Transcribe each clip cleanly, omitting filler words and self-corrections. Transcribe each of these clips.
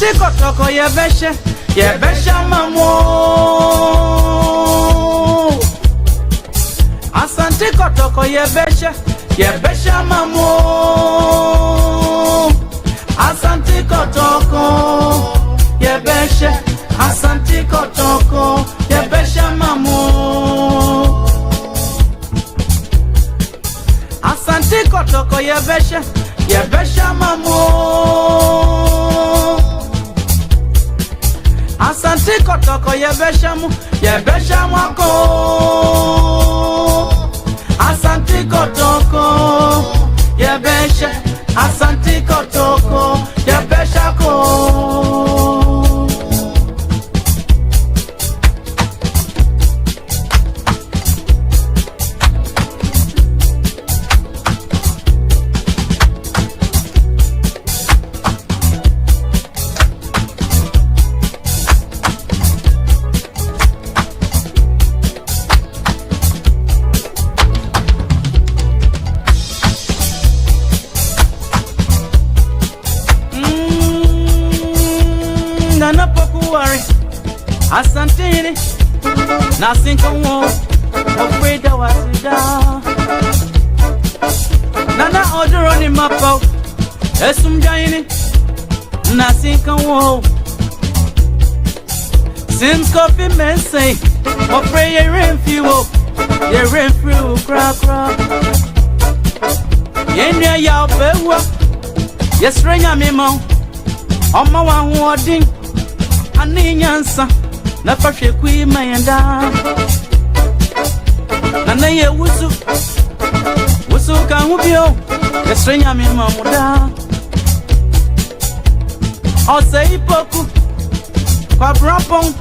Asante Kotoko yebesha mamo. Asante Kotoko yebesha mamo. Asante Kotoko yebesha. Asante Kotoko yebesha mamo. Asante Kotoko yebesha mamo. Asante Kotoko yebesha mwako. Asante Kotoko yebesha. Asante Kotoko yebesha ko. Nana Pokuari, Asante, nothing can walk, afraid I was down. Nana order on him up out, there's some giant, nothing can walk. Since coffee men say, afraid you're in fuel, crack. Yenya ya bewa, yes, ring a memo, on my one wording. Ani nyansa na fahwe kui mayenda na ye wusu ka hubio esrenya me mamuda osei poku kwa brapon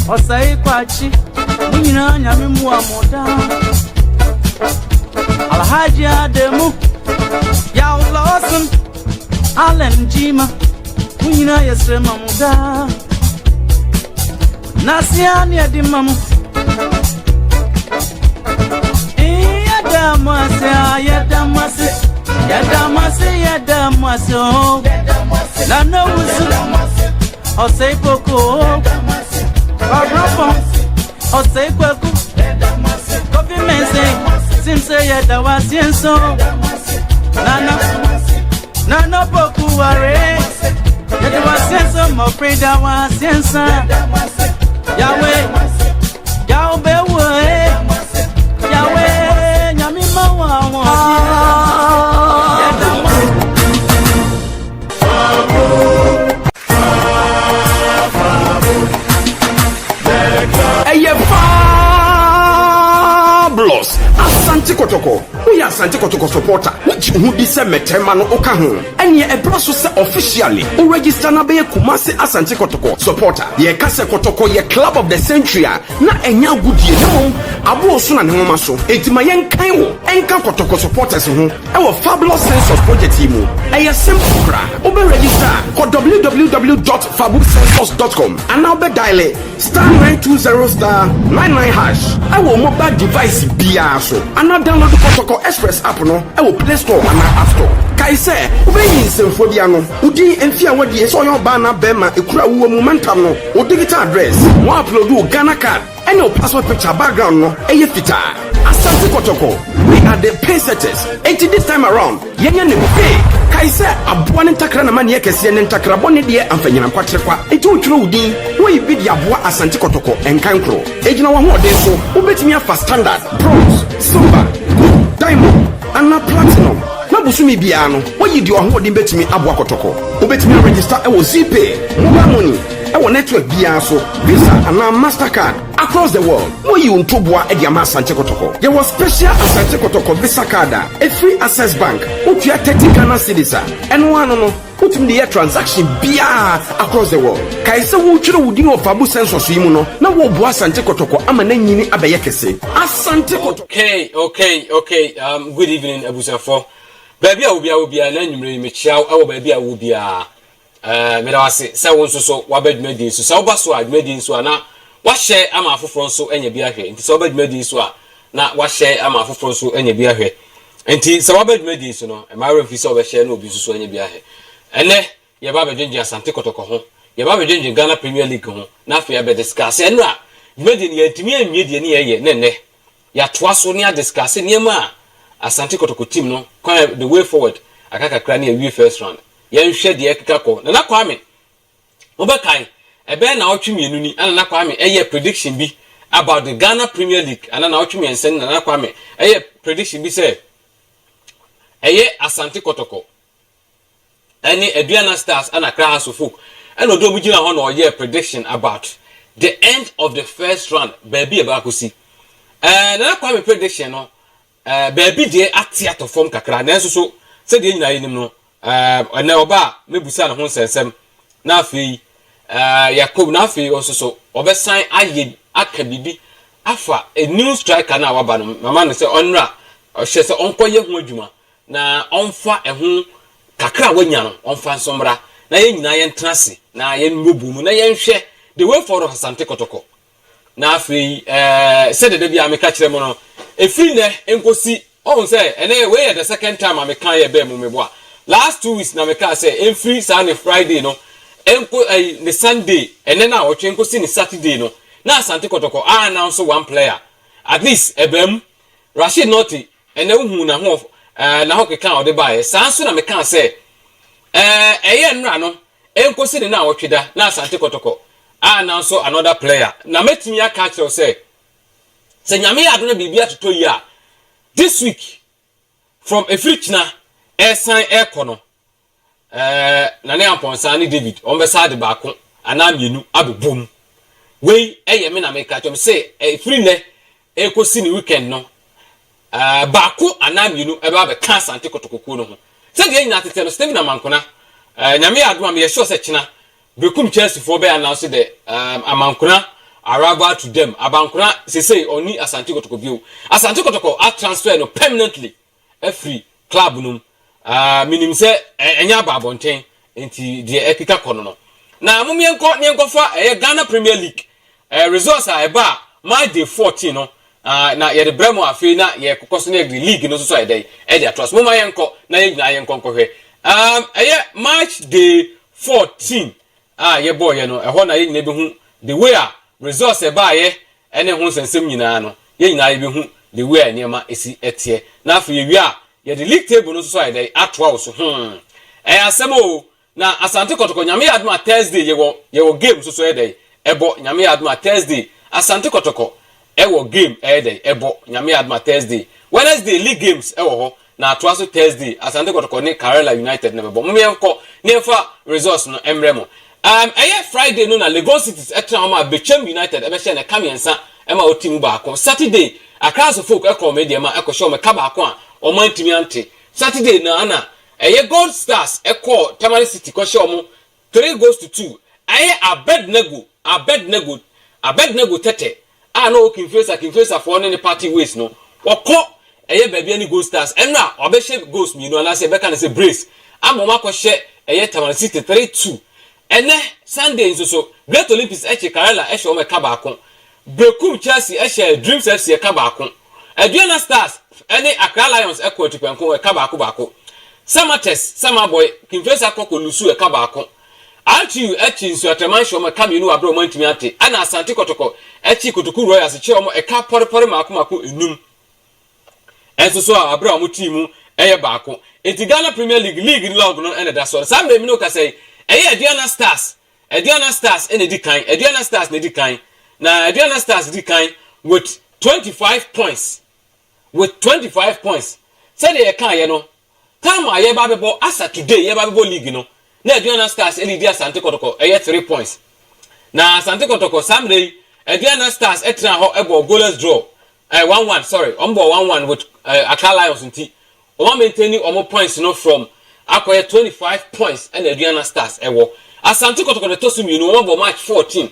osei kwachi munyina nyame mu amuda alhaji ademu ya lawson Allen Jima munyina yesre mamuda Nasiani adimamu Yadamase Na no wusu Osei poko Abrapon Osei kweku Kofi mense Simse yadawasi enso Nana poku ware Yadawasi enso Mofreda wasi enso Yahweh, Yamima fabulous. Asante Kotoko. We are Asante Kotoko supporter. Which who dise metema no oka ho. Enye ebroso se officially. O register na be Kumasi Asante Kotoko supporter. Ye kase Kotoko ye club of the century. Na enya gudie no. Abo so na ne ho maso. Etima yen kan wo. Enka Kotoko supporters ho. E wo fabulous sense of project mu. Eye simple kra. Obe register ko www.fabulsensus.com and now be dial *920*99#. I will mobile device biya so. And now download the Kotoko Express app no. I will Play Store and App Store. Kai say, ube yin semfodia no. Udi enfia wadi so your banner bema ekura wo momentum no. O digital address. Mo upload o Ghana card. And your passport picture background no. Eye fita. Asante Kotoko. We are the pay setters. And this time around, yenye ne pay. Kai say aboa ntakra na mane kese ne ntakra bone de amfanyina kwatrekwa. Eti otwere udin. Wo yibi de aboa Asante Kotoko enkankro. Ejina wo ho de so. Ubetimi afa standard, bronze, silver, diamond, and platinum. Na busumi bia no. Wo yidi wo ho de betimi aboa Kotoko. Ubetimi register e wo ZPay, mobile money, e wo network bia so. Visa and Mastercard across the world. Wo yi untoboa e de ama Asante Kotoko. There was special Asante Kotoko Visa card, a free access bank. Utua 30 Ghana cedis. And one no. Put in the transaction bia across the world. Kaisa wo twere wudi no fabu census yi mu no na wo bo Asante Kotoko ama na nyini abeye kese. Asante Kotoko. Okay. Good evening abusafo. Baby a wo bia na nwumre me chiaw e wo baby a wo bia. Me da wase se wo nso so wa badumadi so se wo ba so adumadi so na wa share ama afoforo so enya bia hwe. Nti se wo badumadi so na wa share ama afoforo so enya bia hwe. Nti se wo badumadi so no e ma refi se wo be share na obi so enya bia hwe. Ene ye ba be dwenje Asante Kotoko ho ye ba be dwenje Ghana Premier League ho na afi ya be discuss enra dwumadi ne yatimi anwie ne ye ne ya toa so ne discuss ne ma Asante Kotoko team no the way forward akaka kra ne awie first round ye nhwe de ekeka ko na Kwame obekan ebe na otwe mienu ni na Kwame eye prediction bi about the Ghana Premier League na otwe miensen na Kwame eye prediction bi say eye Asante Kotoko any Aduana Stars and Accra House of Folk and odo mu gina ho na oye prediction about the end of the first round baby abakosi na Kwame prediction no baby de atia to form kakra na so se de nyina yinim no na oba mebusa na ho nsensem na afi Yakob na afi so obesan aye aka bibi afa a new striker na waba no mama no se onra ohye se onkoye ho adwuma na onfa eho kakra wanya no onfa nsomra na ye nyina ye ntrase na ye nmobu mu na ye nhwe the way for Asante Kotoko na afi se de bia me ka kire mo no efiri ne enkosi on say ene we the second time am kan ye be mu mebo last 2 weeks na me ka say every Sunday Friday no enko ne Sunday ene na otwe enkosi ne Saturday no na Asante Kotoko announce one player at least ebem Rashid Noti ene hu na ho keka ode bae sanso na me kan say eye nra no enkosi ne na otweda na Asante Kotoko announce another player na metimi aka kire say nyame ado na bibia toto yi a this week from Efrichna Esan Ekono na ne amponsa ni David on be sad baako ana mienu abobom we eye me na me ka chom say free ne ekosi ni weekend no baako ana mienu e ba be ka Asante Kotoko ku no ho se de nyina tete no Steven Amankona nyame ado am ye sure se china bekum Chelsea for be announce the Amankona arrival to them Abankona say oni Asante Kotoko bio Asante Kotoko a transfer no permanently every club no minim say enya babonten enti de ekika kono no na mumienko ne enkofa Ghana Premier League results are eba my day 14 no na ye de bremo afi na ye kokoso na league no so dey e dey trust muma yenko na ye nyina yenko hwe March day 14 ye boy ye no ho na ye nyina be hu the way results eba ye ene ho sensem nyina no ye nyina ye be hu the way niema esi etie na afi ye wi a ye the league table no so dey atwa so asemo na Asante Kotoko nyame aduma Thursday ye wo game so dey ebo nyame aduma Thursday Asante Kotoko wo game dey ebo nyame aduma Thursday Wednesday league games wo ho na atwa so Thursday Asante Kotoko ne Kerala United na bebo mumienko ne fa results no emremo Friday no na Lagos Cities etra ma Bechem United ebe she na kamiensa ema o team baako Saturday Accra House of Folk media ma show me ka baako a o man timi ante Saturday na ana Gold Stars call Tamale City ko show mo 3-2 Abednego tete no kinfesa for any party ways no okọ baby any Gold Stars enra obehye goals mi no na say beka na say brace amoma ko hye Tamale City 3-2 ene Sunday so Great Olympics Kerala o me ka baako Bekum Chelsea Dreams FC ka baako Aduana Stars any Accra Lions Kotoku ka baako Samates Samaboy kinfesa kokko lusu e ka baako Altu nsu atemansho ma kaminu abro mantimi ate ana Asante Kotoko Kotoku Royals che omo e ka porepore mako enum enso abro mo team eye baako enti Ghana Premier League log no ene da so sambe mi no ka say Aduana Stars ene dikan Aduana Stars ne dikan na Aduana Stars dikan with 25 points say dey kan ye no time aye ba bebo asa today ye ba bebo league no na Aduana Stars ene di Asante Kotoko 3 points na Asante Kotoko Sunday Aduana Stars etra ho ebo goalless draw 1-1 sorry ombo 1-1 with Accra Lions nti o maintaining omo points no from akoye 25 points and Aduana Stars ewo Asante Kotoko de tosumi no ombo match 14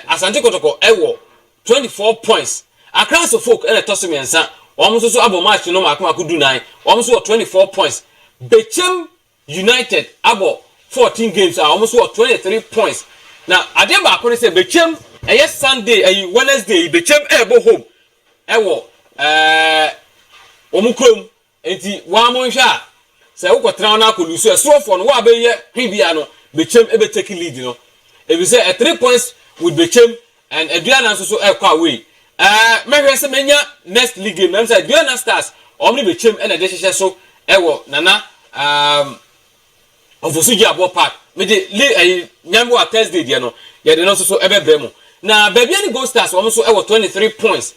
Asante Kotoko ewo 24 points Accra House of Folk ene tosumi ensa omo so abo match no makomaku du 9 omo so 24 points Bechem United abo 14 games omo so 23 points na adeba akore say Bechem Sunday Wednesday Bechem ebo home ewo omukrom enti wa mo hwa say wo kotra na akolu so esrofo no wa be ye hwibia no bechem ebe take lead no if you say a 3 points with bechem and Aduana so ekwa away mehwe se menya next league game na say Aduana Stars omni bechem and de hyehyɛ so ewo nana ofosuji abo park me de nyambo a Thursday dia no ye de no so ebebre mu na baby any Gold Stars omo so ewo 23 points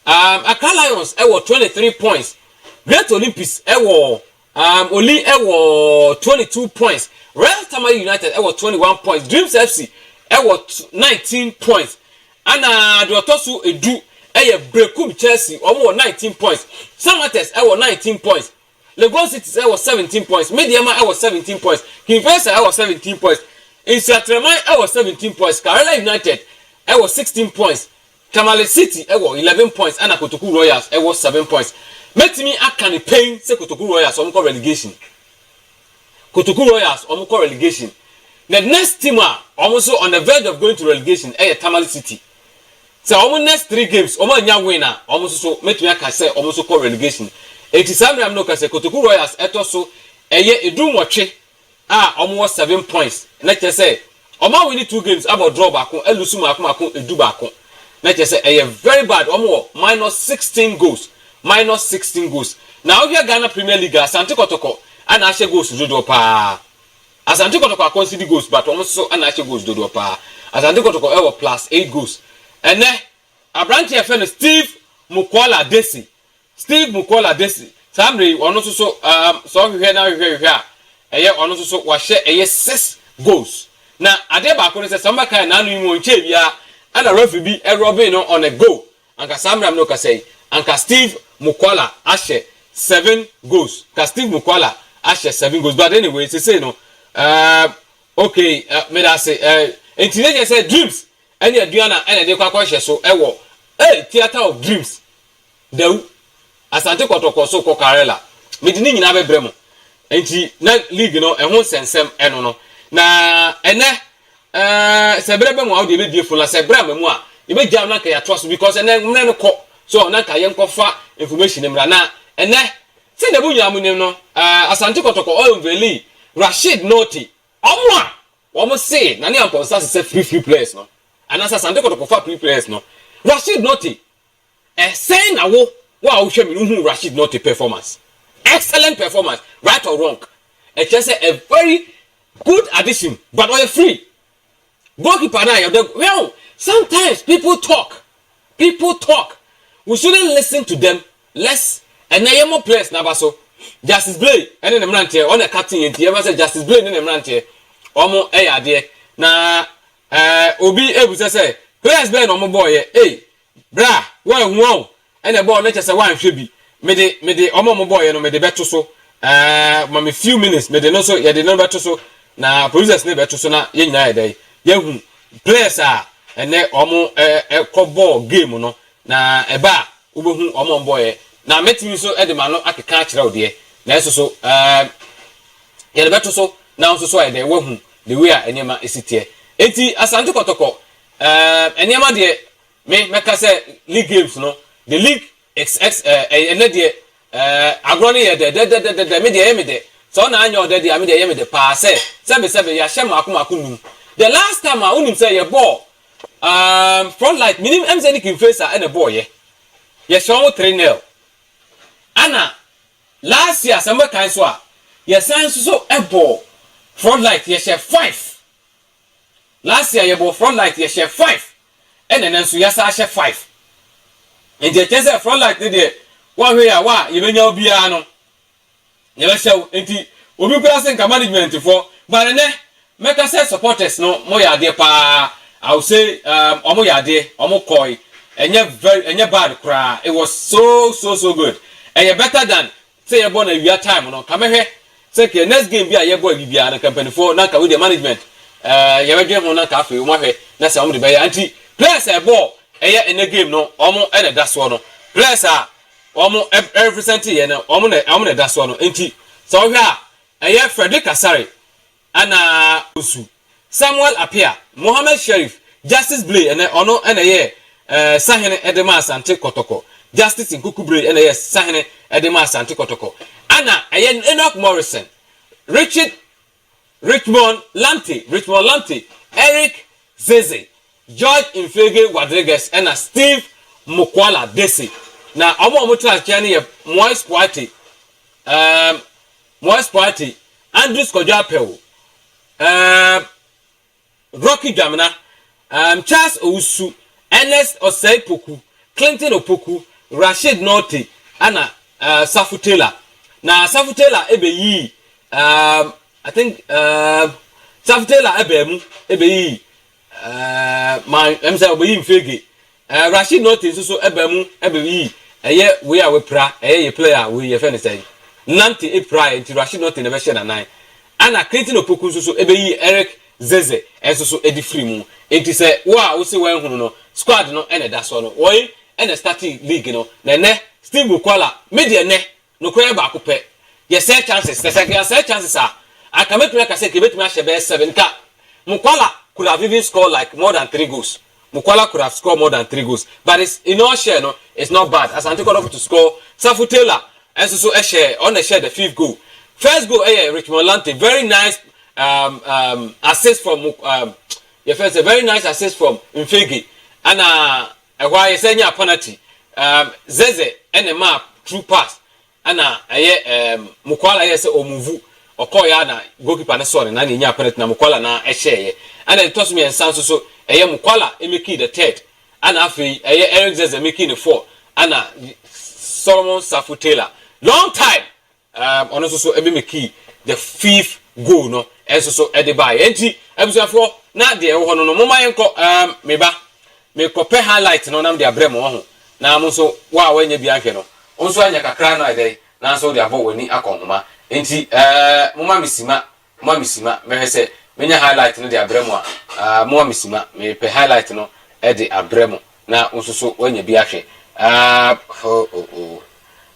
Accra Lions ewo 23 points Great Olympics ewo only ewo 22 points Real Tamale United ewo 21 points Dreams FC ewo 19 points ana de otosu edu Brekum Chelsea omo 19 points Samates ewo 19 points Lagos City ewo 17 points Mediama ewo 17 points Kinvesa ewo 17 points Insiatremai ewo 17 points Karela United ewo 16 points Tamale City ewo 11 points and Kotoku Royals ewo 7 points Metimi akani pain say Kotoku Royals omo relegation Kotoku Royals omo relegation the next team are almost on the verge of going to relegation Tamale City so omo next 3 games omo nya winner almost so metimi aka say almost call relegation it is am no ka say Kotoku Royals eto so edum wotwe omo 7 points let you say omo win 2 games about draw back elusu mako edu back let you say very bad omo -16 goals now we are Ghana Premier League Asante Kotoko and Ashe goals do pa Asante Kotoko concede goals but almost so and Ashe goals do pa Asante Kotoko ever plus 8 goals and then Abranti friend Steve Mukwala Desi Samri ono so so hwe na hwe ono so wa share 6 goals na ade ba ko say samba kai na anu mu nche bia ana referee bi Robin no on a goal anka Samri am no ka say anka Steve Mukwala ashe 7 goals ka Steve Mukwala ashe 7 goals but anyway say no okay me da say entinage say Dreams any Aduana and de kwa hye so ewo theater of dreams dew Asante Kotoko so ko Karela me di ni nyina bebre mo enti na league no ehun sensem eno no na ene se brebe mo awde be die fo la se bra me mu a e be jam na ka ya trust because ene mre no ko so na ka ye nkofa information mra na ene se de bu nyamu nim no Asante Kotoko o unveli Rashid Noti omwa wo mo say na ne amponsa se free players no ana Asante Kotoko fa free players no Rashid Noti say na wo hwe me hu Rashid Noti performance excellent performance right or wrong it just a very good addition but on free goalkeeper na well sometimes people talk we shouldn't listen to them less and na yemo players na baso Justice Blay ene nemrante on a captain enti ever say Justice Blay ne nemrante omo eyade na obi ebusa say players be no mo boy bra wa hu ene ball na chese wan hwe bi me de omo mo boy no me de beto so ma me few minutes me de no so ye de no beto so na producers ne beto so na ye nyina ye dey ye hu players ene omo ball game no na eba ubehu omo boy na metimi so edema no akeka kire ode na eso so ye de beto so na so so ye dey we hu the way enema esitie enti Asante Kotoko enema de me ka say league games no the league xx de agroni ye de me de so na anyo de me de ye me de pa say sebe ya hye mako num the last time I unim say ye ball front light minim mzeni kin face and a boy ye show 3-0 ana last year samba kan so a ye san so e ball front light ye share 5 last year ye ball front light ye share 5 and then so ye sa share 5 and the chance front light dey one way wa ye benya obi no ye be show enti obi kura sen ka management for but ne make us supporters no mo ya de pa I will say omo ya de omo koi enye bad kra it was so good and you better than say you born a year time no come here say ke next game bia ye boy bibia na company for na ka with the management ye be dwen ho na ka afi mo hwe na say omo de be ya anti players e ball eye in the game no omo e na daso no players omo represent ye na omo na daso no anti so hwe eye Frederick Kasare ana Osu Samuel Apia Mohammed Sharif Justice Blay and ono ene ye Sahene Edema Asante Kotoko Justice Nkuku Blay ene ye Sahene Edema Asante Kotoko Anna Enoch Morrison, Richmond Lanti, Eric Zeze, George Infege Rodriguez, and Steve Mukwala Desi. Now, I'm going to tell you, Moise Party, Andrew Skojapel, Rocky Damina, Charles Ousu, Ernest Osei Poku, Clinton Opoku, Rashid Norty, Anna Safutela. Now, Safutela Ebeyi, I think Safutela Ebeyi, my Emsa Obeyi Mfegi, Rashid Norty, so Ebeyi, we are with pra, a player, we are finished. Nanti e pride to Rashid Norty never share a nine. Anna Clinton Opoku, so Ebeyi, Eric Zeze, and so Eddie Freeman. It is a wow, we see where no squad no, and that's all. Oi, and a starting league, Nene, Steve Bukwala, media ne, no queer back up. Yes, say chances, the second say chances are. I can make like I say, give it match about 7 cap. Mukwala could have even scored like more than 3 goals. Mukwala could have scored more than 3 goals, but it's in all share, no, it's not bad. Asante Kotoko to score. Safutela, and so a share on the share the 5th goal. First goal, Richmond Lante, very nice assist from your first, a very nice assist from Mfegi, and why is any penalty? Zeze and a map true pass, and Mukwala yes or Muvu or Koyana goalkeeper na sorry, and any penalty na Mukwala na a share, and it toss me and sounds so a Mukwala Emeki the 3rd, and after Eric Zeze making the 4th, and Solomon Safutela. Long time on also Emeki the 5th goal no, and so at the buy. Enti ebusa for na de ho no mo man ko meba me ko pe highlight no nam de abremo ho na mo so wa nya bi ahwe no onso anya kakra no ide na so de abo wani akonhoma enti mo ma misima me hese me nya highlight no de abremo mo ma misima me pe highlight no e de abremo na onso so wanya bi ahwe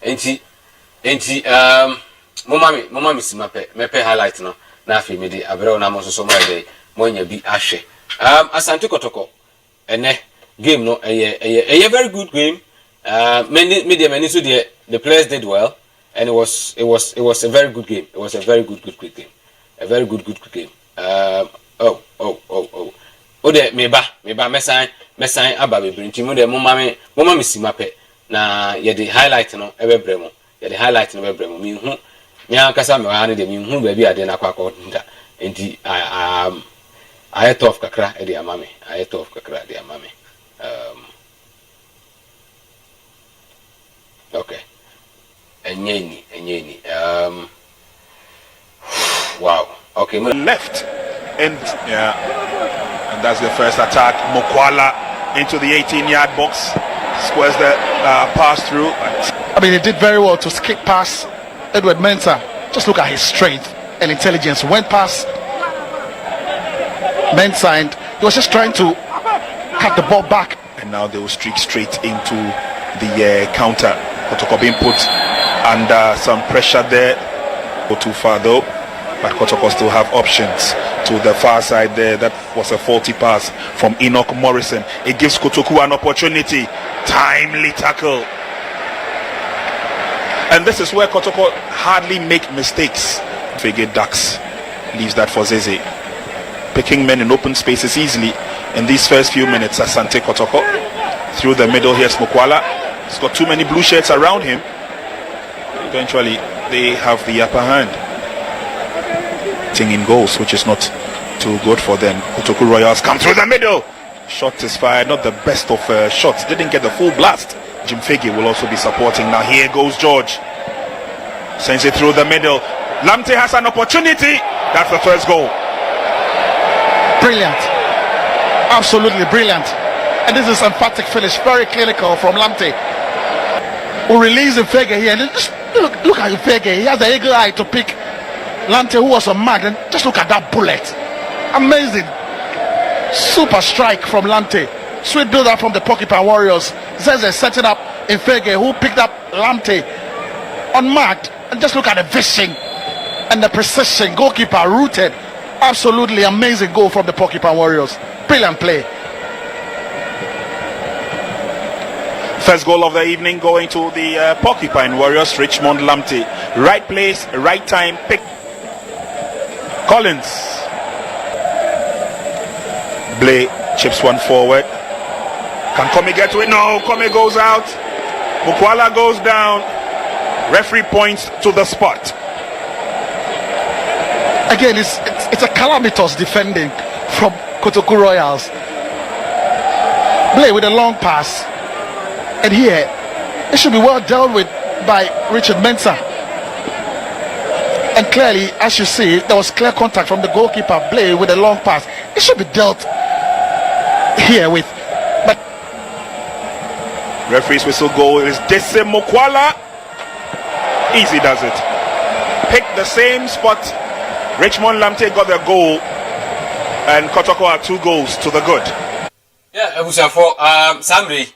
enti mama misima pe me pe highlight no na afi me de abremo na mo so mo ide mo nya bi ahwe Asante Kotoko ene game no a very good game. Many so the players did well, and it was a very good game. It was a very good game. A very good game. Oh de meba mesan aba be brinti mo de mama mi simape na ye the highlight no e be bremo. Ye the highlight no be bremo. Mi hu mi ankasa me wa ne de mi hu ba bi ade na kwakọ nda. Enti I tough kakra e de amame. I tough kakra de amame. Okay. Enyeni. Wow. Okay. Left. And that's the first attack. Mukwala into the 18-yard box. Squares the pass through. I mean, he did very well to skip past Edward Mensah. Just look at his strength and intelligence. Went past Mensah and he was just trying to cut the ball back. And now they will streak straight into the counter. Kotoko being put under some pressure there. Go too far though, but Kotoko still have options to the far side there. That was a faulty pass from Enoch Morrison. It gives Kotoku an opportunity. Timely tackle. And this is where Kotoko hardly make mistakes. Fege Dax leaves that for Zeze. Picking men in open spaces easily in these first few minutes. Asante Kotoko through the middle. Here's Mukwala. He's got too many blue shirts around him. Eventually they have the upper hand. In goals, which is not too good for them. Kotoku Royals come through the middle. Shot is fired, not the best of shots. Didn't get the full blast. Jim Fege will also be supporting. Now here goes George. Sends it through the middle. Lamte has an opportunity. That's the first goal. Brilliant. Absolutely brilliant. And this is emphatic finish. Very clinical from Lamte. Who release Fege here. And just look at Fege. He has the eagle eye to pick Lante, who was a mad, and just look at that bullet. Amazing. Super strike from Lante. Sweet build up from the Porcupine Warriors. Zeze setting up in Fege, who picked up Lante unmarked. And just look at the vision and the precision. Goalkeeper rooted. Absolutely amazing goal from the Porcupine Warriors. Brilliant play. First goal of the evening going to the Porcupine Warriors, Richmond Lamte. Right place, right time, pick. Collins. Blay chips one forward. Can Komi get to it? No, Komi goes out. Mukwala goes down. Referee points to the spot. Again, it's a calamitous defending from Kotoku Royals. Blay with a long pass. And here, it should be well dealt with by Richard Mensah. And clearly, as you see, there was clear contact from the goalkeeper, Blay, with a long pass. It should be dealt here with. But referee's whistle goal is Dese Mukwala. Easy does it. Pick the same spot. Richmond Lamte got their goal. And Kotoko are 2 goals to the good. Yeah, it was for Samri.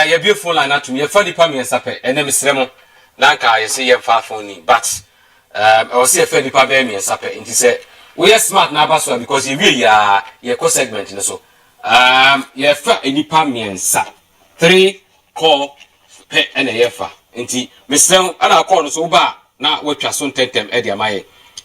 Your beautiful line to me, a funny pammy and supper, and then Miss Remo, Lanka, you see, you're far from me, but I will see a funny pammy and supper, and he said, we are smart now, because you really are your co segment in the so. You're fat any pammy and sap 3 call pet and a yefa, and he, Miss Remo, and I'll call us over now, what you are soon take them, Eddie, my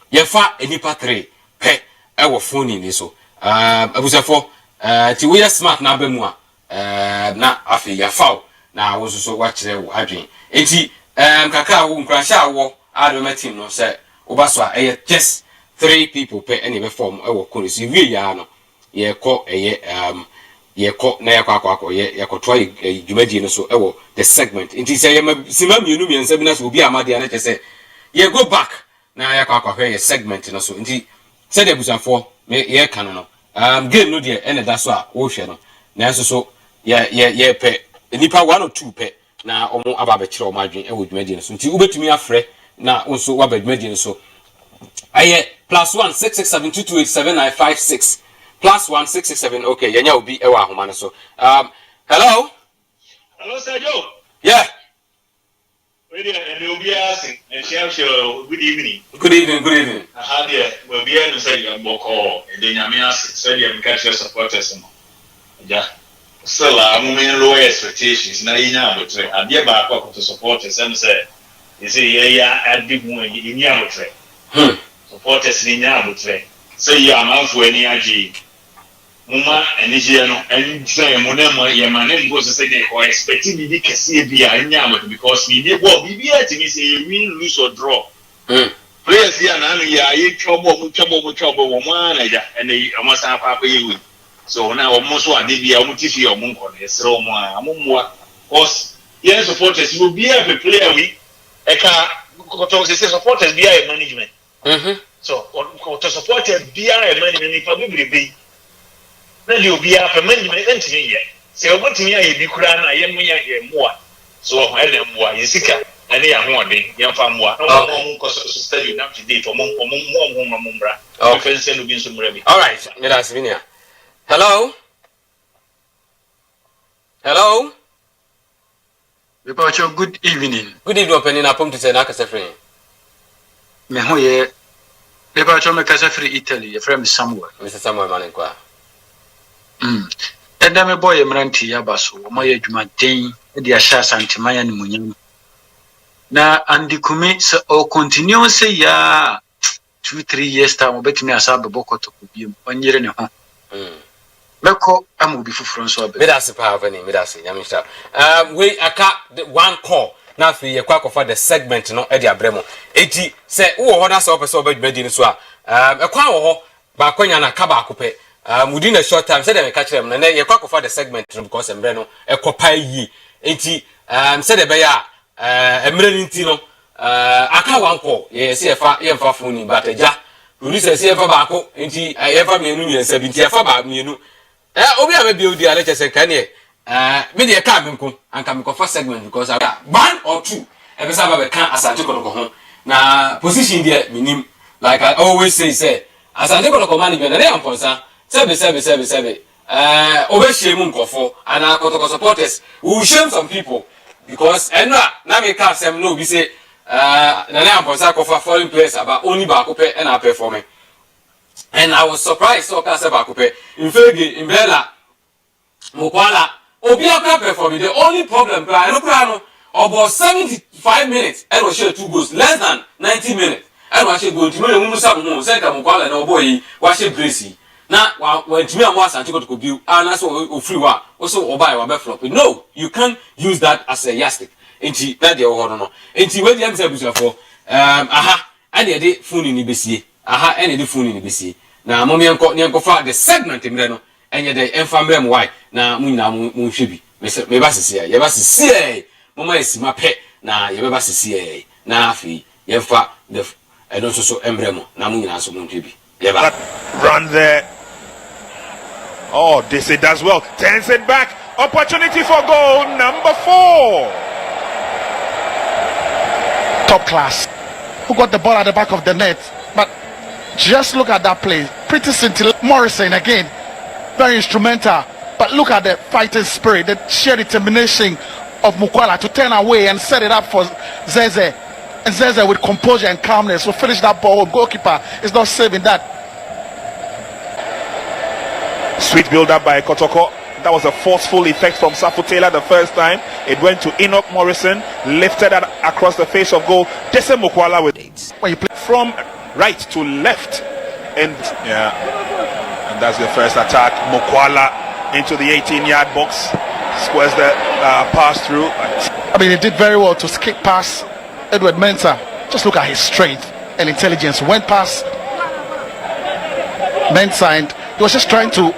you're fat any pa 3 pet, I will phone in this so. I was for we are smart now, Bemua. Na afi ya foul na wo so wa kire wo adwen enti kaka wo nkrasha wo adome team no say obaso a just 3 people per any be form e wo koni so wie ya no ye ko ye ko na ye kwakwa ye ko to dwumadi no so e wo the segment enti say ye sima mienu miensa bi na so obi amade na che say ye go back na ye kwakwa ye segment no so enti say the busafo me ye kan no game no de ene da so a wo hwe no na so yeah pe nipa 1 or 2 pe na omo aba be kire o madwen e wo dwumadi no so nti ubetumi afre na onso wa ba dwumadi no so aye +1 667228795 +1 667 okay yenya obi e wa ahoma no so hello Sir Joe. Yeah, Ready and you'll be asking and share good evening. good evening How dear will be able to say your book and then Yamias said you catch your supporters. Yeah. Still, I'm in low expectations. Now, you know, but I dear back up to supporters and say, you see, yeah, at big one in Yamutre. Supporters in Yamutre. Say, yeah, I'm out for any IG. Muma and Nigiano and say, Monema, Yamanem was saying, or expecting me to see via Yamut because we did what we be at me say, win, lose, or draw. Players here, and I trouble, one, and they must have a so now almost one day I will teach you your monk on this so more because yes supporters will be able to play a week supporters be a management so to support be a management probably be then you'll be a management entity so what me I be kura na ye more so I dem more yesika and they are more than young farm more study now today for more all right me that's vinia. Hello? Hello? Reporter, good evening. Good evening, Penny. I'm to say, Nakasafri. Me who ye? Reporter, me Casafri, Italy. A friend somewhere. Mr. Samuel Manikwa. And I'm a boy, Emeranti Yabaso, my Jumatin, the Asante Mayan Munim. Now, and the commits or continue say, ya 2-3 years time, bet me as a boko to be 1 year and a half. Meko amu bi fufuro so abe. Me da se pa avani, me da se nyamisha. We aka one call na fi ye kwa kofa the segment no e di abremo. Eti se wo ho na se opese obadwumadi ni so a ekwa wo ho ba kwanya na ka ba akopɛ. Within a short time, said I catch them, and then you quack for the segment because I'm Breno, a copai ye. Said a bear, a Tino, I can't one call, yes, if I phone, but a ja, who is a CFA Baco, and he ever knew 70 about me, you know. Oh, we have a build the letters and can ye. Maybe a cabin and come for segment because I got 1 or 2. Ever have a can Asante go home. Now, position there, meaning, like I always say, Asante go management, and I am concerned. Sebe. Over shame for and our Kotoko supporters. We will shame some people because and now we can't say no. We say Nana Posako for foreign players about only Bakupe and our performing. And I was surprised so Casa Bakupe in Fergie, in Bella, Mukwala, Obiaka performing. The only problem, about 75 minutes, and was share 2 goals, less than 90 minutes. And was go to me, Musa, second Mukwala, no boy, was it Gracie. Now, when Jimmy and Asante Kotoku view, and that's what free one, also or buy or flop. No, you can't use that as a yastic. Ain't that your honor? Ain't when the answer for, any day phone in the any day phone in the Now, Mommy and Courtney and Kofa, the segment in Reno, and yet the infamous white. Now, Moon should be. Mr. Mebassi, Yabassi, Mama is my pet. Now, Yabassi, now, fee, Yefa, the and also so emblem. Now, Moon and so Moon to be. Run there. Oh, this it does well. Turns it back. Opportunity for goal number 4. Top class. Who got the ball at the back of the net? But just look at that play. Pretty scintillating. Morrison again, very instrumental. But look at the fighting spirit, the sheer determination of Mukwala to turn away and set it up for Zeze. And Zeze with composure and calmness will finish that ball. Goalkeeper is not saving that. Sweet build up by Kotoko. That was a forceful effect from Safu Taylor the first time. It went to Enoch Morrison, lifted that across the face of goal. Jesse Mukwala with when you play from right to left. And that's the first attack. Mukwala into the 18-yard box. Squares the pass through. I mean, he did very well to skip past Edward Mensah. Just look at his strength and intelligence. Went past Mensah and he was just trying to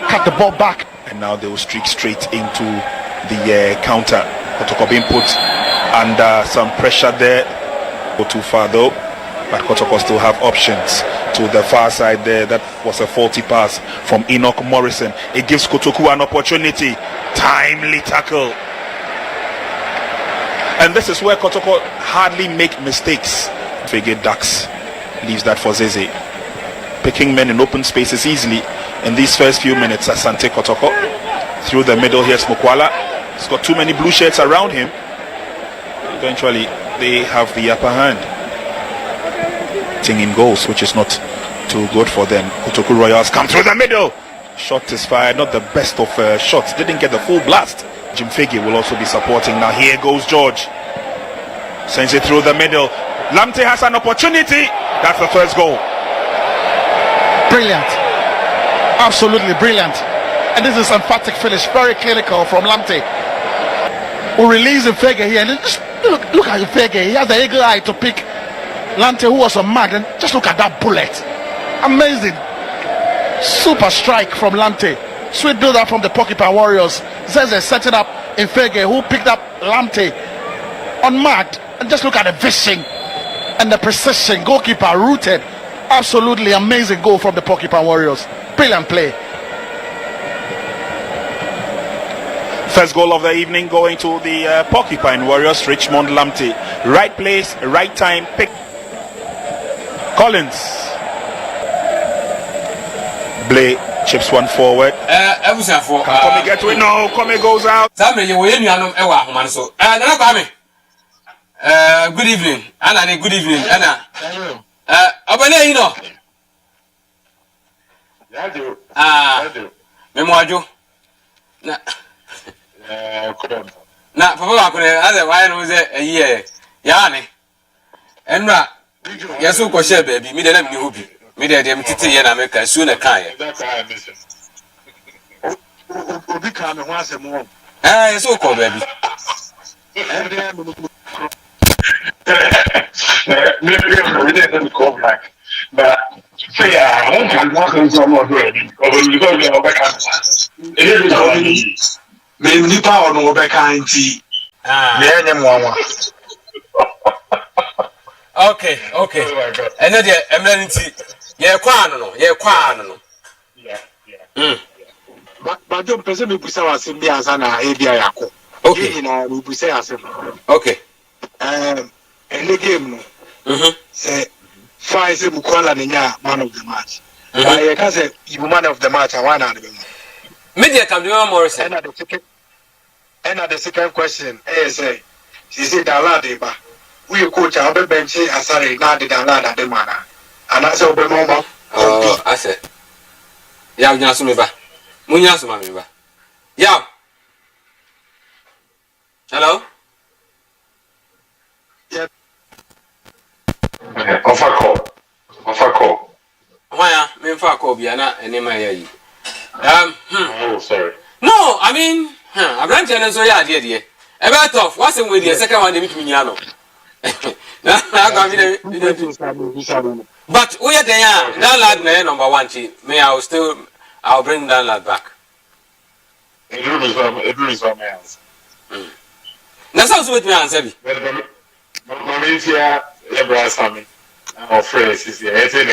cut the ball back. And now they will streak straight into the counter. Kotoko being put under some pressure there. Go too far though, but Kotoko still have options to the far side there. That was a faulty pass from Enoch Morrison. It gives Kotoku an opportunity. Timely tackle. And this is where Kotoko hardly make mistakes. Figure Dax leaves that for Zeze. Picking men in open spaces easily in these first few minutes. Asante Kotoko through the middle. Here's Mukwala. He's got too many blue shirts around him. Eventually they have the upper hand. In goals, which is not too good for them. Kotoku Royals come through the middle. Shot is fired, not the best of shots. Didn't get the full blast. Jim Fege will also be supporting. Now here goes George. Sends it through the middle. Lamte has an opportunity. That's the first goal. Brilliant, absolutely brilliant. And this is emphatic finish, very clinical from Lamte, who released Fege here. And just look at Fege. He has the eagle eye to pick Lamte, who was a mad. And just look at that bullet. Amazing, super strike from Lamte. Sweet build up from the Porcupine Warriors. Zeze set it up in Fege, who picked up Lamte unmarked. And just look at the vision and the precision. Goalkeeper rooted. Absolutely amazing goal from the Porcupine Warriors. Brilliant play. First goal of the evening going to the Porcupine Warriors. Richmond Lamte. Right place, right time. Pick. Collins. Blay chips one forward. Come get to it. No, Come goes out. Good evening. Anna, good evening. Anna. Abane, you know. Memoajo. Na papa ko na why no say a year. Ya ne. Enra. Yeso ko share baby. Me dey na me hobi. Me dey dem tete ye na me ka su na kan ye. Obi ka me ho asem. Yeso ko baby. We didn't go back. But I don't think one can more ready. Me power no be kind tea. Okay. And then the emergency. Yeah, no. But don't person me busa wasem bia sana e bia yako. Okay. Na we busa asem. Okay. In the game no. Say five say Mukwala nya man of the match. I can say you man of the match I want to be. Media come to Morrison. And the second question say she said Dala Deba. We coach our bench asare na de Dala de mana. And I say Obama. I said. Ya nya so me ba. Munya so ma me ba. Ya. Hello? Yeah. Offer call. Why, me for call Biana and Emma. Oh, sorry. No, I mean, I'm not telling so yeah, dear. About off, what's in with the second one, Dimitri Miano? But we are there, that lad, man, number one, may I'll bring that lad back. It is on my hands. That's also with me, answer. My means here, Lebra Sammy. I'm afraid it's here. It's in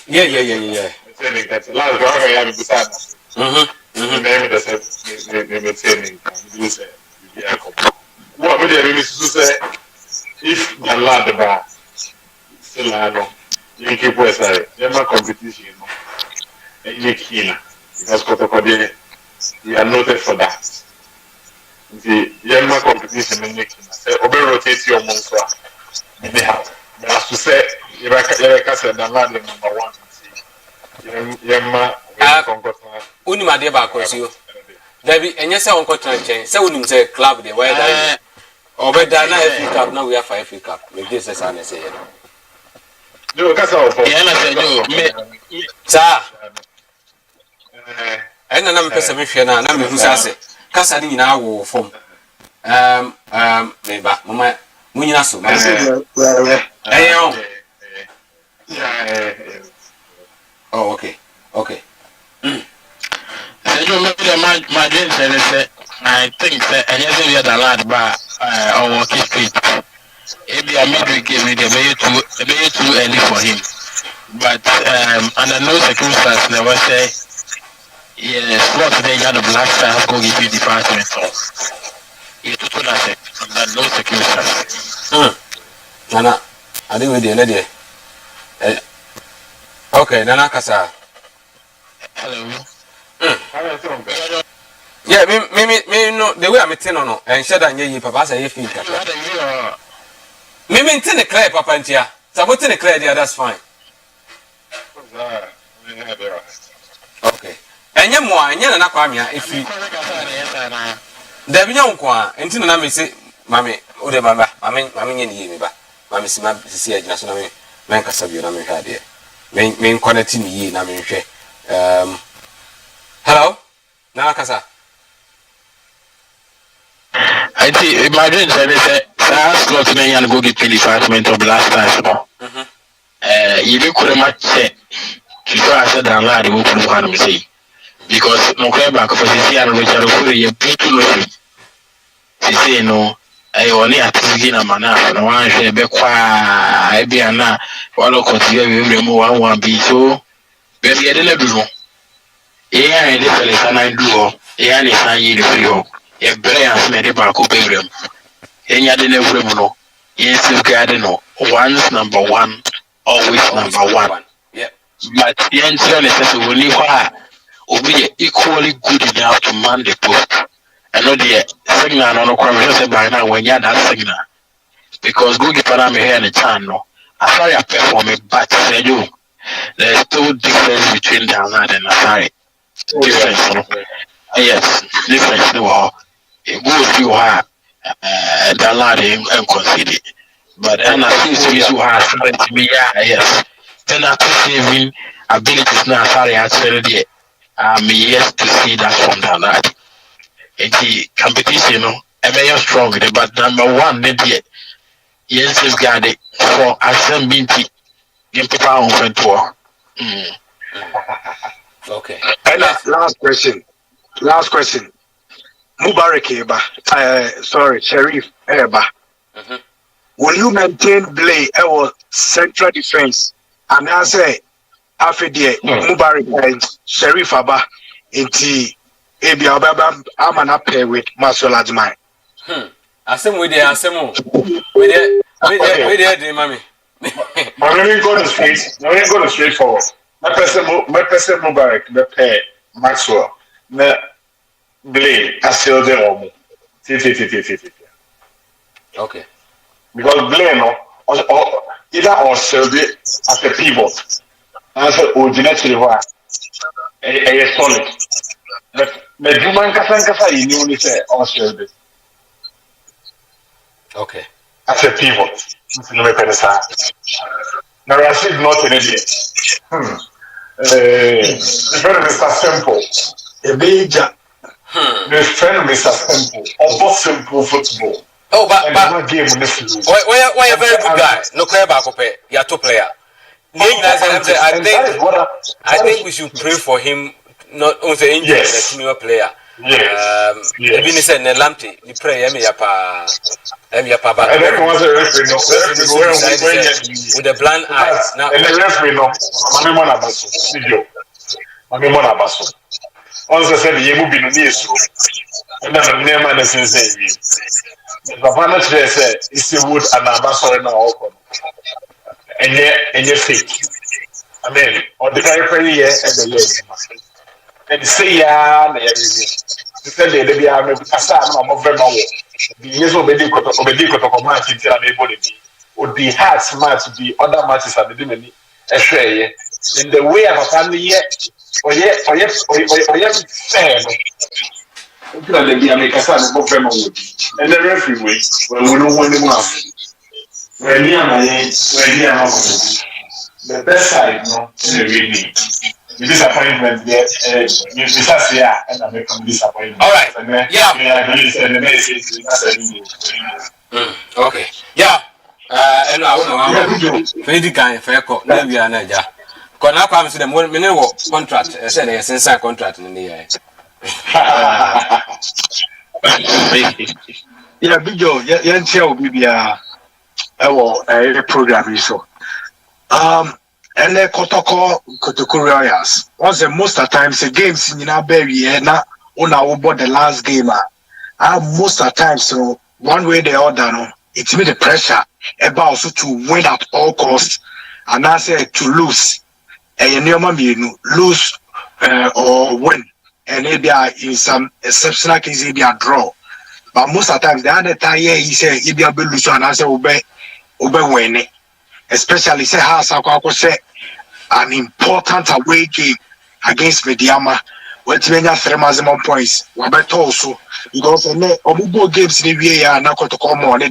Yeah. It's in last round I have beside us. The name of the same. What would you say if the lad bar still I know? You keep West Side. There's no competition. You can't. Because Kotoko, you are noted for that. The Yelma competition in Nick, Obe rotate your monster. They have. But as to say, you said the land number one. Yelma, Unima de Bacosio. Debbie, and yes, I won't continue. So, when say club, the way that over Dana FA Cup, now we have 5 FA Cup. With this, as I say. No, that's all. Sir, and then I'm persecution, and I'm who says it. Cassadi in our form. Maybe, Mamma Munyasu. Oh, okay. My dream said, I think that I never heard a lot about our street. Maybe I made give me the way too early for him. But under no circumstance, never say, yes, what they got a black stars go give you department. It's too nothing under no circumstance. Nana, I didn't with the lady. Okay, Nana Kasa. Hello. Yeah, me no the way I'm meeting no and share that you papa say you feel that. Me maintain the clear papa ntia. Saboting the clear there, that's fine. Okay. Enye mo enye na kwa mia efi. Da bi nyon kwa enti na me say mame o de baba mame nye ni me ba. Mame si ma sisi agina so na me men kasa bi na me hwa de. Men connect ni yi na me hwe. Hello? Na kasa. I think my dream said last slot me and go get 25% of last time. You look very much to try to download the open one say because no clear back for the year which are for you put to look. She say no. I only at the mana no one share be kwa I be na walo continue we remove one be so baby I didn't do no. I did fell and do I ni say you free a brilliant made back up bedroom. Any other never no. Yes, you got no. Once number one, always number one. Yeah. But the answer is only why we equally good enough to man the post. I know the signal on the conversation by now when you're that signal. Because Google Panama here in the channel. I sorry I perform it, but say you. There's still difference between download and sorry. Difference. Yes, difference. No, it goes you are download and consider. But and I see you have to be yes. Then I saving abilities now sorry actually I'm yet to see that from download. The competition, you know, a very strong, but number one, yes, you've got it for Asante game people on front tour. Okay. And last question. Mubarak Eba, sorry, Sheriff Eba. Will you maintain play our central defense? And I say, after the Mubarak and Sheriff Aba into Ebi Ababa, I'm an up with Marcel Admai. Asem we there, asem we there, mommy. I'm going to go straight forward. My person Mubarak, the pair, Maxwell, the Blade, I still there. Okay. Because Blade, either or Selby as a pivot, as a original a solid. But Juman Kasankasa, you only say Australia. Okay. As a pivot. No me pensa. Now Rashid not an idiot. The friend Mr. Simple. A major. The friend Mr. Simple. Or simple football. Oh, but game why a very good guy? No care about you're top player. I think we should pray for him not on the injury senior player. Yes. Even said Nelamti, the prayer with the blind eyes. Now, and the referee no, Mamimona Basso. Also said the Yabu Binu Nisu, and then the name and the sensei. The Pavana said, it's the wood and Abasso and all. And yet, fake. I mean, or the very year and the year. And say, yeah, to tell you, they are maybe Cassan of them all. The years of Obedico match until I'm able to be. Would be hard smart to be other matches at the Dimini. In the way of a family yet, or yet, fair. They are making Cassan of them all. And the referee way, when we don't want them off. When you are the best side, no, really. The disappointment there, you just say, and I become disappointed. All right. Yeah. Okay. Yeah. And I don't know. Very kind, fair call. Maybe I know. Because now comes to the minimum contract. I said there's inside contract in the year. Yeah, Big Joe, yeah, will be a program so. And the Kotoku Royals. Once most of the times the games in Berry na on our board the last game. Most of the times so one way the other no, it's made the pressure about also to win at all costs and I say to lose. And you lose or win. And maybe in some exceptional cases maybe a draw. But most of the times the other time he say he be able to lose and I say obey win. Especially say has say an important away game against Mediama, where Timena 3 maximum points. Wabet also because Obubo games in the year now Kotoko more on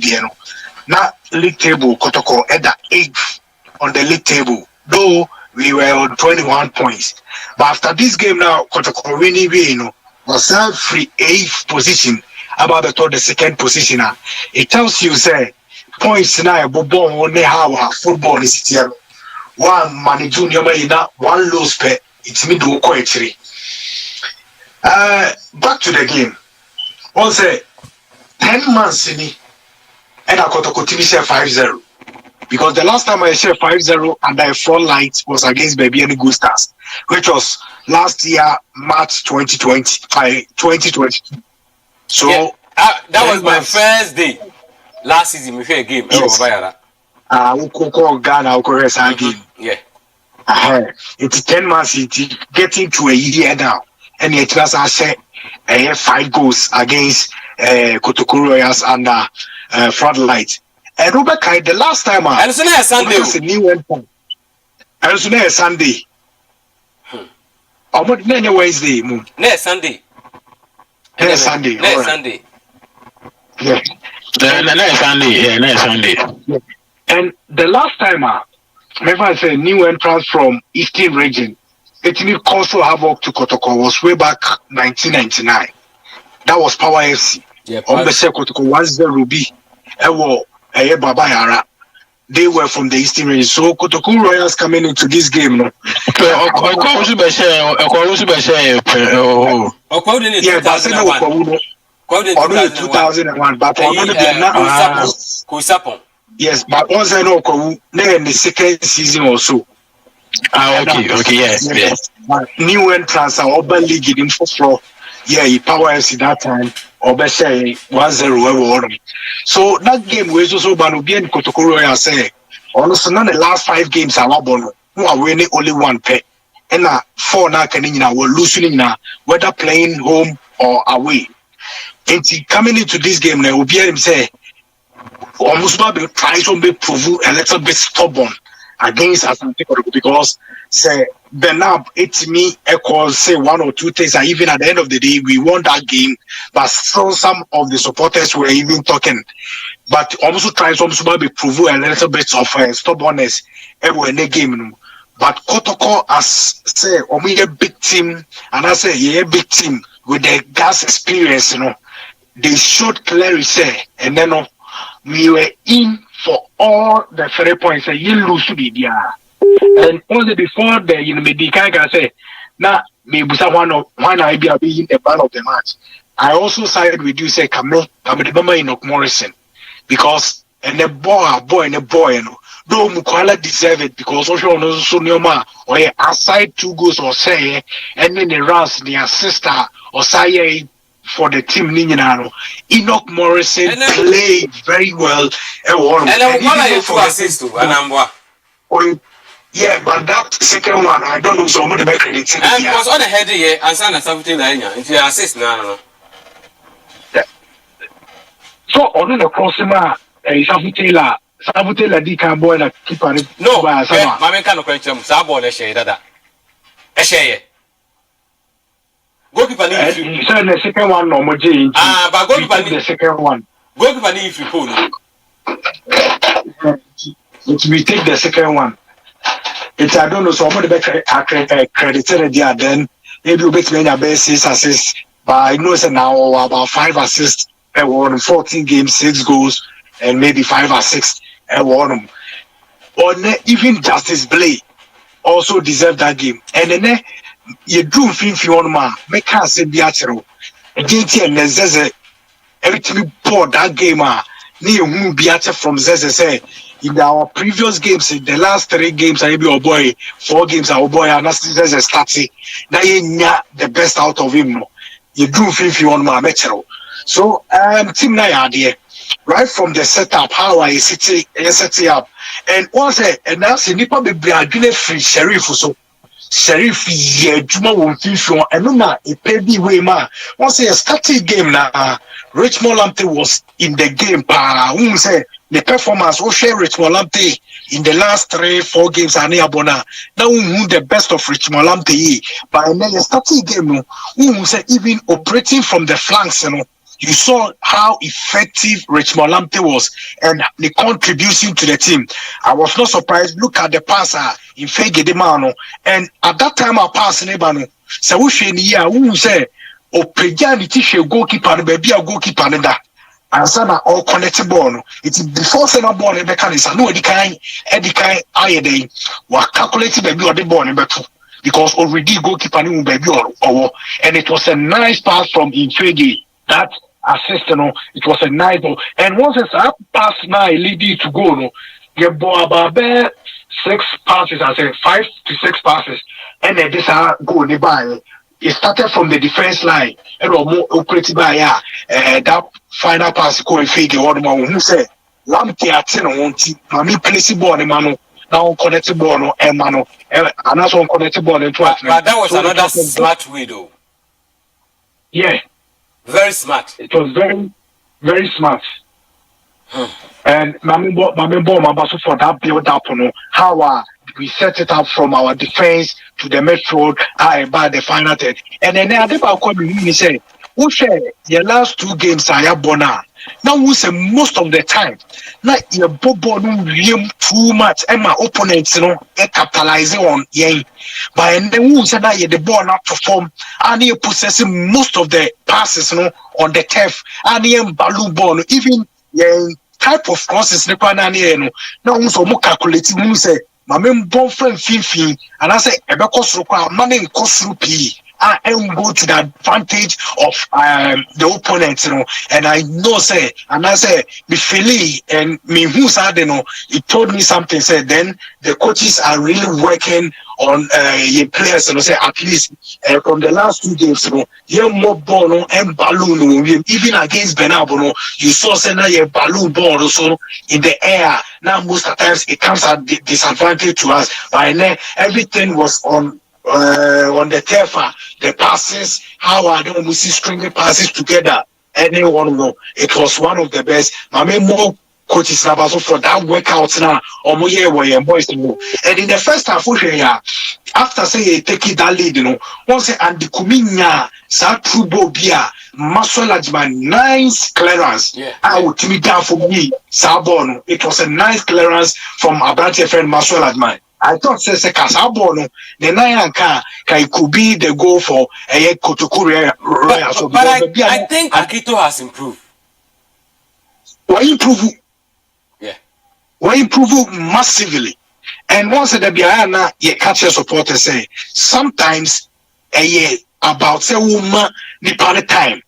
now league table Kotoko at the 8th on the league table, though we were on 21 points. But after this game now, Kotoko winning was free 8th position about the second position. It tells you say points now Bobo only how football is here. One money junior one lose pay it's me do actually. Back to the game. One say 10 months in it and I Kotoko TV share 5-0. Because the last time I shared 5-0 and the front light was against Babayara Good Stars, which was last year March 2022. So yeah, that was my first day. Last season we had a game. Yes. Ghana game. Yeah. It's 10 months. It's getting to a year now, and it was I said 5 goals against Kotoku Royals and Floodlight. And Rebecca, the last time and so now Sunday. It's a new endpoint. And so now Sunday. But then Wednesday. Next Sunday. Next Sunday. Next Sunday. Yeah. Next Sunday. Yeah. And the last time, remember I said new entrance from Eastern region, it will also havoc to Kotoko was way back 1999. That was Power FC. Yeah. On the Kotoko 1-0 Ruby. Babayara. They were from the Eastern region. So Kotoku Royals coming into this game. No? Yeah, that's 2001. But yes, but also no then the second season also. Okay, yes. New entrance or Open League in for Power FC that time or say 1-0. So that game was also Banubian Kotoku Royal say also none the last 5 games are won. Who are winning only 1 pay. And 4 now can we're losing now, whether playing home or away. And coming into this game now, we'll be able to say almost maybe try to be prove a little bit stubborn against Asante Kotoko because say Benab it's me echo say one or two things, and even at the end of the day we won that game, but still some of the supporters were even talking. But also tries also be prove a little bit of stubbornness in the game. But Kotoko as say we a big team, and I say yeah big team with the gas experience, they showed clearly say, and then we were in for all the 3 points. You lose to be there, and only before the Medicanga say, now maybe someone I be in the man of the match. I also sided with you say come the mama in Morrison because and the boy and the boy though Mukwala deserve it because also no so neoma or aside 2 goals or say and then the runs the sister or say for the team Enoch Morrison played very well and then what are 2 assists to Anambwa? Yeah, but that second one I don't know so much about credit. And was on the head here and Sana 79 if you assist no. So on the crossing Savutela di can boy that keep on it. No, my kind of question, Sabo, a shade that. A share. Goalkeeper if you send the second one, no more change. But goalkeeper the second one. Goalkeeper if you could. We take the second one. It's I don't know so much better credited there then maybe you bet me a best 6 assists, but I know it's now about 5 assists and won 14 games, 6 goals, and maybe 5 or 6 and won them. Or even Justice Blay also deserved that game. And then you do feel on man, make us say Biatero. JT and Zeze everything bought that game. Near whom Biater from Zeze say in our previous games, in the last 3 games, I be our boy, 4 games, our boy, and that's Zeze starting. Now you the best out of him. You do feel on my metro. So team na right from the setup, how I set it up, and once and that's nipa be adwene free Sheriff so Sheriff ye juma won fifi and no na e pay bi way ma once a starting game na Richmond Lamptey was in the game pa who say the performance we share Richmond Lamptey in the last 3-4 games and abona now who the best of Richmond Lamptey but in the starting game who say even operating from the flanks you saw how effective Richmond Lamptey was and the contribution to the team. I was not surprised. Look at the passer in Fegedemano. And at that time, I passed Nebano. So we say, O Pejani Tisha goalkeeper, baby, a goalkeeper, and that. And some are all connected ball. It's before summer ball in the mechanism. I know Eddie Kai, Ayade, were calculated baby or the ball in battle. Because already goalkeeper knew baby or and it was a nice pass from Infegi. That assist, it was a nice ball. And once it's up past now, leading to go, you ball about 6 passes, I say 5 to 6 passes, and then this go nearby. It started from the defense line, and more operated by that final pass going figure. What who said, Lamptey at 10 on team, Mammy place ball, man, now connected ball, and man, and that's one connected ball. But that was another smart way, though. Yeah. Very smart. It was very, very smart. And Mamimbo for that build up, how we set it up from our defense to the metro, by the final third. And then I think I'll come in and say, who share the last 2 games I have bona. Now we say most of the time, like your bobo really too much, and my opponents, capitalizing on but then who said that the ball not perform, and you possessing most of the passes, on the turf, and you balloon ball, even type of crosses, now we so more calculating, we say, my main ball friend Fifi, and I say, Ebeko money in cost rupee. I go to the advantage of the opponent, and I know say, and I say, me Philly and me who said, he told me something, said then the coaches are really working on your players, say at least from the last 2 games, you more ball and balloon, even against Benabo, you saw saying that balloon ball also in the air. Now most of the times it comes at disadvantage to us, but everything was on the turf, the passes, how I don't see stringing passes together. Anyone know it was one of the best. I mean, more coaches Nabaso for that workout now or more year where boys to move. And in the first half after say take it that lead, once and the Kuminya sa true bobia muscle man nice clearance. I would me down for me Sabon. It was a nice clearance from a branch friend muscle man. I thought says a Casabono, the nine car could be the goal for a Kotoku. But I think Akito has improved. Why improve? Yeah. Why improve massively? And once the Biana, you catch your supporters say sometimes a year about say woman the time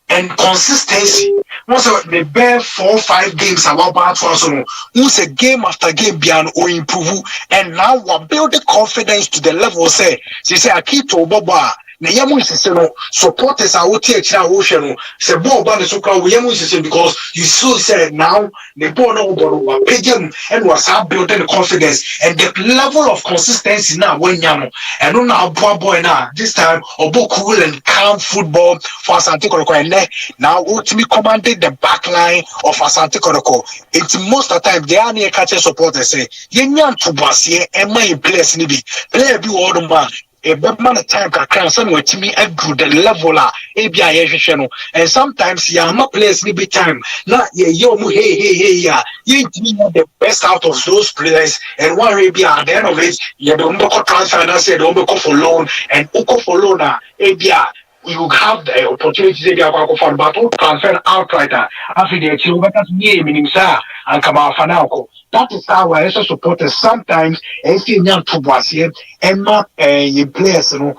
and consistency. Once the bare 4 or 5 games about once a game after game beyond or improve, and now we build the confidence to the level say she say Akito Boba. Na yamu isese supporters are out here ocean say ball ban so crowd we yamu isese because you so say now the ball no ball pagem and was building the confidence and the level of consistency now when yamu and now boy now this time obo cool and calm football for Asante Kotoko and now ultimately commanded the back line of Asante Kotoko. It's most of the time they are near catching supporters say yenyan to basie and my place ni bi player be all man a man time can some with me at the level ABI and sometimes my players need be time. Not hey yeah. You the best out of those players and one ABI at the end of it, you don't go transfer and don't go for loan and go for loan ABI. You have the opportunity to go for battle transfer outright after the achieve better meaning sir and come out for that is how I also support sometimes and see young to Boisier and not in players, in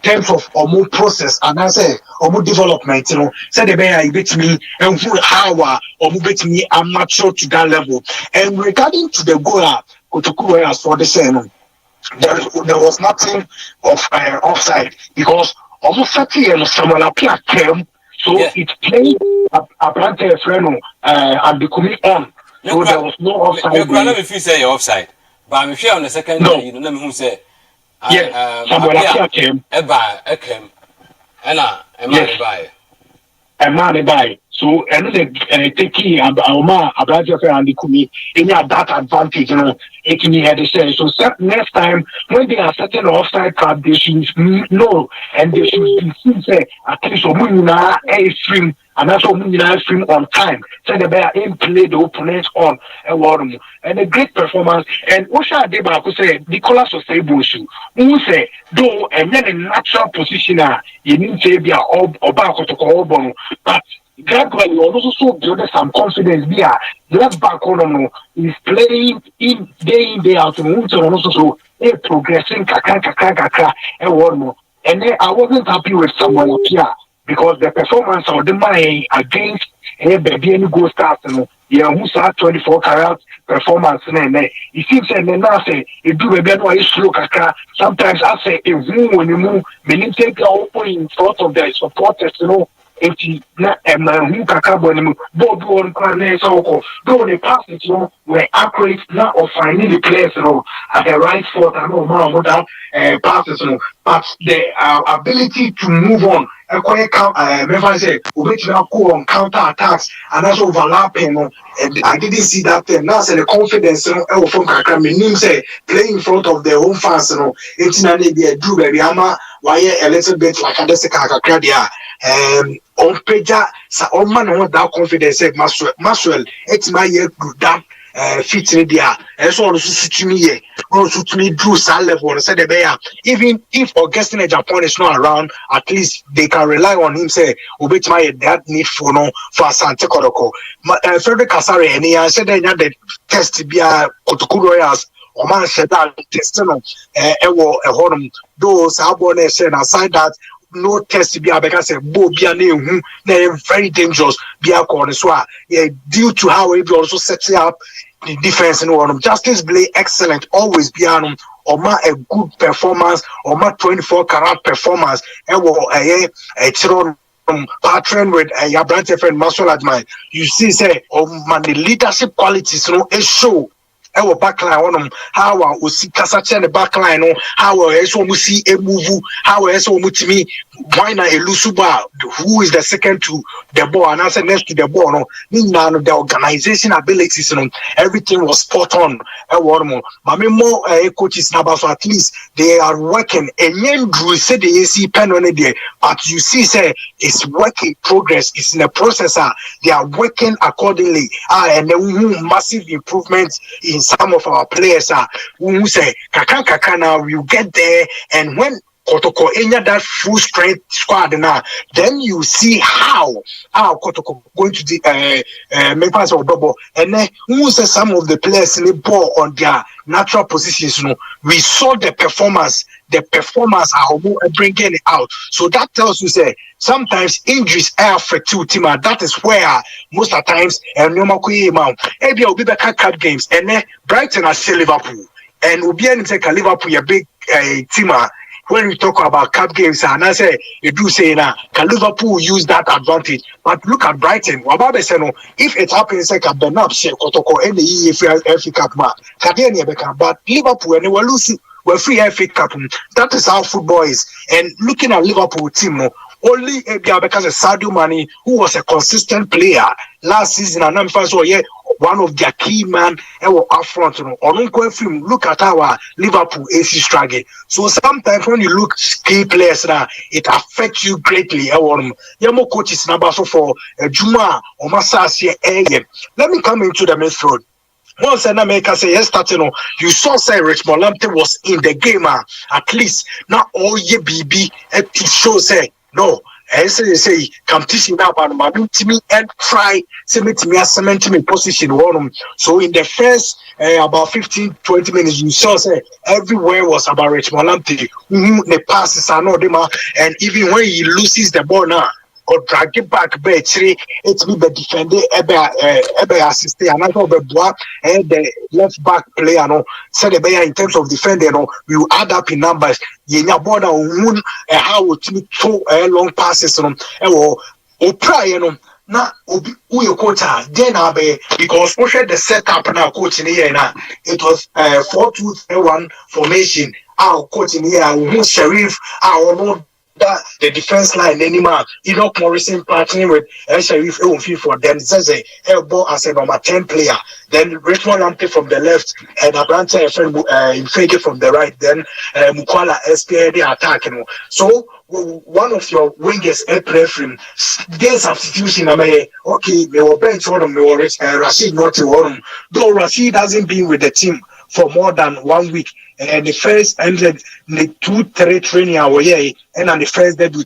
terms of more process and I say more development, say the bear bit me and how or bit me I'm not sure to that level. And regarding to the goal Kotoku as for the same, there was nothing of offside because almost 30 years someone appear came, so it played a branch friend and becoming on. So there was no offside. You can't if you say you're offside, but I'm sure on the second day you don't know who say. Yes, someone appear came. A came. Anna, a man by. A man by. So another taking Auma Abraja and the Kumi in that advantage, it me had to say. So next time when they are setting offside trap, they should know and they should say at least Omuna a stream and that's Omuna stream on time. So the bear aim play the opponents on a warm and a great performance. And Osha Deba could say Nicholas was able to who say though and then a natural positioner you need to be or back to but gradually also build some confidence there. Left back on is playing in day out and also progressing kakra and one more. And then I wasn't happy with someone up here because the performance of the man against baby any goal starts who saw 24 carat performance and it seems and then I say it do a better way slow kakra. Sometimes I say if you when you move meaning take open in front of the supporters if you not a man who can come on board one corner so go the passes were accurate now or finding the players at the right spot and more passes but the ability to move on say on counter attacks and also overlapping and I didn't see that then now say the confidence from Kakra say playing in front of their own fans it's not a do baby ama why a little bit like I say Kakra on Peja, on man on that confidence, Maxwell, it's my year to that fit media, and so also to me, also to me, Drew level, said the bear. Even if Augustine Japan is not around, at least they can rely on him, say, which my that need for Asante Kotoko. Frederick Kasari, and he said that the test to be a Kotoku Royals. Or man said that testimony, those Abone said aside that. No test to be a because very dangerous be a corner so due to how we also set up the defense and one Justice Blay excellent always be a good performance or 24 carat performance and a patron with a branch friend muscle at mine you see say the leadership qualities is show our backline on them, how we see Kasacha the backline on how we see a move, how we see why not a Lusuba, who is the second to the ball and answer next to the ball. No, none of the organization abilities, everything was spot on. But more coaches now, so at least they are working. And then Drew said the AC pen on it there, but you see, say it's work in progress. It's in a process. They are working accordingly. And then massive improvements in some of our players. Who say kaka now we'll get there, and when Kotoko enya that full strength squad now, then you see how Kotoko going to the make pass or double, and then who says some of the players in the ball on their natural positions. We saw the performance are bringing it out. So that tells you say sometimes injuries affect you team. That is where most of the times and maybe will be back cup games, and then Brighton are still Liverpool, and will be able to take a Liverpool a big team. When we talk about cup games, and I say you do say now, can Liverpool use that advantage? But look at Brighton. If it happens like a Benab, Kotoko, and the EFL Cup match, but Liverpool and they were losing, were free FA Cup. That is how football is. And looking at Liverpool team, only because of Sadio Mane, who was a consistent player last season, and I'm first one of their key man up front. Look at our Liverpool AC struggling. So sometimes when you look key players now, it affects you greatly. Yamo coaches number for Juma or Masasi. Let me come into the midfield. Once an America say yes, you saw say Richmond Lamptey was in the game at least not all year BB to show say no. I say competition now, but my team and try cement me position one. So in the first about 15-20 minutes, you saw say everywhere was about Richmond Lamptey. The passes are not them, and even when he loses the ball now or drag it back, it's me the defender, ebe assist, and I know the left back player, said the in terms of defending, we will add up in numbers. Yenya border how would me throw long passes or prior na who coach then because the setup now coaching here now it was 4-2-3-1 formation. Our coaching here who Sheriff our the defense line anymore. Enoch Morrison partnering with Sheriff for them says a elbow as a number 10 player. Then Richmond Lamptey from the left and Abrante Infege from the right. Then Mukwala SPA the attacking. So one of your wingers referee their substitution okay they were bench one of the Rashid not one though Rashid hasn't been with the team for more than 1 week. And the first ended the 2-3 training hour and on the first debut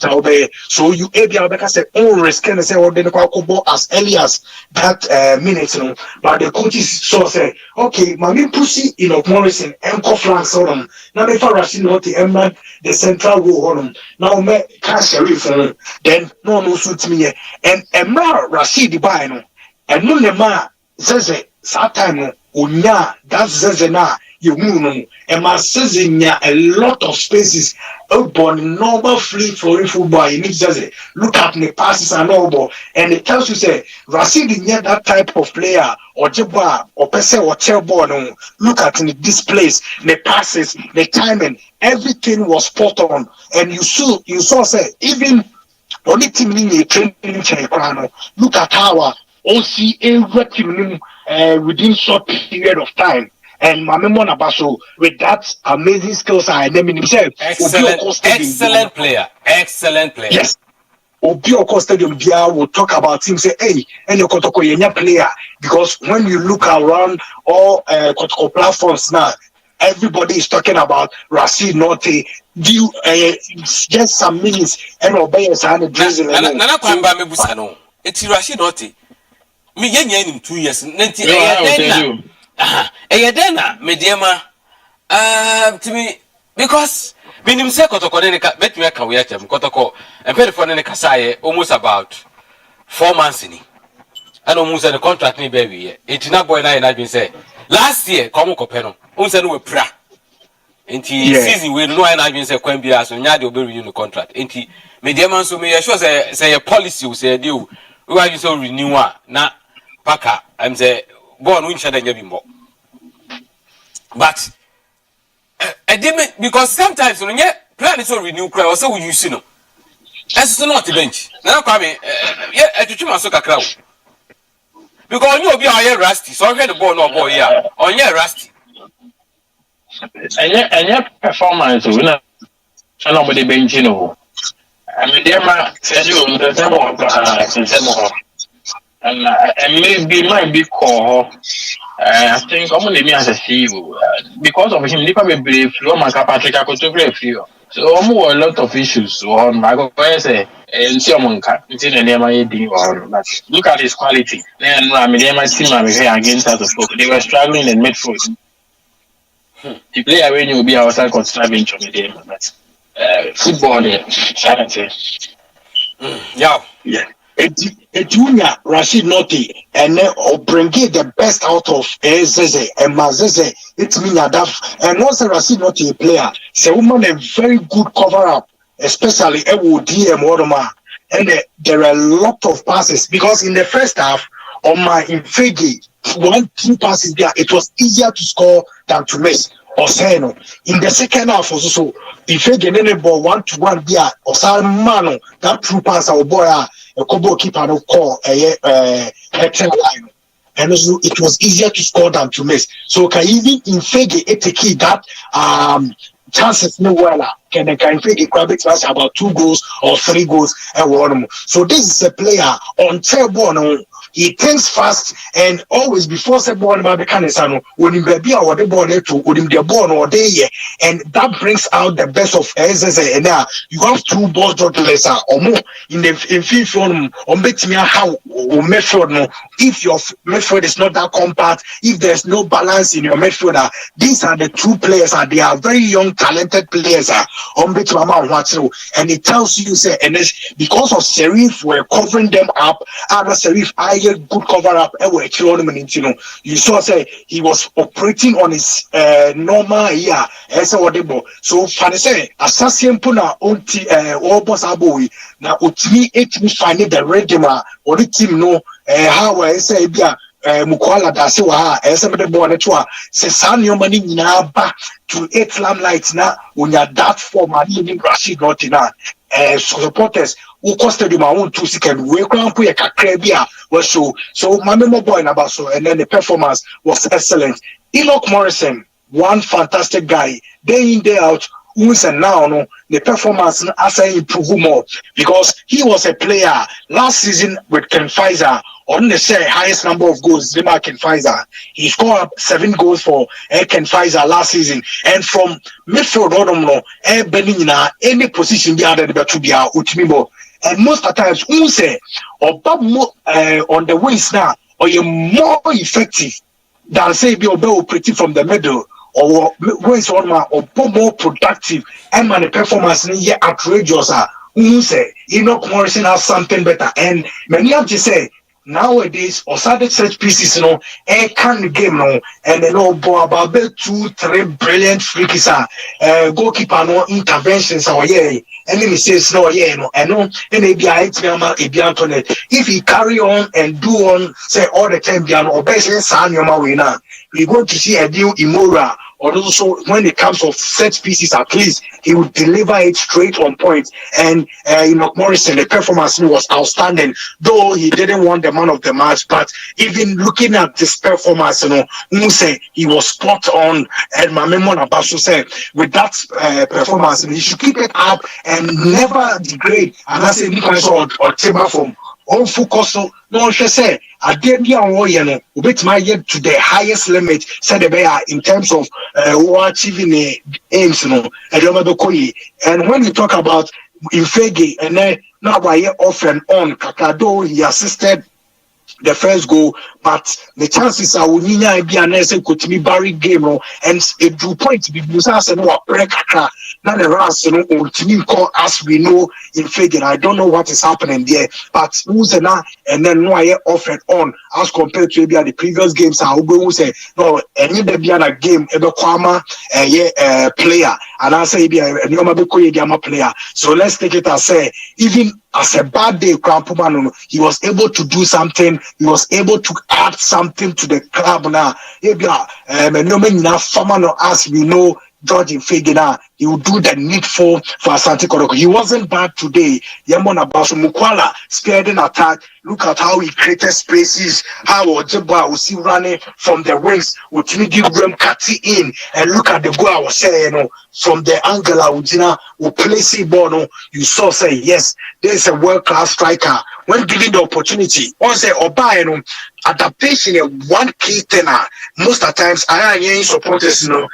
so you say risk and say as early as that minute but the coaches so say okay mami pussy Morrison and flanks on now if Rashid not the central role on now me cash Sheriff then no suit me and Rashid buy and no nema says that time unya that's zezena you move and my season a lot of spaces open normal free flowing football you need to look at the passes and all and it tells you say Rashid near that type of player or jeba or person or chair ball look at the displays the passes the timing everything was spot on and you saw say even only team in training look at our OCA team within short period of time. And Mamemon Abaso with that amazing skills and then himself. Excellent player. Yes. Obioko Stadium will talk about him say, hey, and your Kotoko Yenya player. Because when you look around all Kotoko platforms now, everybody is talking about Rashid Norte. Do you just some minutes and obey us and drizzle? Nana Kwamba Mebusano. It's Rashid Norte. Me yen 2 years. Nenti Eyedena mediema to me because minim se Kotoko ne ka betwe ka we atem Kotoko empedifo ne kasaye almost about 4 months ni and almost the contract ni be we etina boy na been say last year come kope no unse no we pra enti season we no na been say kwan bia so nya de obe renew the contract enti mediema so me sure say your policy we say deal we want so renew na paka am say born win shada nya bi mo but because sometimes when you plan is so renew crowd or so you see no as to not the bench now come yeah etutuma so kakra because you be a rusty so hear the ball no boy here on your rusty and your performance we na nobody bench no I mean there ma say you the time and maybe might be call I think I'm only me as a CEO because of him Nipa be brave from Patrick Kotoku so a lot of issues on my go say and see Monka it's in the name but look at his quality then I mean my team against us they were struggling in midfield the player when you be outside controlling from the game but football there yeah. Etunya Rashid Noti and bring the best out of Zeze and Mazeze. It means that and also Rashid Noti a player. So woman a very good cover up, especially DM Oroma. And there are a lot of passes because in the first half on my Infegi 1-2 passes there, it was easier to score than to miss. Oseno in the second half also if you get any ball 1-1 there Osalmano that true pass our boy a combo keeper no call line and also it was easier to score than to miss so can even in Fege eteki that chances no well can Fege grab it about 2 goals or 3 goals and one so this is a player on table he thinks fast and always before the ball Babekanesano when him baby or the ball to when him the ball or day and that brings out the best of Zeze and now you have 2 balls jotless or more in the fifth one on bet me how or midfield no if your midfield is not that compact if there's no balance in your midfielder these are the 2 players and they are very young talented players on bet and it tells you say and because of Serif were covering them up other Serif good cover up you saw say he was operating on his normal so funny say assassin puna onti boss aboy na otimi etimi find the redeemer or the team no how I say bia mukwala da se wa the ball to say sanyo mani nyina ba to 8 lamplights na unya that form and even Rashid not na supporters who costed him our own 2 seconds. We can't put a crabia was so my memo boy about so and then the performance was excellent. Enoch Morrison, one fantastic guy, day in, day out. Who's and now no the performance as I improve more because he was a player last season with Ken Pfizer on the highest number of goals Ken Pfizer. He scored 7 goals for Ken Pfizer last season and from midfield any position the other to be out utimibo and most of the times who say or on the wings now or you're more effective than say be operating from the middle or ways on my or more productive and my performance here outrageous who say Enoch Morrison has something better and many have to say nowadays or started such pieces can the game and then about 2-3 brilliant free kicks goalkeeper no interventions enemy says and if he carry on and do on say all the time or best we're going to see a new Imora or also when it comes to set pieces at least he would deliver it straight on point and Morrison the performance was outstanding though he didn't want the man of the match but even looking at this performance say he was spot on and my memory about to say with that performance he should keep it up and never degrade and that's a difference or table from on focus no say I did with my yet to the highest limit said in terms of achieving the aims and when you talk about Infegi and then now by off and on Kakado he assisted the first goal, but the chances are we be an could be Barry game and it drew point to be Musas and what break not the rest call as we know in figure. I don't know what is happening there, but who's and then why off and on as compared to the previous games. I will say no, any be a game ever kwama player and I say be a player. So let's take it as say even as a bad day, he was able to do something. He was able to add something to the club now. As we know, George Fegina, he will do the needful for Asante Kotoko. He wasn't bad today. Yamon Abasu Mukwala spared an attack. Look at how he created spaces. How Ojeba was see running from the wings with Nidi Rem Kati in. And look at the goal I was saying, from the angle Ujina will place it ball. You saw say yes, there's a world-class striker. When given the opportunity, once they obey, adaptation is one key thing. Most of the times, I ain't supporters, and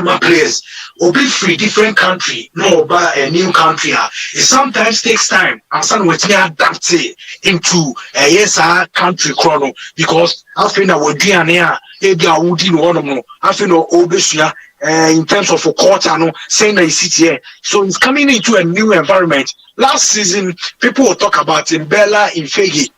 my players obi free different country, no buy a new country. It sometimes takes time and some with me adapt it into a yes country chrono because after now we're doing here, maybe I would do one more after no obesity in terms of a quarter, no saying that he's here. So he's coming into a new environment. Last season, people will talk about Mbella in Fegi.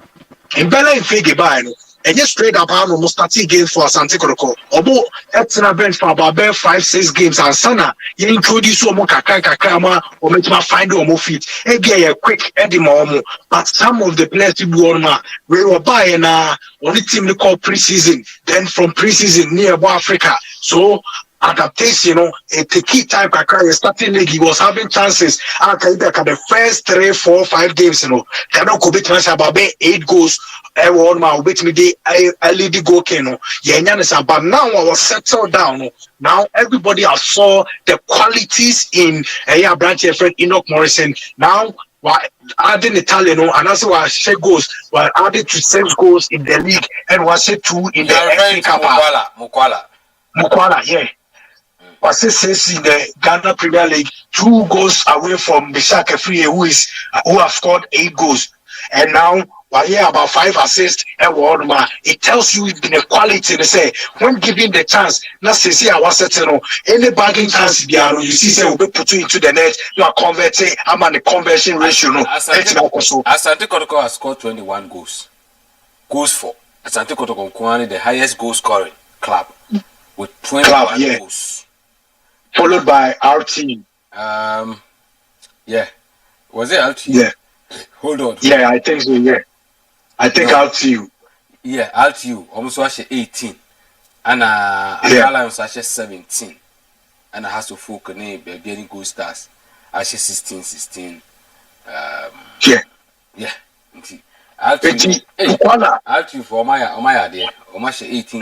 Mbella in Fegi by and just straight up how almost 30 games for Asante Kotoko. Obo etina bench for about 5-6 games and Sana you introduce omo kakama or make ma find omo fit. Maybe a quick Eddie Momo. But some of the players to be on we were buying only team they call preseason. Then from preseason near Africa. So adaptation, the key time starting league, he was having chances. The first 3, 4, 5 games, cannot go bit about 8 goals. With me the early goal but now I was settled down. Now everybody has saw the qualities in branch friend Enoch Morrison. Now adding Italian and also I share goals while added to 6 goals in the league and was 2 in the FA Cup. Mukwala, yeah. Was 6 in the Ghana Premier League, 2 goals away from Bishaka Free, who have scored 8 goals. And now, about 5 assists and it tells you it's been a quality. They say when given the chance, not say I was setting any bagging chance you see say will be put you into the net, you are converting. I'm on the conversion ratio. Asante Kotoko has scored 21 goals. Goals for Asante Kotoko, the highest goal scoring club with 21 goals. Followed by our team. Yeah. Was it RT? Yeah. Hold on. Yeah, I think so, yeah. I think RTU. Yeah, RTU. Almost was 18. And Akala was 17. And I has to focus on getting good stars. Actually 16. Yeah. Yeah. RTU for my idea. Almost 18.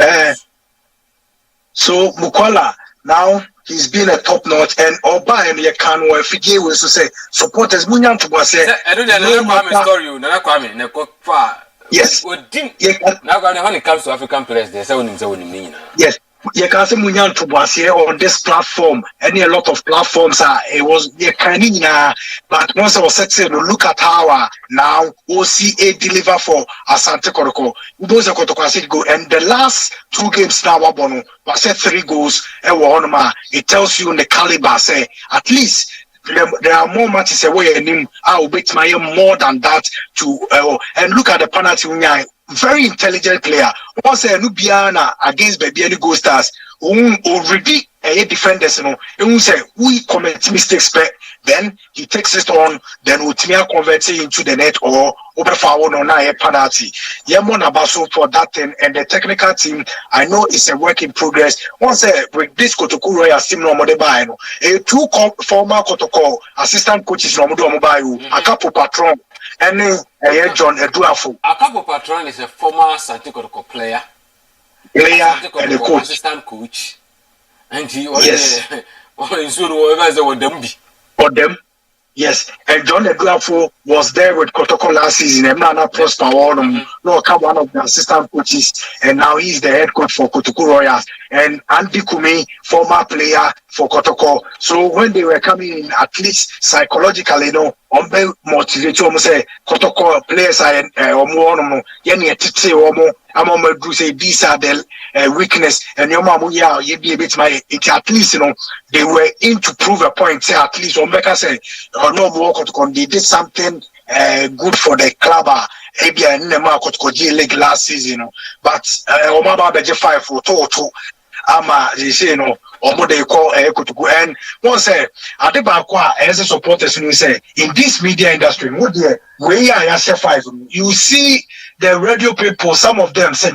So Mukwala, now he's been a top notch and Oba and Yakano and Fiji will say supporters Munyan to say I don't know story, yes. Now when it comes to African players, there's only mean. Yes. You can say Munyan to on this platform, and a lot of platforms it was but once I was set to look at how now OCA deliver for Asante Kotoko. Those are Kotoko go and the last 2 games now was 3 goals and it tells you in the caliber say at least there are more matches away and him I'll bet my more than that to and look at the penalty. Very intelligent player. Once a Nubiana against Babayara Gold Stars, already a defenders, who say we commit mistakes, then he takes it on, then we convert it into the net or over forward on a penalty. Yamon Abaso for that thing, and the technical team, I know it's a work in progress. Once with this Kotoku Royals team, no more the 2 former Kotoko assistant coaches, no more mobile, a couple patron. And John Eduafo. A couple patron is a former Asante Kotoko player and the coach. Assistant coach. And he was for them. Yes, and John Eduafo was there with Kotoko last season, and Nana Prosper, one of the assistant coaches, and now he's the head coach for Kotoku Royals. And Andy Kume, former player for Kotoko. So when they were coming in, at least psychologically, motivate say Kotoko players are say these are the weakness and your mom be a bit my at least they were in to prove a point. Say at least say no more they did something good for the club. Maybe I never Kotoko League last season, but Omaba Beje 5 for total. They say omo dey call Kotoku. And one say Adebakwa as a supporters who say in this media industry, we are 5. You see the radio people, some of them say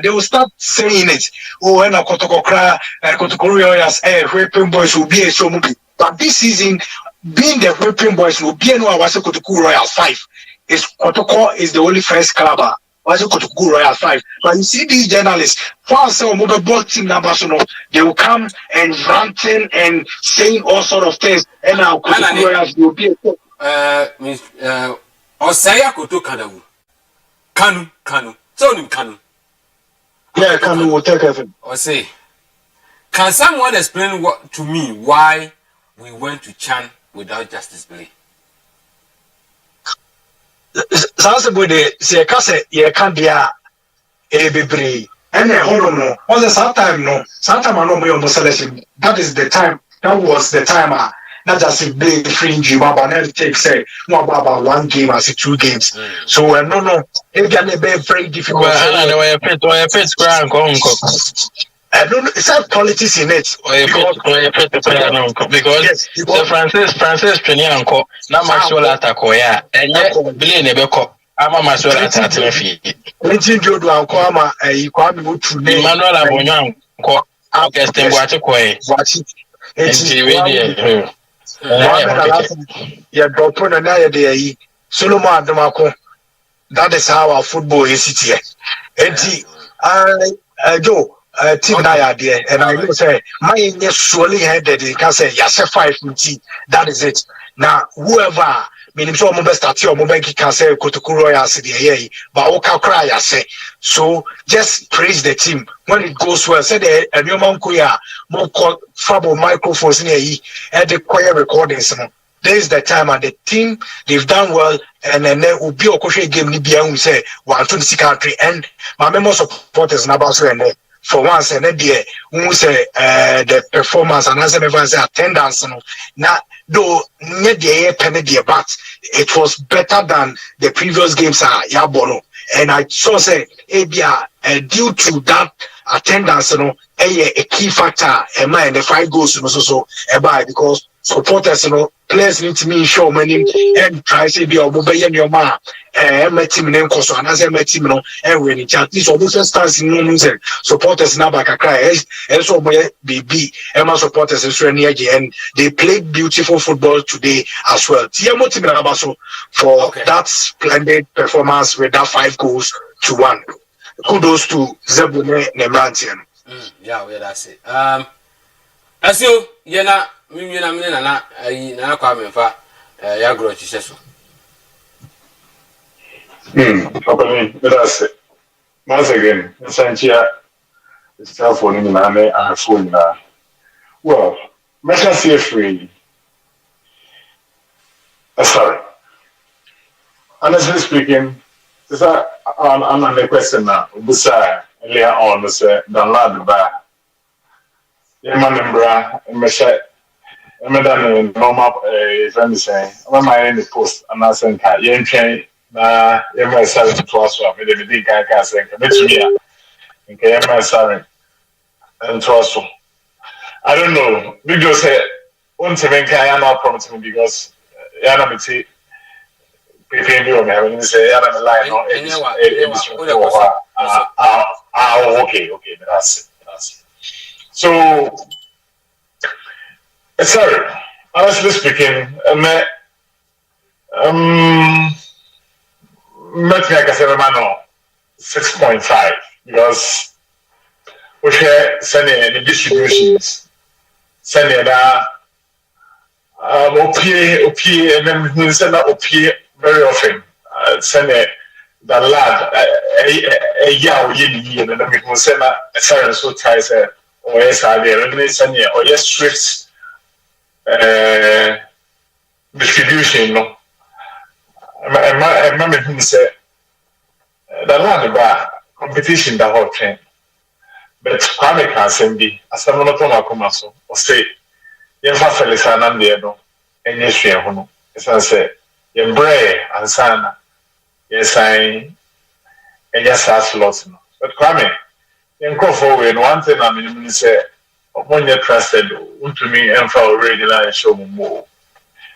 they will start saying it. Oh, when a Kotoko cry, Kotoku Royals, raping boys will be a show movie. But this season, being the raping boys will be no was a Kotoku Royals 5. Is Kotoko is the only first clubber. Was a Kotoku Royals 5. But you see these journalists, mobile team numbers, they will come and ranting and saying all sort of things. And now Kotoku Royals will be a Osaya Kotoku Kanu. So him Kanu. Yeah, Kanu will take everything. Or say, can someone explain to me why we went to Chan without Justice Billy? Sansibode se kase ye kan dia bebre and hold no was the sometime I know me on selection. That is the time, that was the time not just play fringe but now take say no about 1 game as 2 games. So no it can be very difficult. Well, I fit square and come. I don't know, it's have politics in it. Because yes, the Francis Training uncle, now my soul attack, and yet Billy never caught. I'm a Maswell attack. Letting Joe do uncle, you come to Manuel Abonyan, August and Waterquay. Watch it. Yeah, Dopon and I day, Solomon Damaco. That is how our football is here. And Joe. Team idea, and I will say, my yes, surely headed, you can say, yes, 5 that is it. Now, whoever, meaning so mobile start your mobile can say, Kotoku Royals, but Oka cry, I say. So just praise the team when it goes well. Say the and your man Kuya, more fable microphones near ye, and the choir recordings. There is the time and the team, they've done well, and then there will be a question game, Libya, who say, 120 country, and my member supporters, Nabaso and for once and then who say the performance and as everyone say attendance now though but it was better than the previous games yabono and I saw say due to that attendance a key factor and the 5 goals so because supporters players need to mean show many and try to be obey your man my team name cause and as my team and when it this almost starts in supporters now back a cry and so BB Emma supporters is and they played beautiful football today as well. For that splendid performance with that 5 goals to 1. Kudos to Zebune Nemrantian. Yeah, that's it. As you na kwa mefa ya grow chiseso. Okay, that's it. Once again, Asante is telephone na me and phone na. Well, make us say free. Sorry. Honestly speaking, this is an question now. Busa earlier on say dan lad ba. Yemanimbra mesha emedan normal friend say when my in the post and I send ka yentwen na yema sare to us so me dey dig ka say ka betumi a nke yema sare and to us. I don't know. Big Joe say one thing I not promise me because ya na me say preparing you me when say ya na me line no okay that's it. So, sorry, honestly speaking, I think I say man 6.5 because we share sending the distributions, sending that OP, and then we send that OP very often. Sending the lad a year, and then we send that sorry, so try say. Or yes, I did. Or yes, strict distribution. No, I remember him say the land bar competition the whole train. But Kwame can send me as I'm not on a commercial or say, "Yen Fafelis and Andiano, and yes, we are as I say, Yen Bray and Sana, yes, I and yes, as lots. But Kwame. In Kofu, one thing I mean, say, when you're trusted, to me, and for already like show more.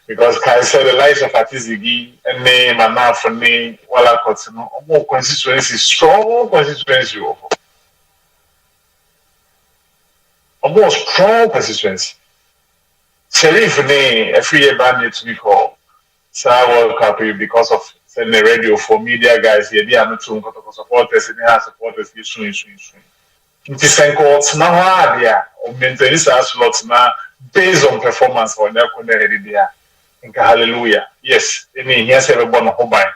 Because I said the life of Atizigi and name and now for me, while I got more consistency, strong consistency. A more strong consistency. Sheriff name every year band to be called. So I World Cup because of sending the radio for media guys here. They are not too supporters and they have supporters here soon. Nti senko tsena ho adia o maintain slots na based on performance on their corner dia nka hallelujah yes any here say be born ho ban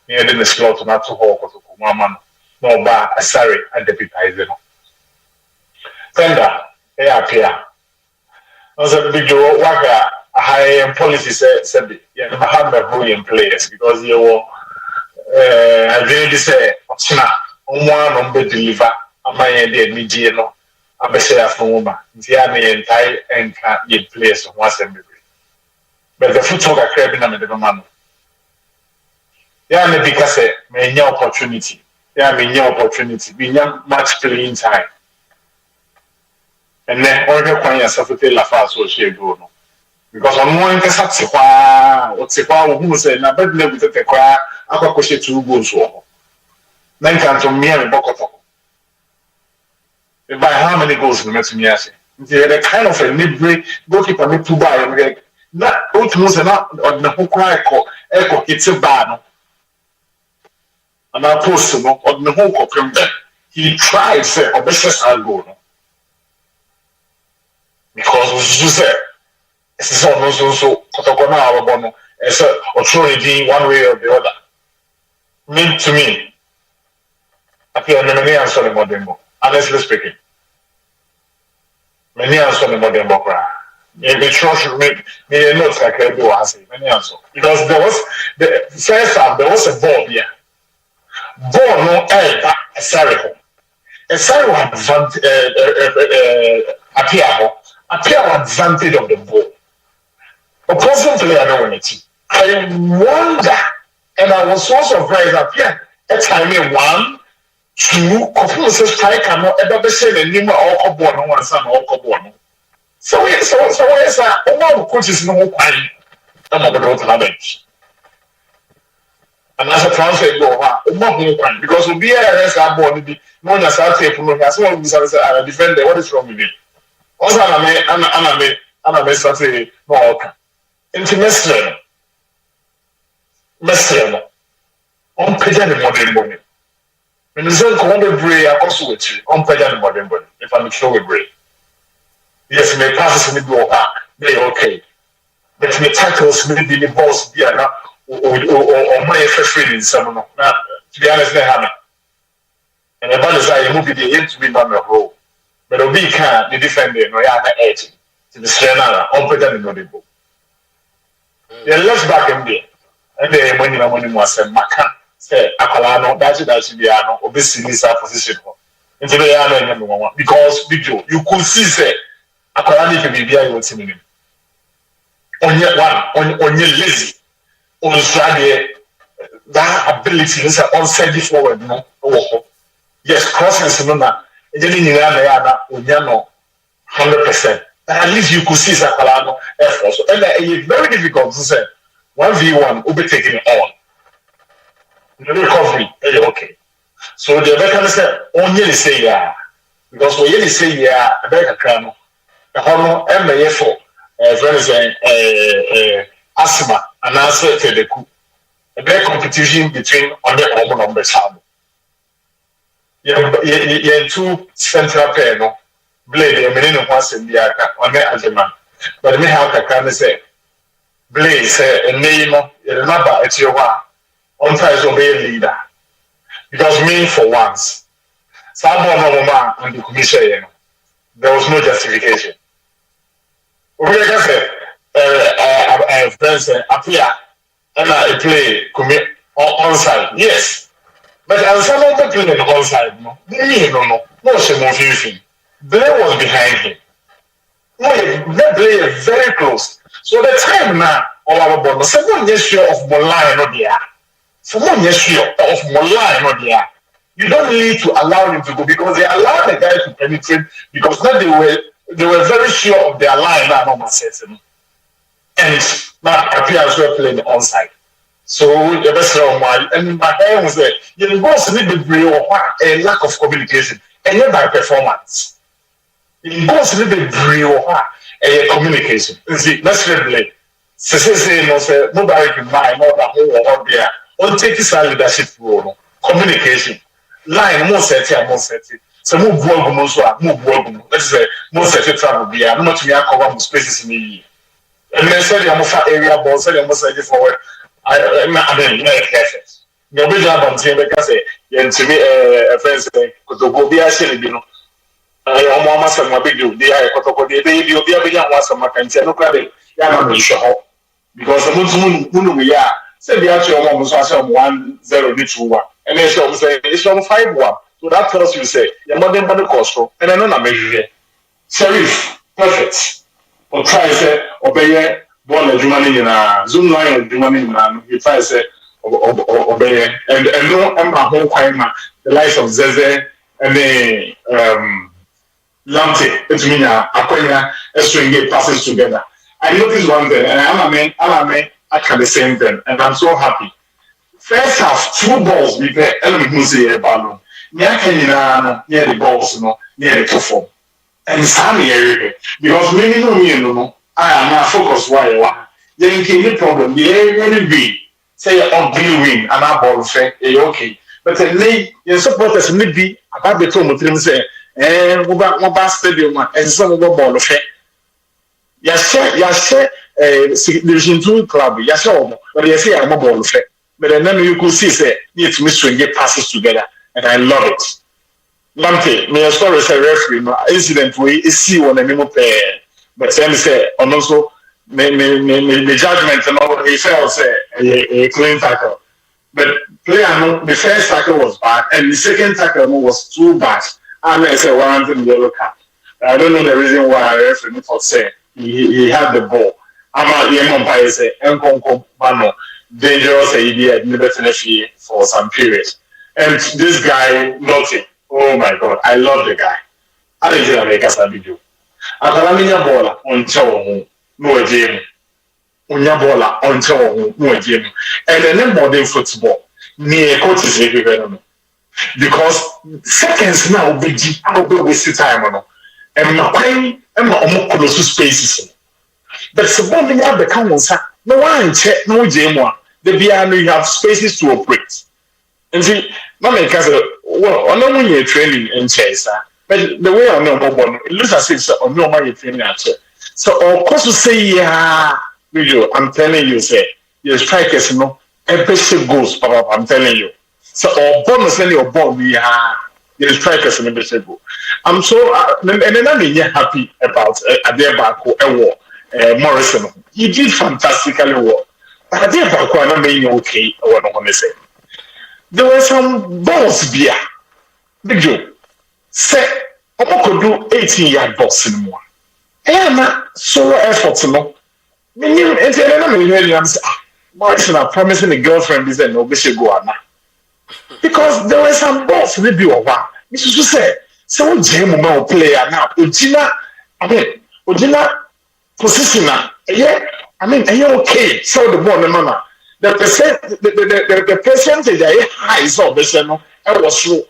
na dey the slot na to ho Kotoku mama no ba asare and deputize no tender appear also big joe waka high policy say be yeah have the brilliant players because you were I really say optional on one be deliver amanye de media no abese afoma nti a me entire enka ye place once and but the football ka crab na me de man ya me because me nya opportunity me nya match playing time and then all the kwanya safete la fa so she go no because on one ka sat kwa o tse kwa o hu se na bed na bi te kwa akwa ko she 2 goals wo na nka to me me bokoto by how many goals in the match? The kind of a mid-break goalkeeper made 2 by not ultimately not on the whole cry echo it's a ban. And I post him on the whole copy. He tried to say a business goal because you said it's also Kotoko now as a authority one way or the other. Mean to me, I can't answer the modern. Honestly speaking, many answer the modern book. Maybe church make me notes like I do. I say many answer because there was the first time there was a ball here. Ball no a sorry advantage appear advantage of the ball. Opposing player no win it. I wonder, and I was so surprised. Appear a time in 1. 2 Kotoku says striker no ever be say the name all kobo no one san all kobo no so yes all coaches no kwan am go to the bench and as a transfer go ha no kwan because we be as a ball be no na sa tape no na so we say a defender what is wrong with it also ana me say no okay intimate mestre on page the modern bone. When you say Commander Bray, I also with you. On page the modern bone. If I'm sure with Bray. Yes, my passes may go they okay. But my tackles may be the boss be or my first reading some no. Now, to be honest, they have. And the ball is I move the end to be on the road. But the weak can the defender no ya edge to the Serena on page the modern bone. The left back in there. And then when you was a macan. Say, Akalano, that's the ano, obviously, this position. Into the ano, because video, you could see, say, Akalani can be behind what's in him. On your on your lazy, on that ability is on forward, no? Oh, yes, crossing Sonona, and then in Yana, 100%. At least you could see Akalano effort. And it's very difficult to say 1v1 will be taken on. The recovery, okay. So the American said, only say yeah, because when you say yeah, a better cram, a hormone, MAF, as well as asthma, and answer to the coup. A better competition between on the hormone numbers. You 2 central pair, no blade, a minute once in the on the Algerman. But me have a can say, blade, say a name, a number at your one. On tries to be a leader because me for once, someone and the commission, there was no justification. We can say, friends appear and I play on side, yes, but as someone playing on side, no, shame of anything. Blair was behind him. They play very close. So the time now, all our bonus, someone just sure of Moline or the someone yes sure of Moline or you don't need to allow him to go because they allow the guy to penetrate because now they were they were very sure of their line that normal setting, and that appears were playing onside. So the best one, and my hair was there. You both need the real a lack of communication, and then by performance. You both need the real a communication. See, let's play. Say no say nobody can buy more than who or there. On take his leadership role, communication. Line more set here, more set. So move work move work. Let's say more set travel be. I'm not to me cover spaces in the. And then say I'm for area ball, say I'm say forward. I mean, perfect. The big job on team because to me a friend say Kotoku be actually you know. I almost my big deal. They are Kotoko. They be a young one some can say no credit. Yeah, I'm sure because the moon we are say the actual one was 1-0 and then some say it's from 5-1. So that tells you say you're not them by the cost and I know not measure. Sheriff, perfect. Or try say obey ball of money in a zoom line of money in you try say obey and no Emma home quite the likes of Zeze and the Lante, it's me now, Aquina, a string get passes together. I noticed one thing, and Alame, I can the same thing, and I'm so happy. First half, 2 balls with the element who say a balloon. Near the balls, near the two. And it's handy area because many know me, I am not focused why you are. Then came the problem, the area be say on deal win, and our ball effect, okay. But then your supporters may be about the two say, and Mobile Stadium and some of the ball effect. Yes, Division 2 club, yes, but you say I'm a ball effect. But then you could see, say, need to miss and get passes together, and I love it. Lante, me a story say referee, no incident we see one and me pair. But then say, and also, me judgment and all, he felt say a clean tackle. But player, no, the first tackle was bad, and the second tackle was too bad. And I say, warranted yellow card. I don't know the reason why the referee thought say he had the ball. I'm not the umpire say, Bano, dangerous idiot, never finish for some period. And this guy, nothing. Oh my God, I love the guy. I didn't make us a video. I got a mini baller on Chow, no game. Unya baller on Chow, no game. And then modern football, near coaches everywhere. Because seconds now, I'll be wasting time. And my time, and my almost close spaces. But suppose we have the council, no one check, no game one. The BR, you have spaces to operate. And see, not like us, well, I know when you're training in chess, but the way I know about it looks as if I know my training at. So, of course, to say, yeah, video, I'm telling you, say, your strikers, every shit goes, Papa, I'm telling you. So, bonus, any of ball, we are your strikers in every shit go. I'm so, and then I'm happy about Adebaku and Morrison. He did fantastically well. But Adebaku, I'm not okay, what I want to say. There were some balls beer. Big Joe. Say, I could do 18-yard balls in more. And not solo efforts, no. Meaning, and then I'm saying, Morrison are promising a girlfriend is no be go on. Because there were some balls with you a while. Mrs. say, so Jim player now. Ujina position now. Yeah, I mean, are you okay? So the ball, no. The percentage is high, so I was slow,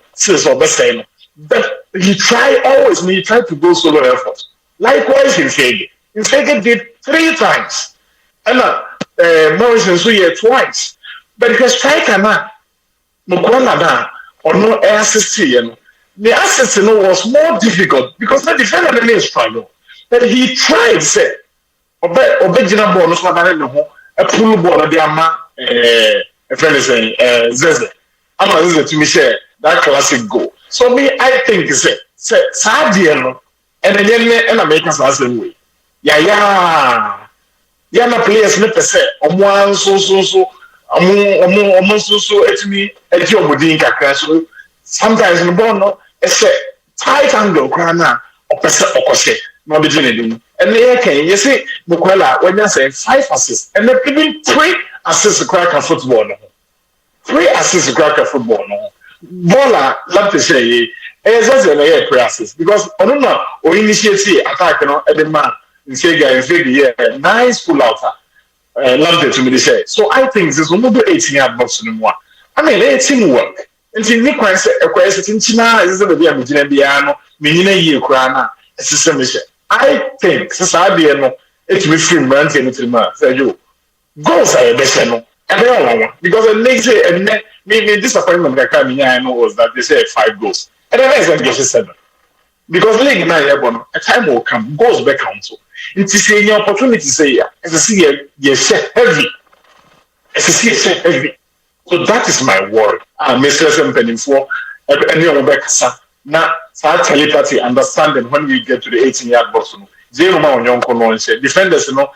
but he tried always, he tried to go solo effort. Likewise, in Fege did 3 times. And Morrison so here twice. But because striker now, Mukwala or no assist here. The assist was more difficult because the defender didn't struggle. But he tried, say, Obejina bonus, a pull ball, the Ama, a friend is saying, Zeze. I'm going to me share that classic goal. So me, I think, say, Sadiano, and then Americans last way. Yeah. Yana players never say, sometimes in the ball, it's a tight angle, crana, or person or cose, not between and they can, you see, Mukwala, when you say 5 assists, and they're giving 3 assists to crack a football. 3 assists to crack a football. Bola, love to say, Just a process because I don't know or initiate attack every man in Fega, nice pull out London to me say. So I think this will be 18 box no more. I mean, it's teamwork. And in Nick a question China is a bit of Biano, meaning a year crana, a system. I think society it's with free man say you goals are best because the next day and me disappointment that came I know was that they said 5 goals. And then I said get 7. Because league now a time will come, goals back council. It is an opportunity to say as a see yes heavy. As a see heavy. So that is my word. Mr. Sempening for any of the now telepathy understanding when we get to the 18-yard box. Zero man young defenders and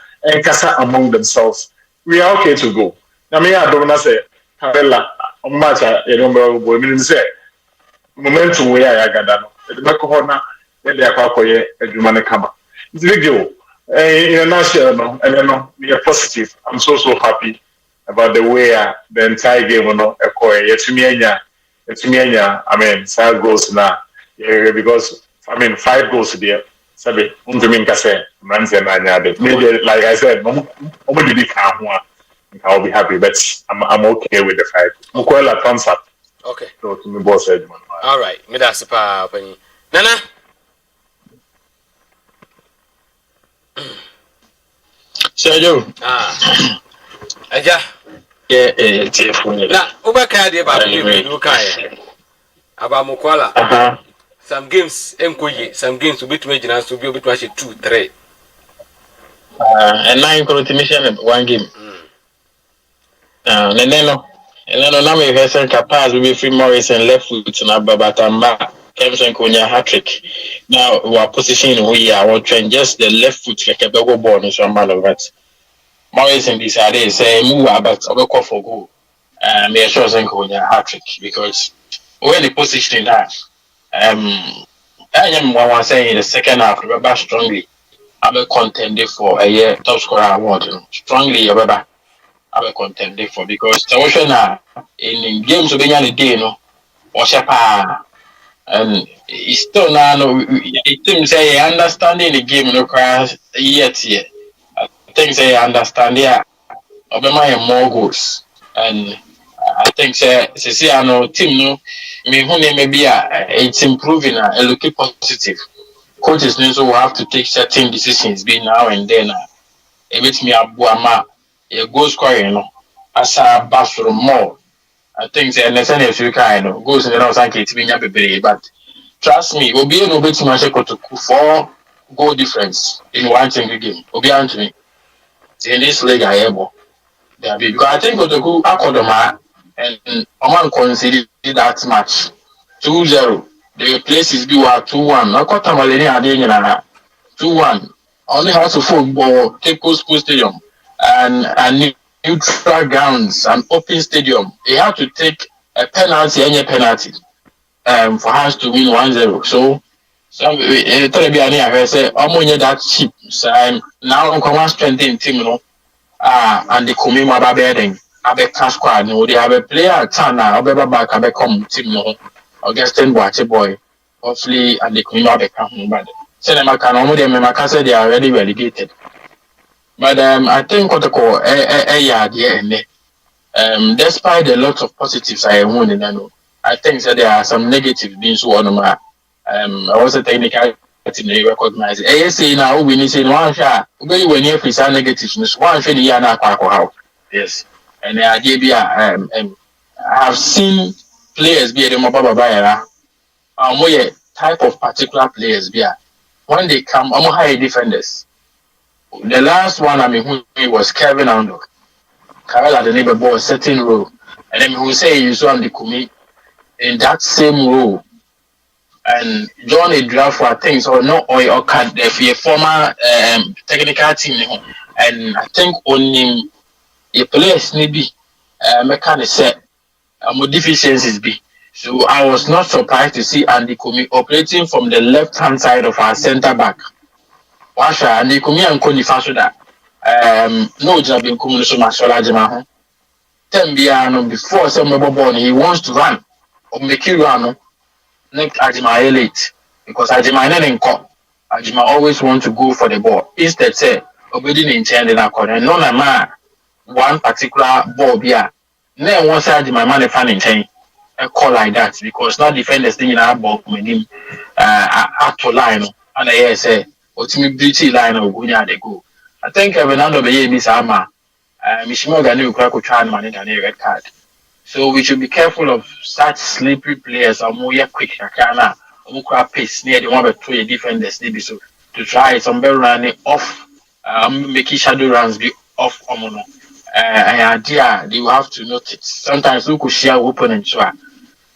Kasa among themselves. We are okay to go. Now me I don't say Habella on match say momentum we are gather the back corner then they are kwakoye adwuma kama. It's video in a nutshell and we are positive. I'm so happy about the way the entire game I mean 5 goals now because I mean 5 goals there. Sabi, maybe like I said, I'll be happy, but I'm okay with the 5. Mukwela thumbs up. Okay. So to me boss said, all right, me that's pa pani. Nana. Sergio. Aja. Yeah, na ubaka de ba me do kai. Aba Mukwala. Some games enkoye, some games will be to major so be able to 2, 3. And 9 continuation 1 game. And then now we have some capaz will be free Morris and left foot na Babatamba. Kemson Konya hat-trick. Now we are positioning we are trying just the left foot like a bego ball in some man of that. Morris and decided say move about a call for goal. Me sure Konya hat-trick because when the positioning that I am one saying in the second half, remember strongly. I will contend for a year top scorer award. Strongly, remember, I will contend for because the in games of the day, watch and it's still now. It seems say understanding the game no crash yet. I think say understand Obama more goals and. I think team maybe it's improving and looking positive. Coaches will have to take certain decisions be now and then. A bit me abuama a goal scoring as a bathroom more. I think if you kind goes in the house but trust me, we'll be able to match Kotoku 4 goal difference in one single game. We'll be to me. In this league I able. Because I think Kotoku Akodoma and Oman conceded that match 2-0. The places be 2-1. I got Tamalini Adena 2-1. Only has to football, Cape School Stadium and neutral grounds, an open stadium. They have to take a penalty, any penalty, for us to win 1-0. So some say that cheap. So now I'm coming strengthening team, and the Kumima Babeding. Abe squad no they have a player Tana Obeba back abe come team no Augustine boy hopefully and the Queen of the come but cinema can only say they are already relegated but I think Kotoko despite a lot of positives I won in I think that there are some negative things one I was a technical team recognize say now we need say one shot we when you face negatives one shot the yana how yes. And the idea I have seen players be a Babayara. Type of particular players be when they come, high defenders. The last one who was Kevin Ando. Karela the neighbor ball certain role, and then who say you saw the Kumi in that same role. And John a draft for things or no or can if a former technical team, and I think only. A place maybe mechanic set more deficiencies be. So I was not surprised to see Andy Kumi operating from the left-hand side of our centre back. Washa Andy Kumi and Koni Fasoda. No job in Kumi so much Jamaho. Tembiano before some born he wants to run or make you run. next Ajima late because Ajima didn't come. Ajima always want to go for the ball. Instead, say obedi intended na corner. No na ma one particular ball bia. Then one side Ajima man fan intend a call like that because now defenders thing in our ball with him up to line and I say ultimate beauty line of Gunya they go. I think Fernando be this ama Mishimo Ganu Kraku try man in a red card. So we should be careful of such sleepy players or more quick shakana or pace near the one but two defenders maybe so to try some better running off making shadow runs be off omono. Idea they will have to notice. Sometimes we could share opponent so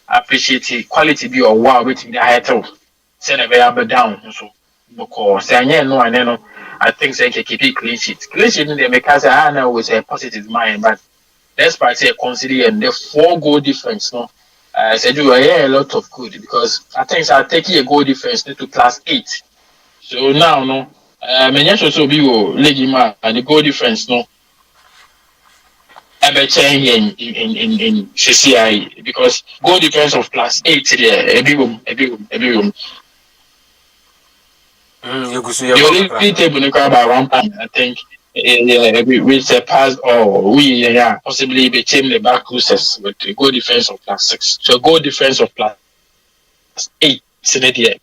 appreciate the quality be or wow waiting the higher tone. Send a very down so because I think say keep it clean sheet. Clean sheet in the because I know with a positive mind, but despite say consider and the 4 goal difference, no, I said you a lot of good because I think I taking a goal difference to class 8. So now no, many also be legima and the goal difference no. Ever change in CCI because goal difference of class 8 there, every room. The only table in by 1 point, I think. We surpassed or we possibly became the back cruisers with a goal difference of plus 6. So goal difference of plus 8 Senate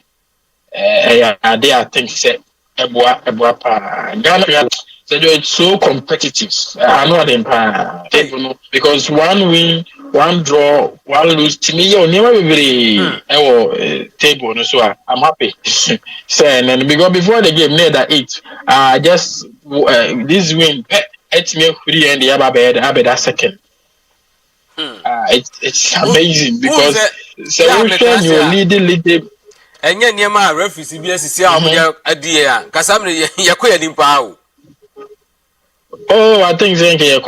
they I think say Ghana so it's so competitive. I know them because 1 win, 1 draw, 1 lose to me you never very table no so I'm happy. So and because before the game near that 8 just this win it's me free and the other that second. It's amazing because solution you lead enye niema a referee bi asisi a omo de a kasamre yakoya nimpa o. Oh, I think Zenke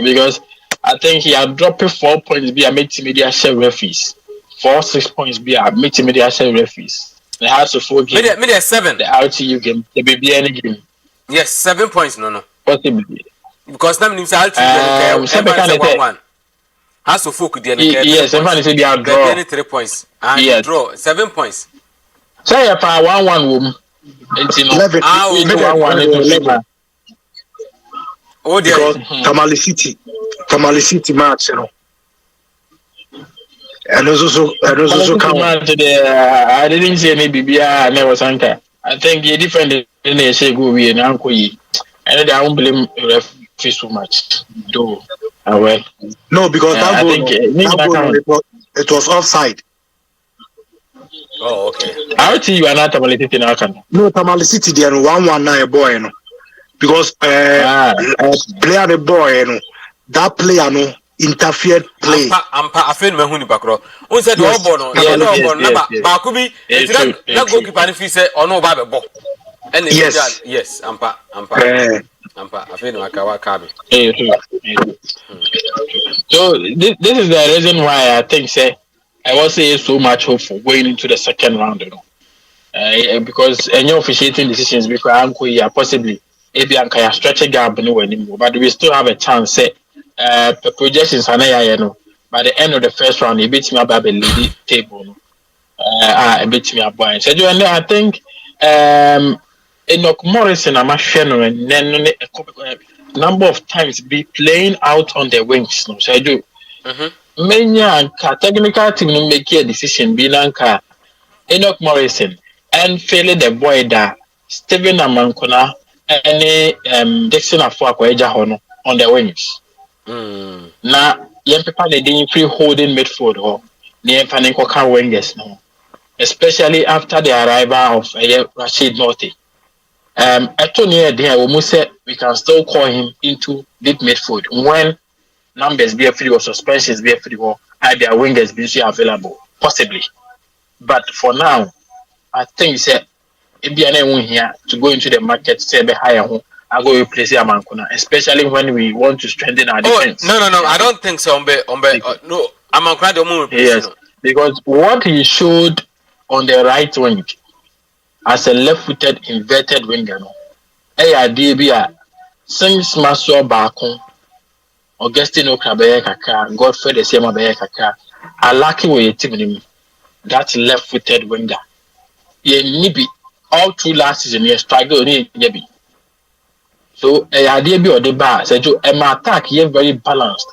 because I think he had dropped 4 points be a multimedia share referees. 4-6 points be a multimedia share referees. They have to 4 games. Maybe 7. The RTU game, the BBN game. Yes, 7 points no. Possibly. Because now means RTU game 1-1. Has to focus the yes, everyone say they are draw. 3 points. And yes. Draw 7 points. Say if I 1-1 woman. 11. Oh, because Tamale City match, you know. And also come. I didn't see any BBI. I never Asante. I think you're different than they say go we and Uncle Yi. And I don't blame referee so much. Though, well. No, because that goal, it was offside. Oh, okay. I'll tell you another Tamale City now. No, Tamale City they are 1-1 now, boy, you know. Because player the boy, you know, that player no interfered play. Ampa afenu mehuni bakro. On said no ball no. Ba kubi na goalkeeper ni fi say ono ba be ball. Yes, ampa afenu akawa kabe. So this is the reason why I think say I was say so much hope for going into the second round, you know. Because any officiating decisions before Uncle yeah possibly maybe Anka stretch a gap no anymore, but we still have a chance. Say projections are you know. By the end of the first round, he beats me up at the lead table. It beats me up by. So I think Enoch Morrison I'm and then number of times be playing out on the wings. No, so I do. Many technical team make a decision be Lanka Enoch Morrison and failing the boy that Steven Amankona and Dixon Afua Hono on the wings. Now, young people they didn't free holding midfield or near Panenko wingers no, especially after the arrival of Rashid Norte. Etonia there almost said we can still call him into deep midfield when numbers be free or suspensions be free or their wingers be available, possibly. But for now, I think said if you are here to go into the market, say be higher. I go replace Amankuna, especially when we want to strengthen our defense. No, I don't think so. No, Amankuna don't replace. Yes, because what he showed on the right wing as a left-footed inverted winger, no, DBA since Maso Bakon, Augustino Kabaya Kaka, Godfrey the same Abaya Kaka, I lucky with a team that left-footed winger. Yeah, maybe all through last season, yeah, struggle maybe. So idea be or the bar said you attack here very balanced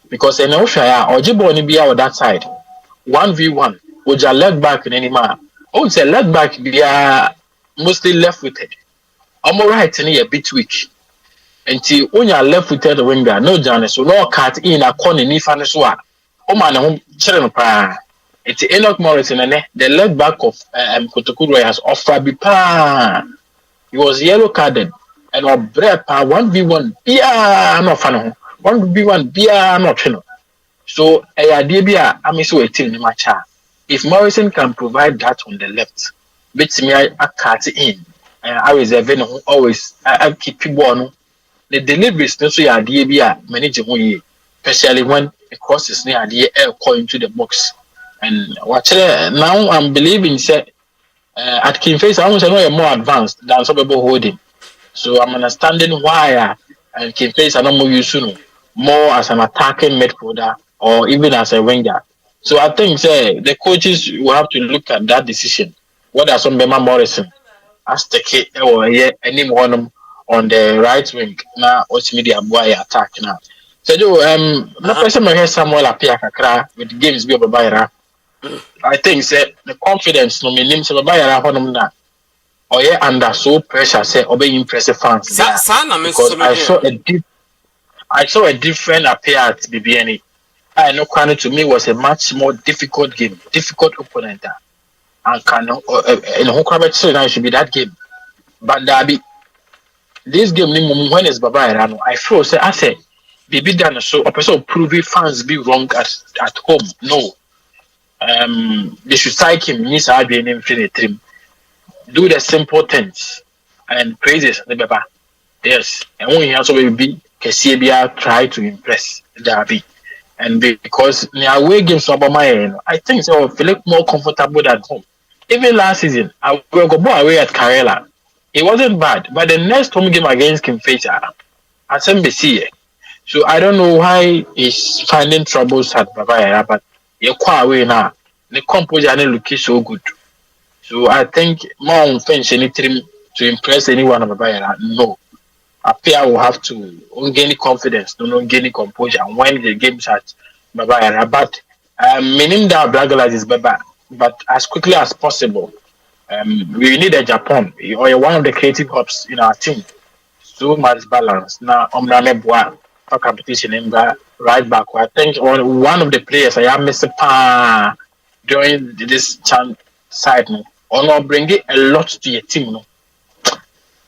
because in Oshaya or Jiboni be out that side 1v1 with your leg back in any man. Oh, say leg back be mostly left-footed. I'm right in here a bit weak. Until when you're left-footed winger, no Janice, so no cut in a corner ni faniswa. Oh man, home children pa. It's Enoch Morrison and the leg back of Kotoku has offered be pa. He was yellow carded and or bread pa 1v1 bia no fan 1v1 bia no chino. So idea bia I'm so a team match. If Morrison can provide that on the left, beats me I cut in. I reserve always I keep people the deliveries no so your idea bia manage who especially when it crosses near idea air call into the box. And watch now I'm believing say at King Face, I almost know you're more advanced than some people holding. So I'm understanding why and King Face are not more used more as an attacking midfielder or even as a winger. So I think say the coaches will have to look at that decision. What are some Bema Morrison as the kid or any one on the right wing now what's media boy attack now. So no person may hear Samuel appear with games be Babayara. I think say the confidence no meaning say Babayara honum na or under so pressure say obey impressive fans because I saw a different appear at BBNE. I know Kwano to me was a much more difficult game, difficult opponent and can in Hokrabet so should be that game. But Dabi this game when is Babayara I feel say I say BB done so a person prove fans be wrong at home. No. They should psych him miss our being infinite do the simple things and praises the baba. Yes, and when he also will be Kesibia try to impress Derby. And because in away games Obama, I think so feel more comfortable at home. Even last season, I will go away at Karela. It wasn't bad, but the next home game against Kim Facer at SMBC. So I don't know why he's finding troubles at Babayara, but you're quite away now. The composure and look so good. So I think more on fence anything to impress anyone of Babayara. No. Appear will have to gain confidence, don't gain composure when the games at Babayara. But meaning that Black is Baba, but as quickly as possible. We need a Japan or one of the creative hubs in our team. So much balance. Now for competition in right back. I think one of the players I am missing during this chance side or not bring it a lot to your team. No?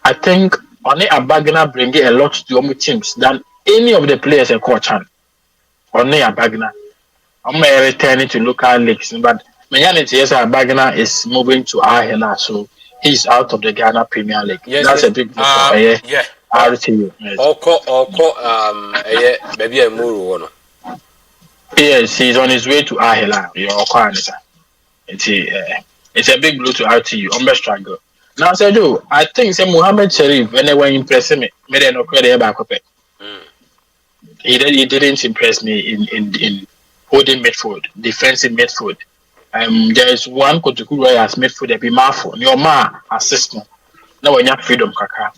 I think on a Bagana bring it a lot to your teams than any of the players in Kochan. On a Bagana. I'm returning to local leagues, but Mayanity yes, Bagana is moving to Ahela, so he's out of the Ghana Premier League. Yes, that's a big yeah. RTU. Yes. Maybe a Muru. Yes, he's on his way to Ahela. It's a big blow to RTU. I'm struggle. Now, Sergio, I think Mohammed Sharif, when they were impressing me, made no credit back up. He didn't impress me in holding midfield, defensive midfield. There is one Kotoku as midfield, be Marfo, your ma assistant. Now when you have freedom, Kaka.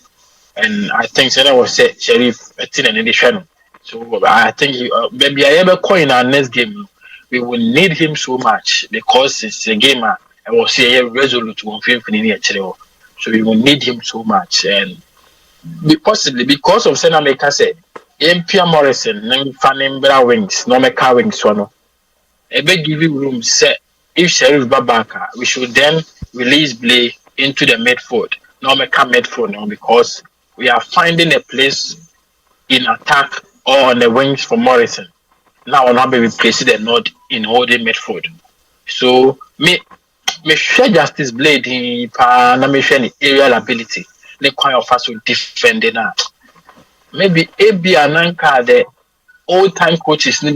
And I think that was Sharif a tin and edition. So I think maybe I ever call in our next game. We will need him so much because it's a gamer and we'll see a resolute to finish. So we will need him so much and possibly because of Senamaker said Impia Morrison, Fanning Wings, no Meka Wings, one. A big giving room set if Sheriff Babaka, we should then release Blay into the midfield, no Meka midfield now because we are finding a place in attack or on the wings for Morrison. Now on be replaced the node in holding midfield. So me share Justice Blade in Panamation aerial ability. The kind of us will defend that. Maybe AB and Anka, the old time coaches, they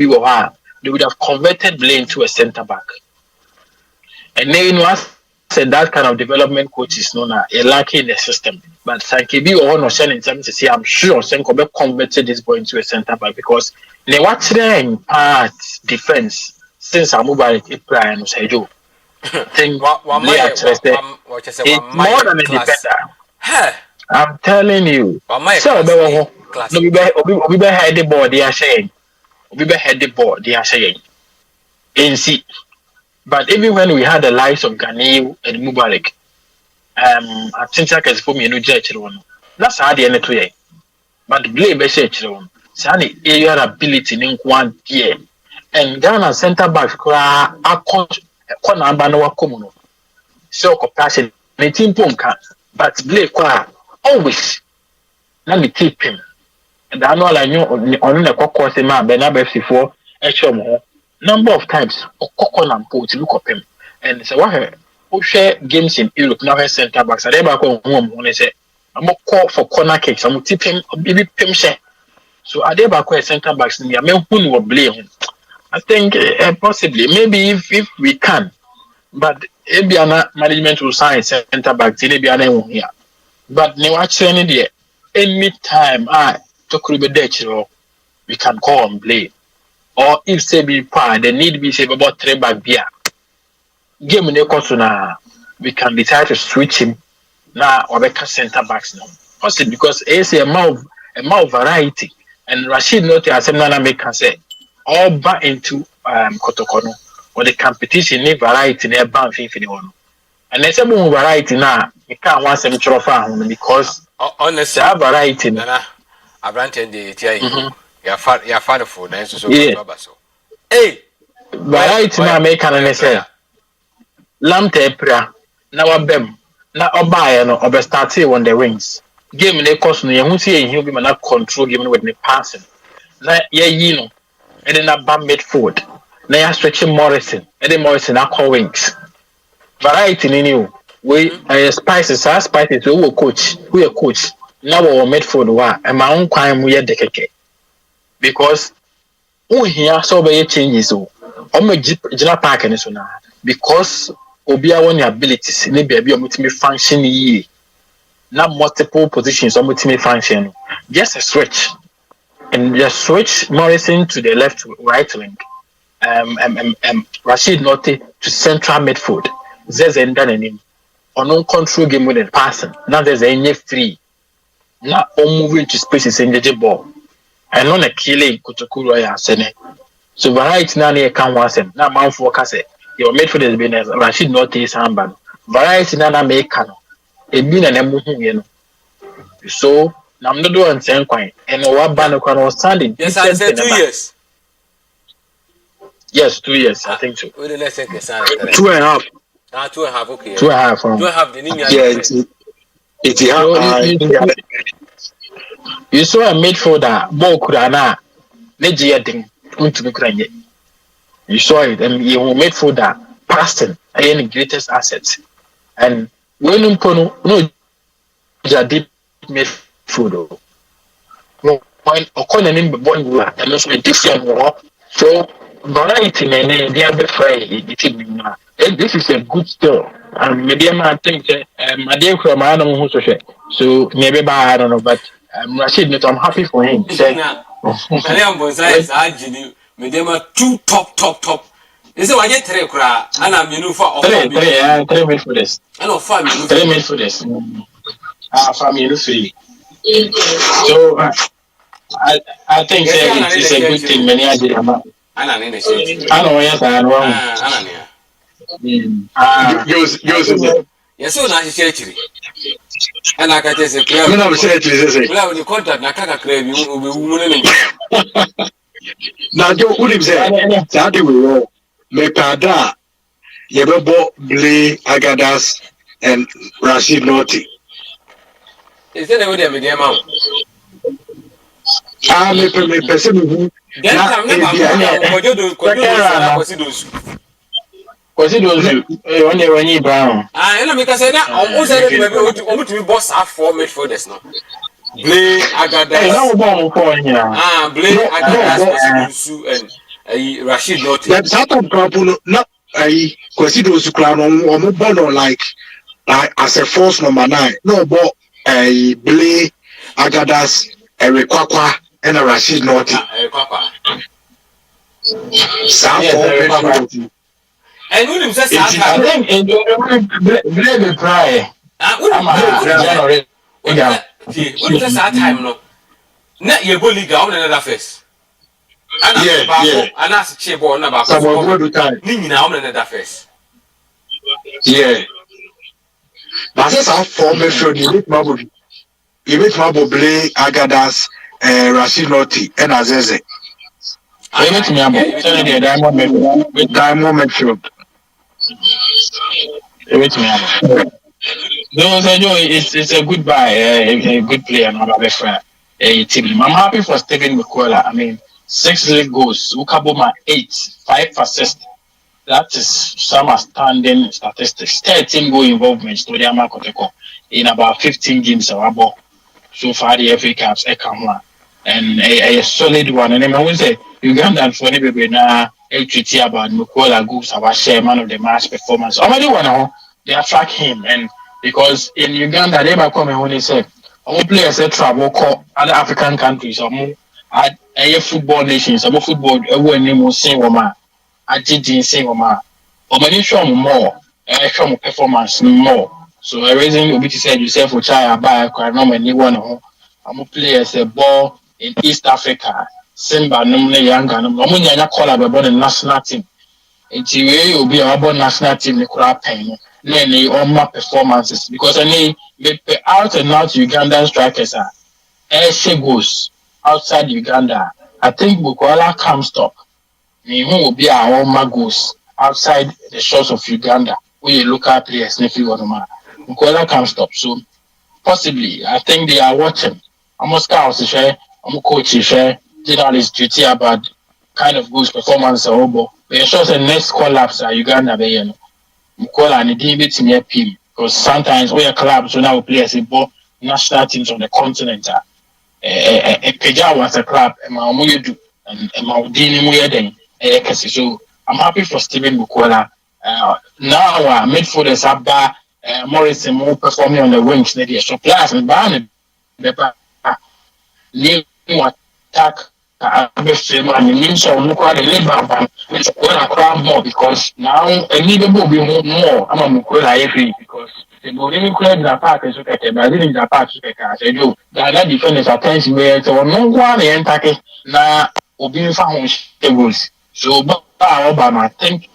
would have converted Blade into a centre back. And then said that kind of development coaches known as lacking in the system. But Sankebi or no in terms to say, I'm sure Senkobe converted this boy into a centre back because they watch there in part defense. since I move by Brian Sejo. I think they are more than a defender. I'm telling you. So no be head the board they are saying. We be head the board they are saying. And see, but even when we had the lives of Ghanaian and Mubarak, I think I can for me no judge one. That's how the end to ye. But blame be say children. Sani area ability in one year. And Ghana center back kura akon amba no wakomu. So compassion 19 ponka. But blame kwa always. Let me keep him. And I know I knew on the course in my Benab FC4 HM number of times Okoko and Port look up him. And so what who share games in Europe now has center backs. I never go home when they say I'm gonna call for corner kicks. I'm gonna tip him or baby pim share. So I never go center backs in the men who will blame. I think possibly maybe if we can, but Ebiana management will sign center backs in Ebiana here. But no actually there. Anytime I talk about that, we can call and play. Or if say be part, they need be say about 3 back beer. Game in the we can decide to switch him now or make center backs now. Also because it's a more variety. And Rashid Note as Nana make can say all back into Kotoko or the competition need variety near band one. And there's a more variety now. You can't want some trophy because honestly, variety. Nana, I ranted the TI. You're fan of food, and so hey, variety now make an say. Lamte pra now a bem now a buyer no or start on the wings. Game in the cost no you see he'll be not control game with the passing. Now you know, and then a bam midfield. Now you're stretching Morrison, and then Morrison are call wings. Variety in you. We spices who will coach, now our midfield wa and my own crime we had the cake. Because here so many changes so my Jina Park and so now because Obia one abilities maybe a multi function ye not multiple positions or multi function. Just a switch. And just switch Morrison to the left right wing. Rashid Note to central midfield. There's an him. Or no control game with a person. Now there's a free. Now all moving to spaces in the ball. And on a killing Kotoku Royal Sene. So variety now near can once him. Now man for Casse. Your midfield has been as Rashid not his handband. Variety now make cano. A bin and a moving. So now I'm not doing same coin. And what band was standing. Yes, I said 2 years. Yes, 2 years, I think so. 2.5. 2.5, okay. 2.5. 2.5, the Nina. You saw a midfielder, Bo Kurana, Nejiating, Untukranye. You saw it, and you midfielder, Preston, any greatest assets. And when you no, deep midfielder. When O'Connor in the one, and also a different war. So, variety, and they are the fray. This is a good store. And maybe I think my dear from my animal who so maybe I don't know, but Rashid, I'm happy for him. Two top. Is it why you three cry? And I'm you for 3 minutes for this. I know 5 minutes. 3 minutes for this. Family free. So I think it's a good thing. Many I did. I know, yes, I know. Yes, so now she's actually. And I can just say, well, when you contact Nakaka Crave, you will be willing. Now, Joe William said, that will Mepada, Yababo, Blay, Agadas, and Rashid Noti. Is that what they're amount? I'm a person who. Was it when you brown? Because I almost said that we boss have 4 midfielders now. Blay, Agadas. Blay, Agadas, and Rashid Noti. That's how come couple not a consider to crown on born like as a force number 9. No, but a Blay, Agadas, a Requaqua, and a Rashid Noti. South for midfield. And we say I think it will try. I'm January. What is that time? No, not your bully gown and another face. Yeah. And that's a cheap one about Nini now and another face. Yeah. But that's how for midfield you meet Mabo Blay, Agadas, Rashid Noti, and Azeze. I met me about Diamond midfield. With me. It's a good buy, a good player, and I'm a team. I'm happy for Steven Mukwala. I mean, 6 league goals, Ukaboma 8, 5 assists. That is some outstanding statistics. 13 goal involvements to the Kotoko in about 15 games about so far the FA Cups, and a solid one. And I would say Uganda for anybody now, HT about Mukwala goals, our share man of the match performance. Already one, they attract him, and because in Uganda they might come and when they say all players that travel call other African countries or more at football nations, about football name will say woman. I didn't say woman. Or many show more, show more performance more. So a reason will be to say yourself for child buy a no many one I'm players a ball in East Africa, Simba number younger, no one call about the national team. Nti we obi a wabɔ national team ne kura pɛn na ne ɔma performances because any me out and out Ugandan strikers are ɛhyɛ goals outside Uganda. I think Bukola comes top. Me who will be our ɔma goals outside the shores of Uganda. We local players ne fi wɔn Bukola comes top. So possibly I think they are watching. Almost scouts share, coach share, journalists duty about kind of goals performance or but it shows the next collapse at Uganda be Mukola and the DB team here because sometimes we are clubs so now we play as a ball national teams on the continent. Peja was a club and Mamudu and Maudini Muyeden. So I'm happy for Steven Mukola. Now midfielders have Morris and more performing on the wings. They so players and Barney new attack. I mean, so look at the labor which I crowd more because now a little bit more. I'm a Mukola because the Bolivia crowd in the park is okay, but I didn't in the park. I said, you that defenders attention where so no one in Taki now Obin found tables. So, but I think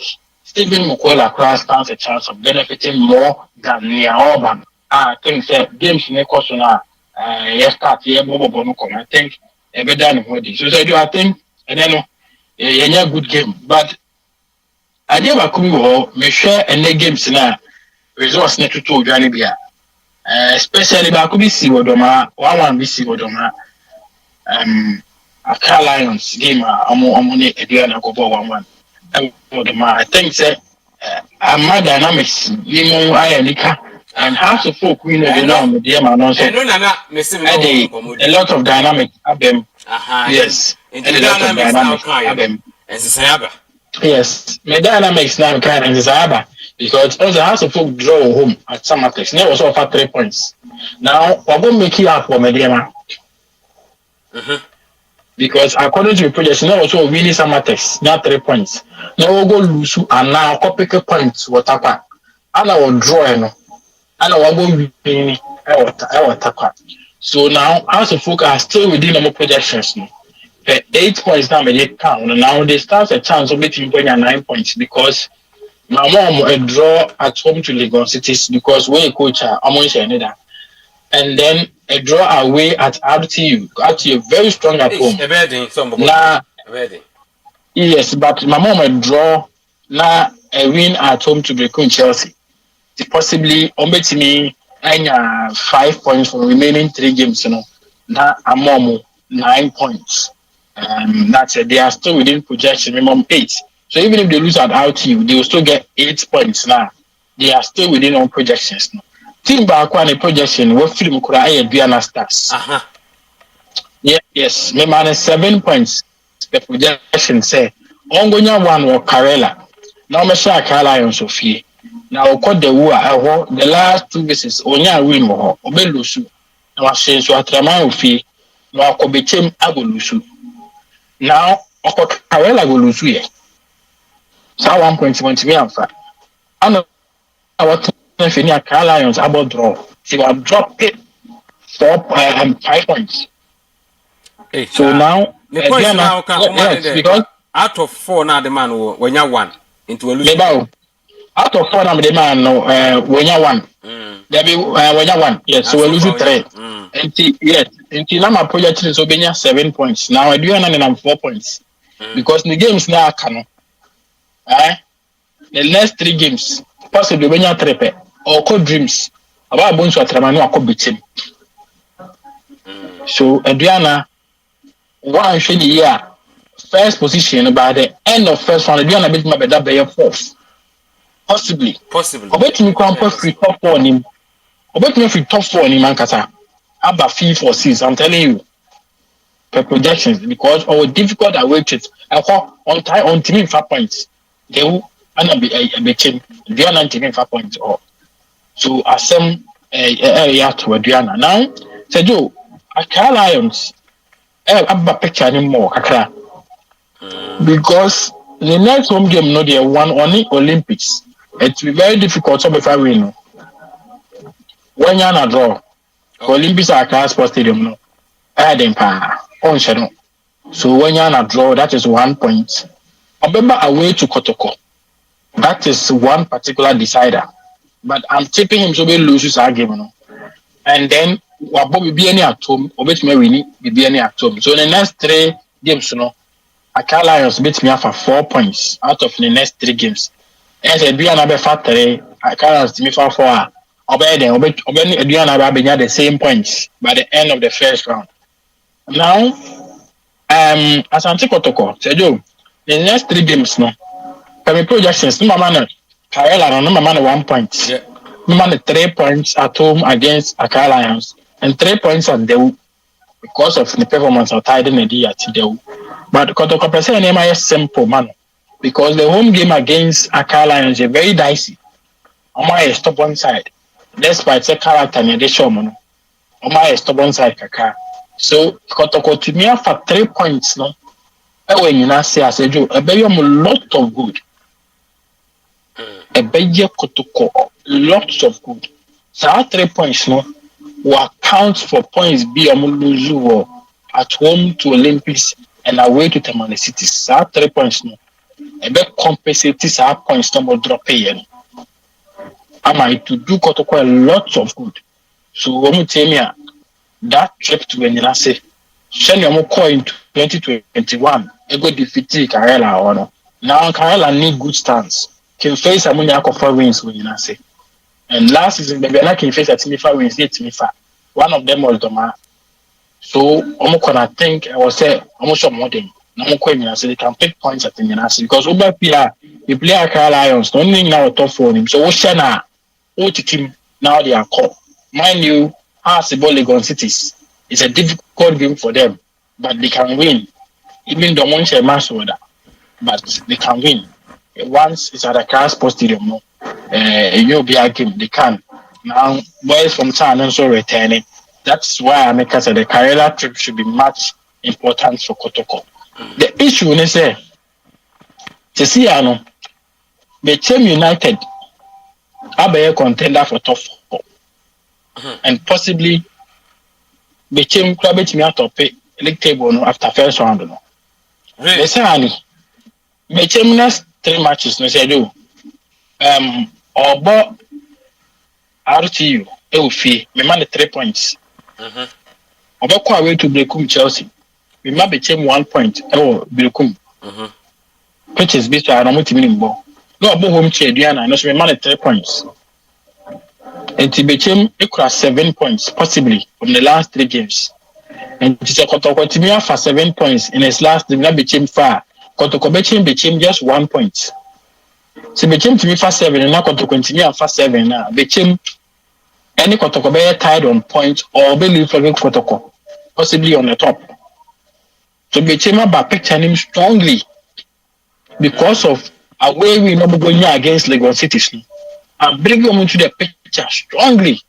Stephen Mukola class stands a chance of benefiting more than near Auburn. I think that games in the question now, yes, start here, I think. Ever done body. So I think and then a good game. But I never could me share any games now. Resource net to Janibia. Especially by could be see Wodoma, one be see Wodoma. A Car Lions game among Adriana Copo 1-1. I think that my dynamics, Limo Ayanika. And House of Folk, we know the name of the a lot of dynamic have them. Yes, and a lot of dynamics have them. Yes, the dynamics now kind of desirable because all the House of Folk draw home at some attacks. Never was offer 3 points. Now, we're going to make it up for Mediama. Because according to the projection, now also winning some attacks, not 3 points. Now we'll go lose and now copy points. What happened? And I will draw. And I will be so now, as a folk are still within our projections. 8 points now, they count. Now they start a chance of making 9 points because my mom a draw at home to Legon Cities because we coach another, and then a draw away at RTU. RTU very strong at home. Now, yes, but my mom a draw now a win at home to Brecon Chelsea. Possibly omit me 5 points for remaining 3 games, now I'm 9 points. That's it. They are still within projection, minimum 8. So even if they lose at RTU, they will still get 8 points now. They are still within our projections now. Team back one projection, what film could I be an stars? Yes, me man 7 points. The projection say Ongonya one or Karela. Now me share Lions Sophie. Now, the war, the last 2 bases, Onya win more, Obelusu. Now, since you are Traman fee, now Kobichem Abolusu. Now, oko Karela go lose ye. So 1 point want me amfa. And what Fini Accra Lions about draw. She will drop it 5 points. Hey, So now the points now can yes, because out of 4 now the man when you one into a lose. Out of 4 now the man no when you one. There be when you one. Yes, so we lose 3. And yes, and now my project is obenya 7 points. Now I do and 4 points. Because the games now can the next 3 games possibly obenya 3 or co dreams about bonus atramanu akobitim. So Adriana one should year first position by the end of first round Adriana bit my better by 4th. Possibly. Obet me come free top 4 him. Obet me free top 4 him ankasa. About 5 or 6 I'm telling you. Per projections because our difficult await it. I call on time on team 5 points. They will and be a team. They are 5 points or so asem area to Adriana. Now say Joe Accra Lions abba picture anymore kakra because the next home game no dey one only Olympics. It will be very difficult to be win. When you na draw Olympics are Accra Sports Stadium no. Them pa on shadow. So when you na draw that is 1 point. Remember away to Kotoko. That is one particular decider. But I'm tipping him so we loses our game no. And then Wabobi be any at home, or bet me winning be any at home. So in the next 3 games, Accra Lions beat me for 4 points out of the next 3 games. And said be another factory, Accra Lions to me for 4. Obey the same points by the end of the first round. Now, Asante Kotoko, said you the next 3 games Kami projections, no man, Karela, no man 1 point. Yeah. No man 3 points at home against Accra Lions and 3 points at Dew because of the performance of Tide and the at Dew. But Kotoko percent is simple man because the home game against Accra Lions is very dicey. Oma stubborn side. Despite the character near the showman. Oma stubborn side kaka. So Kotoko to me for 3 points no. When you now say I said you a lot of good. A beje Kotoko lots of good. So 3 points no will account for points be lose at home to Olympics and away to Tamale City. So 3 points no. A bit compensate our points no more drop pay. Am I to do Kotoko a lot of good. So when you tell me that trip to Benilase, send your coin in 2021, a good defeat Karela or no. Now Karela need good stance. Can face Amunia for wins when you say. And last season, the Bena can face a Timifa wins, Timifa. One of them was Doma. So, Omokona think I was say, almost more than Nomoko, they can pick points at the Minasi because over Pia, you play Accra Lions, don't think now top for him. So, Oshana, team now they are called. Mind you, Hasibol Legon Cities. It's a difficult game for them, but they can win. Even the one share match order, but they can win. Once it's at a Accra Sports Stadium, you'll be a game, they can. Now, boys from town also returning. That's why I make us the Karela trip should be much important for Kotoko. The issue is say, to see the team United are a contender for top 4. And possibly the team club me out of league table after first round. Really? They say, the team next 3 matches, no say do. Or RTU, fee, me man 3 points. Obako away to Brekum Chelsea. We might be 1 point. Brekum. Which is based on a minimum. No, about home to Adriana, no, so we man 3 points. And to became equal 7 points, possibly from the last 3 games. And to Kotoko to me for 7 points in his last game, not became far. Kotoko became just 1 point. So became to me for 7 and now Kotoko continue for 7 now. Became any Kotoko be tied on point or be leave for Kotoko, possibly on the top. So became about picturing him strongly because of a way we know going against Lagos City. And bring him into the picture strongly.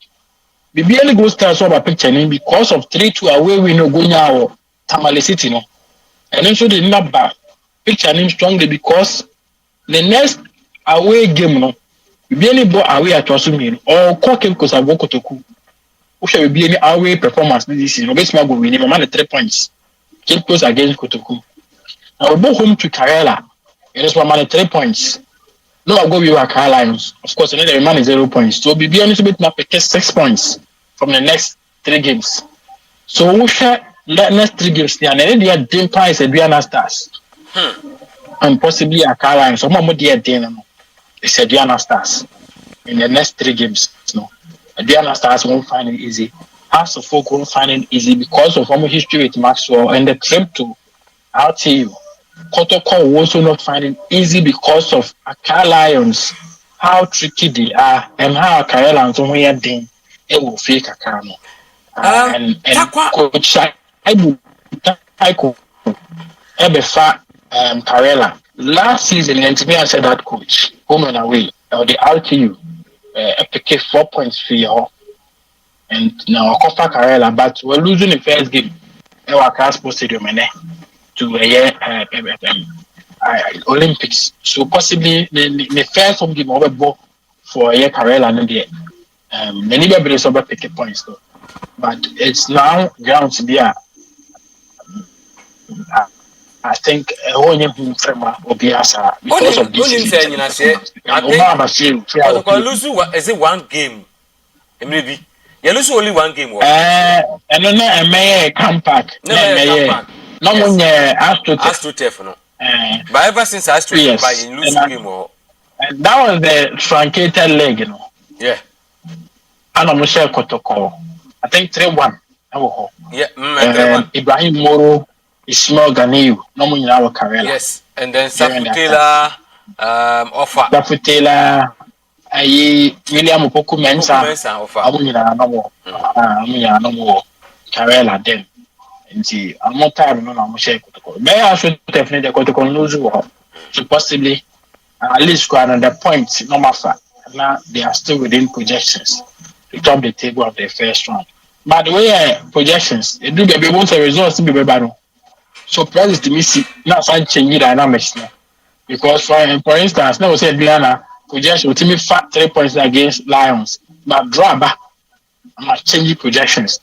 We barely go start so about picturing him because of 3-2 away we know going out Tamale City. And then so the number picture him strongly because the next away game no be any ball away at Wasumi or Kokem Kosabo Kotoku. Who shall be any away performance this season? Obviously, go win him man 3 points. Keep close against Kotoku. Now we go home to Karela. It is man 3 points. No, I'll go with our car lines. Of course, another man is 0 points. So be honest with me, pick 6 points from the next 3 games. So we share that next 3 games there, and then they are doing price at Diana Stars. And possibly a car line. So more dear Dana. It's a Diana Stars in the next 3 games. No, Diana Stars won't find it easy. House of Folk won't find it easy because of our history with Maxwell and the trip to RTU. Kotoko will also not find it easy because of Accra Lions, how tricky they are, and how Accra Lions only thing it will fake Accra. And Coach Taiko Ebefa Karela. Last season, and to me, I said that coach, home and away, or the RTU, pick 4 points for you. And now Kofa Karela, but we're losing the first game. Our Caspo Stadium, to Olympics. So possibly the first home game over ball for a year Karela and the many members over pick points though. But it's now ground to be I think only will be as because of this. Is it one game? Maybe you lose only one game. And then I may come back. No one AstroTurf no. But ever since AstroTurf, by you lose game or. And that was the truncated leg, you know. Yeah. And I'm sure Kotoko. I think 3-1. Yeah, 3-1. Ibrahim Moro, Ismail Ganiyu, no one in our career. Yes, and then Safutela offer. Safutela, William Opoku Mensa offer. No more career then. And see, I'm not tired. No, I'm sure Kotoko. May I should definitely the Kotoko lose so possibly at least go another point. No matter now they are still within projections to top the table of the first round. But the way projections, they do be able to results to be better. So prices to me see now some change dynamics now. Because for instance, now we say Diana projection to me 3 points against Lions, but draw back. I'm not changing projections.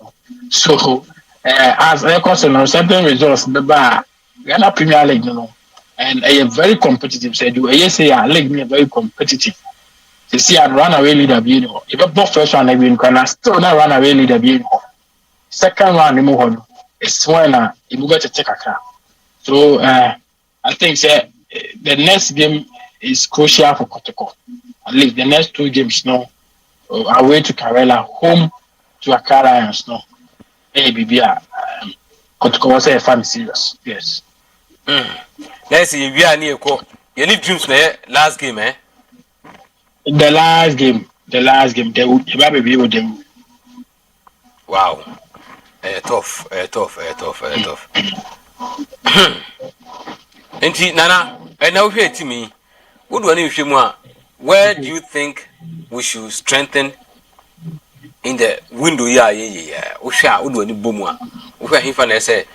So as a concern on certain results, the Ghana Premier League, you know, and a very competitive. Say do a league me very competitive. You see, I run away leader being if a both first one I win, can I still not run away leader being second one you move on. It's when you move to take a car. So I think say the next game is crucial for Kotoko. At least the next 2 games now away to Karela, home to Accra Lions no. Maybe Kotoko was a fan serious. Yes. Let's see if we are near co. You need dreams there last game, eh? The last game, they will be with them. Wow. Tough. Enti Nana, and now here to me. What do you think? Where do you think we should strengthen in the window? Yeah. Usha, what do you boom? Where he found say,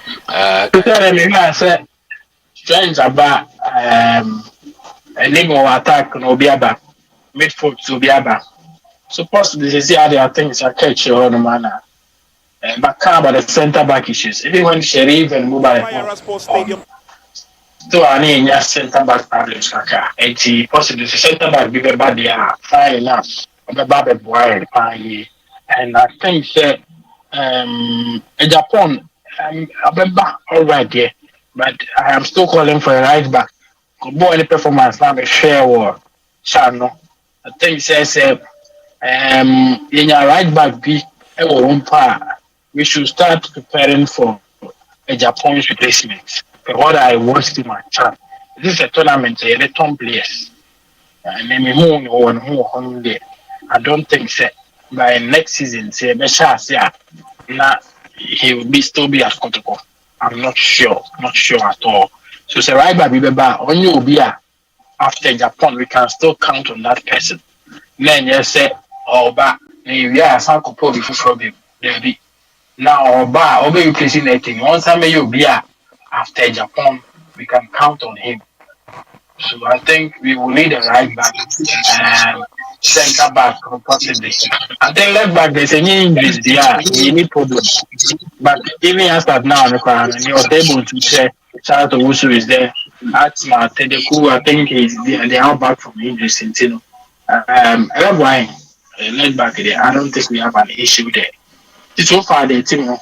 strength about a name of attack no be about midfield to be about. So possibly they see how they are things are catch your own manner. But about the centre back issues. Even when Sherif and Mobile still are in your centre back problems, and possibly the centre back be bad they are fine enough. About boy and I think that in Japan I'm all right there, but I am still calling for a right back. Boy, any performance now a share or channel. I think says in your right back be we should start preparing for a Japanese replacement. What I watched in my channel. This is a tournament, a return players. And then who there. I don't think so. By next season, say now he will still be at Kotoko. I'm not sure at all. So say right back, when you will be after Japan, we can still count on that person. Then you say, but some couple before there be now you placing anything. Once I may you be after Japan, we can count on him. So I think we will need a right back and centre back possibly. I think left back there's any injuries there, we need problem. But even as at now, and he was able to say Charlotte Owusu is there. Atma Tedeku, I think they are back from injuries. You know, left wing, left back there. I don't think we have an issue there. So far, the team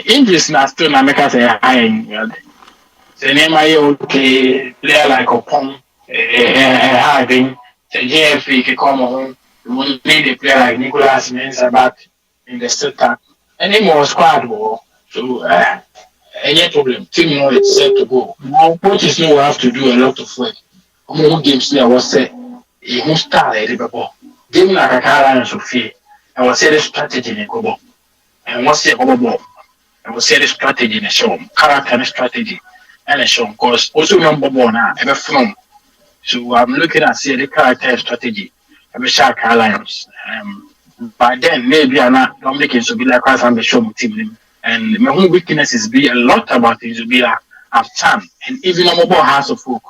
injuries now still not make us a high. The name I okay player like Opon, having the JFP can come on. We need a player like Nicolas Mensah back in the center. Any more squad war. So any problem. Team is set to go. Now coaches know we have to do a lot of work. More games there was set. He won't start a ball. Game like a car and Sophia. I was say the strategy in a go. And what's the ball? I was say the strategy in a show. Character and strategy. And a show, because also remember now, ever from. So I'm looking at see the character strategy. I'm a shark alliance. By then, maybe I'm not Dominic is to be like us and the show team. And my own weaknesses be a lot about it to be like I've time. And even on mobile house of folk,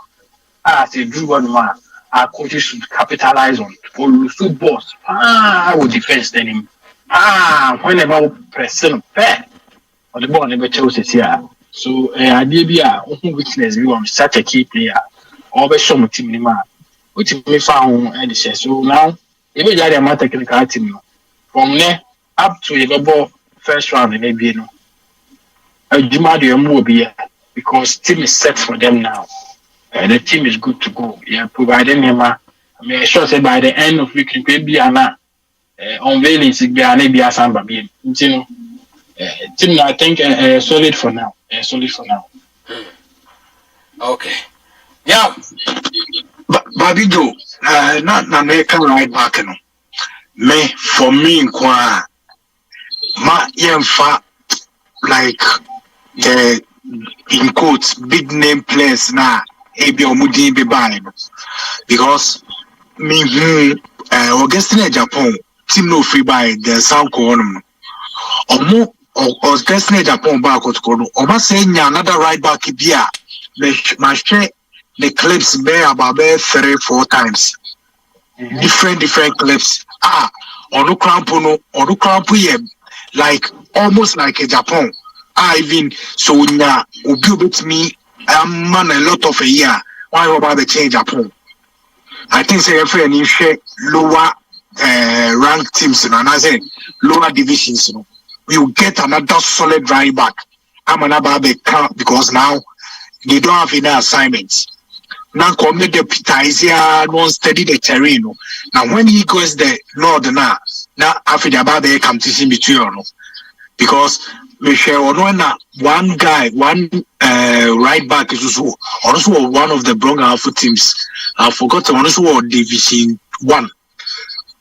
as a drew one man, our coaches should capitalize on for Lusu boss. I will defense them. Whenever pressing fair or the ball never chose it here. So I did be a weakness. We want such a key player. Always show my team in which we found and so now even that my technical team from there up to the first round in ABN. Will be because team is set for them now. The team is good to go. Yeah, providing him sure say by the end of week be an unveiling maybe a samba being. Team I think solid for now. Solid for now. Okay. Yeah. Baby Joe, not American right back. No. Me for me inquire. Ma yemfa like the in quotes big name players na ebi omudi be ban because me Augustine Japan team no free by the sound corner. Omo Augustine Japan back Kotoko. Omo say another right back bia. My share the clips bear about 3-4 times. Different clips. Onu crampo like almost like a Japan. Even so now with me man a lot of a year. Why about the change Japan? I think say any share lower ranked teams and I say lower divisions. We will get another solid right back. I'm another because now they don't have any assignments. Now come the Peter don't study the terrain. Now when he goes the Lord now after the about the competition between you because we share one guy, one right back is also one of the Bronx Alpha teams. I forgot to also Division 1.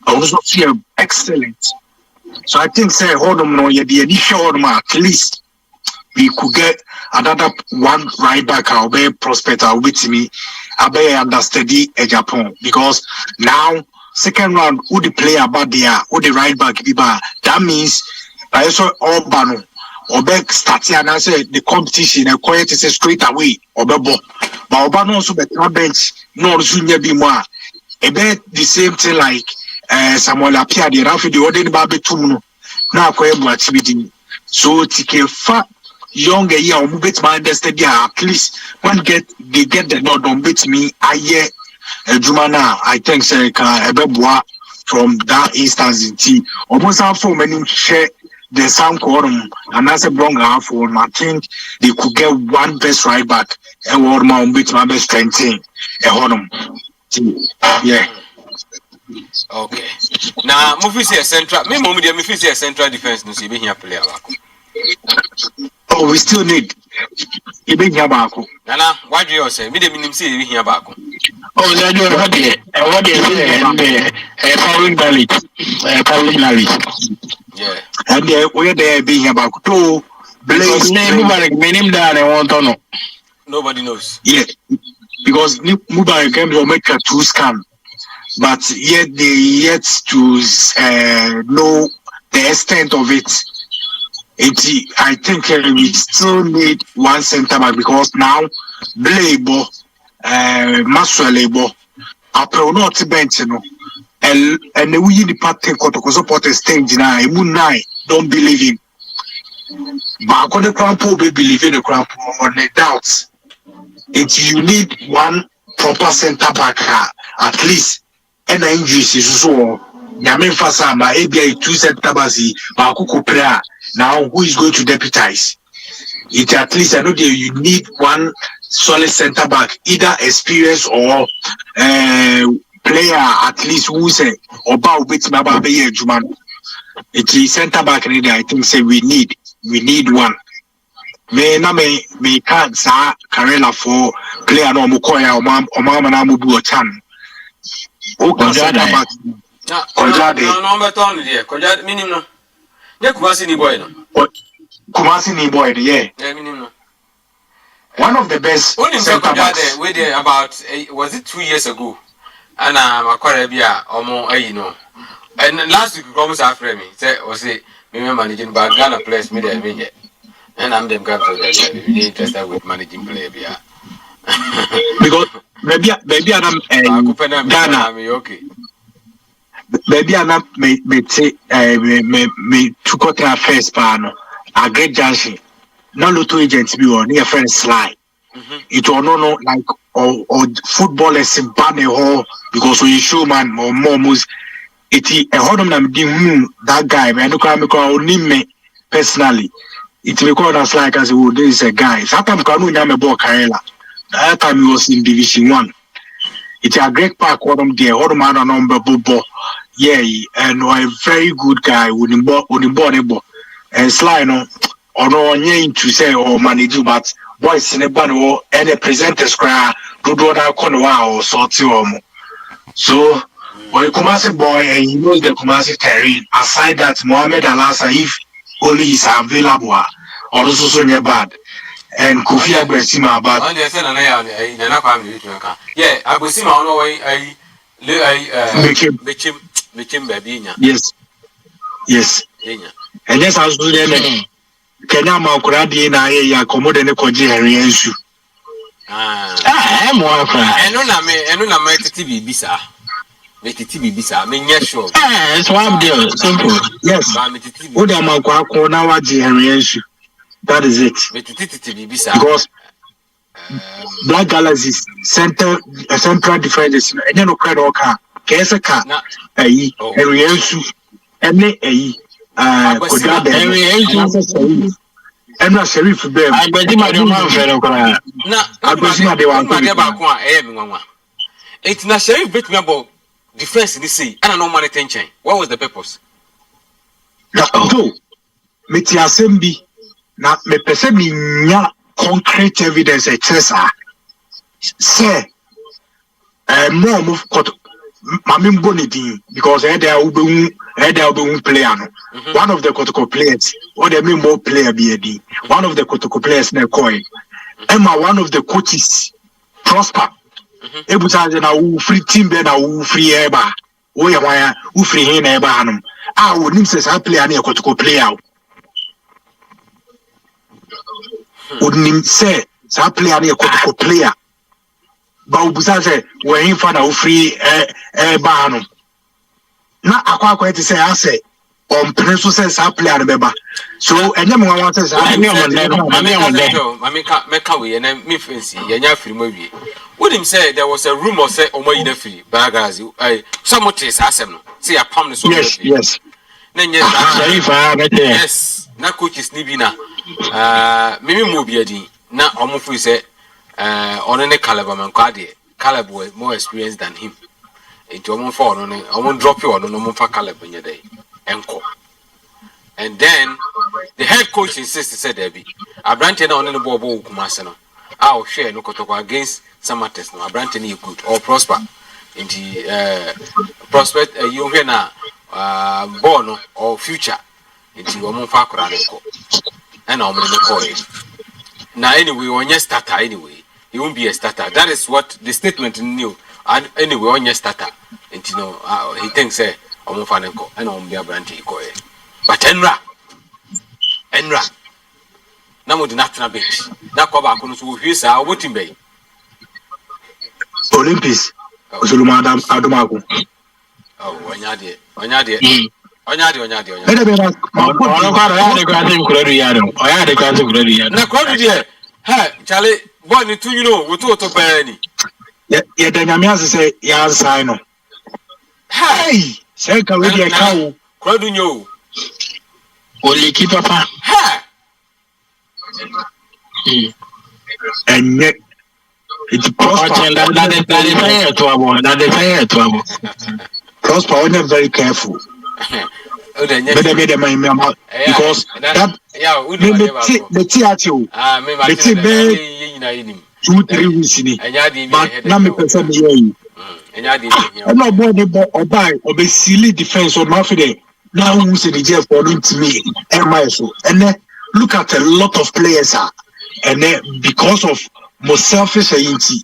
I also see excellent. So I think say hold on the initial at least we could get another one right back. I'll be prospect with me. I'll be understudy a Japan because now second round who the player about there who the right back that means I also all banu or back starting and I say the competition and quiet is straight away or ball but Obano also better bench no junior be more a bit the same thing like Samuel Apia the Rafi the order baby two now activity so take fat younger year or move it my understudy at least when they get the nod on beat me I hear Jumana I think say from that instance in T almost have so many share the sound quorum and as a wrong half for I think they could get one best right back and one more beat my best strength a honum. Yeah. Okay. Now movie say central me mom dey me say central defense no see be here player back. Oh, we still need Ibn Yabako. Nana, why do you say? Me, the minimum say Ibn Yabako. Oh, they do what they following knowledge. Yeah. And where they be Yabako to because name down I want to know. Nobody knows. Yeah, because Mubarak games will make a two scam, but yet they yet to know the extent of it. I think we still need one center back because now Blabo, Maswelebo, Apple not bench, and the we the party Kotoko support a stage now, Moon Nine, don't believe him. But on the crampo, we believe in the crampo on the doubts. You need one proper center back, at least, and the injuries is so. Yamin Fasama, ABI 2 center backs, Makuku Prayer. Now, who is going to deputize? It at least I know that you need one solid center back, either experience or player at least who say about which Babayara Juman. It is center back I think say we need one. Me can't say Karela for player no Mukoya or Mama Namubu or Chan. Okay, center back. No, but only there. Kojade minimum. Yeah, Kumasi ni boy no. Kumasi ni boy, yeah. Yeah, minimum. One of the best center backs. We did about was it 2 years ago? And Makorebia or you know. And last week comes after me. Say was it me managing but Ghana players me there me. And I'm them guys that really interested with managing player yeah. Because maybe I'm Ghana okay. Baby, I'm not me to cut our first panel. A great junction. No lotto agents be on near friend slide. It will no like or footballers in Bane Hall because we show man or more moves. It is a hodom that guy, man. Look, I'm calling me personally. It record us like as oh, there is a guy. That time I'm a boy Karela. That time he was in Division 1. It's a great park, what I'm there, what man number Bobo. Yeah, and a very good guy with him and Sly no or no to say or manage, but boys in a band and a presenters cry, do not corner or sort of. So, when Kumasi boy and he knows the Kumasi terrain, aside that Mohammed Alasa, if only is available, or also so near bad. And Kofi Agbesima about yeah, Agbesima on the way I yes. And yes, I was doing Kenya Makuradi and I accommodate and Koji Henry. I'm one cry. And on a TV Bisa. Make it TV Bisa, I mean, yes, sure. It's one deal, simple. Yes, what am I going to Henry? That is it. Because Black Galaxy central defenders and you know credit car. Kesaka Ariansu Eme Kodade Emra Sheriff Bem. I bet my man fellow. I it's not Sheriff bet me about defense in the sea. I don't know money tension. What was the purpose? No, Metia Sembi. Now, me perceive me concrete evidence a chesa. Say, more move Mamim Bonity because there will be player. One of the Kotoko players, or there be more player BAD. One of the Kotoko players na coin. Emma, one of the coaches, Prosper. Ebuta na free team be na free eba. Oya waya free hin eba hanum. Ah, wo nim say player na Kotoko player. Wouldn't say some player near Kotoko player. But Busa we're in for now free barnum. Not a quite to say, I say, on Peninsula says I play on the so, and then one says, I make away and then me fancy, and ya free movie. Would him say there was a rumor say, oh, my free, Bagazi, I somewhat is Assam. See a palm yes. Then yes, na coach is Nibina. Mimi Mubiadi, na Omofu said, on any caliber man, Caleb was more experienced than him. It won't fall on it, I won't drop you on no for Caleb in your day. And then the head coach insisted, said Debbie, I branted on the Bobo Kumasano. I'll share no Kotoko against some artists, no, I branted you good or prosper in the prospect you hear now, born or future into Omon Fakranko. And I'm going to call it. Now, anyway, on your starter, anyway, he won't be a starter. That is what the statement knew. And anyway, on your starter, and you know, he thinks, I'm Fanako, and I'm be a brandy. But Enra, na mo di national bench na ko ba ko no so wo hwie sa wo team bay Olympics Solomon Adomako onya de ede be na Ono kwa ya de kwa tin kuro ya do. O ya de kwa tin kuro ya. na ko de Charlie boy ni tunyu no wo to ba ni ye da nyame asese ya ansai no hey say ka we dey kawo ko du nyo Oli ki papa. enye it prosper prosper only very careful because that the theater the 2-3 weeks ni but na me person me you no body obai obesili defense on mafide now who say the jeff for me and look at a lot of players and because of more selfish agency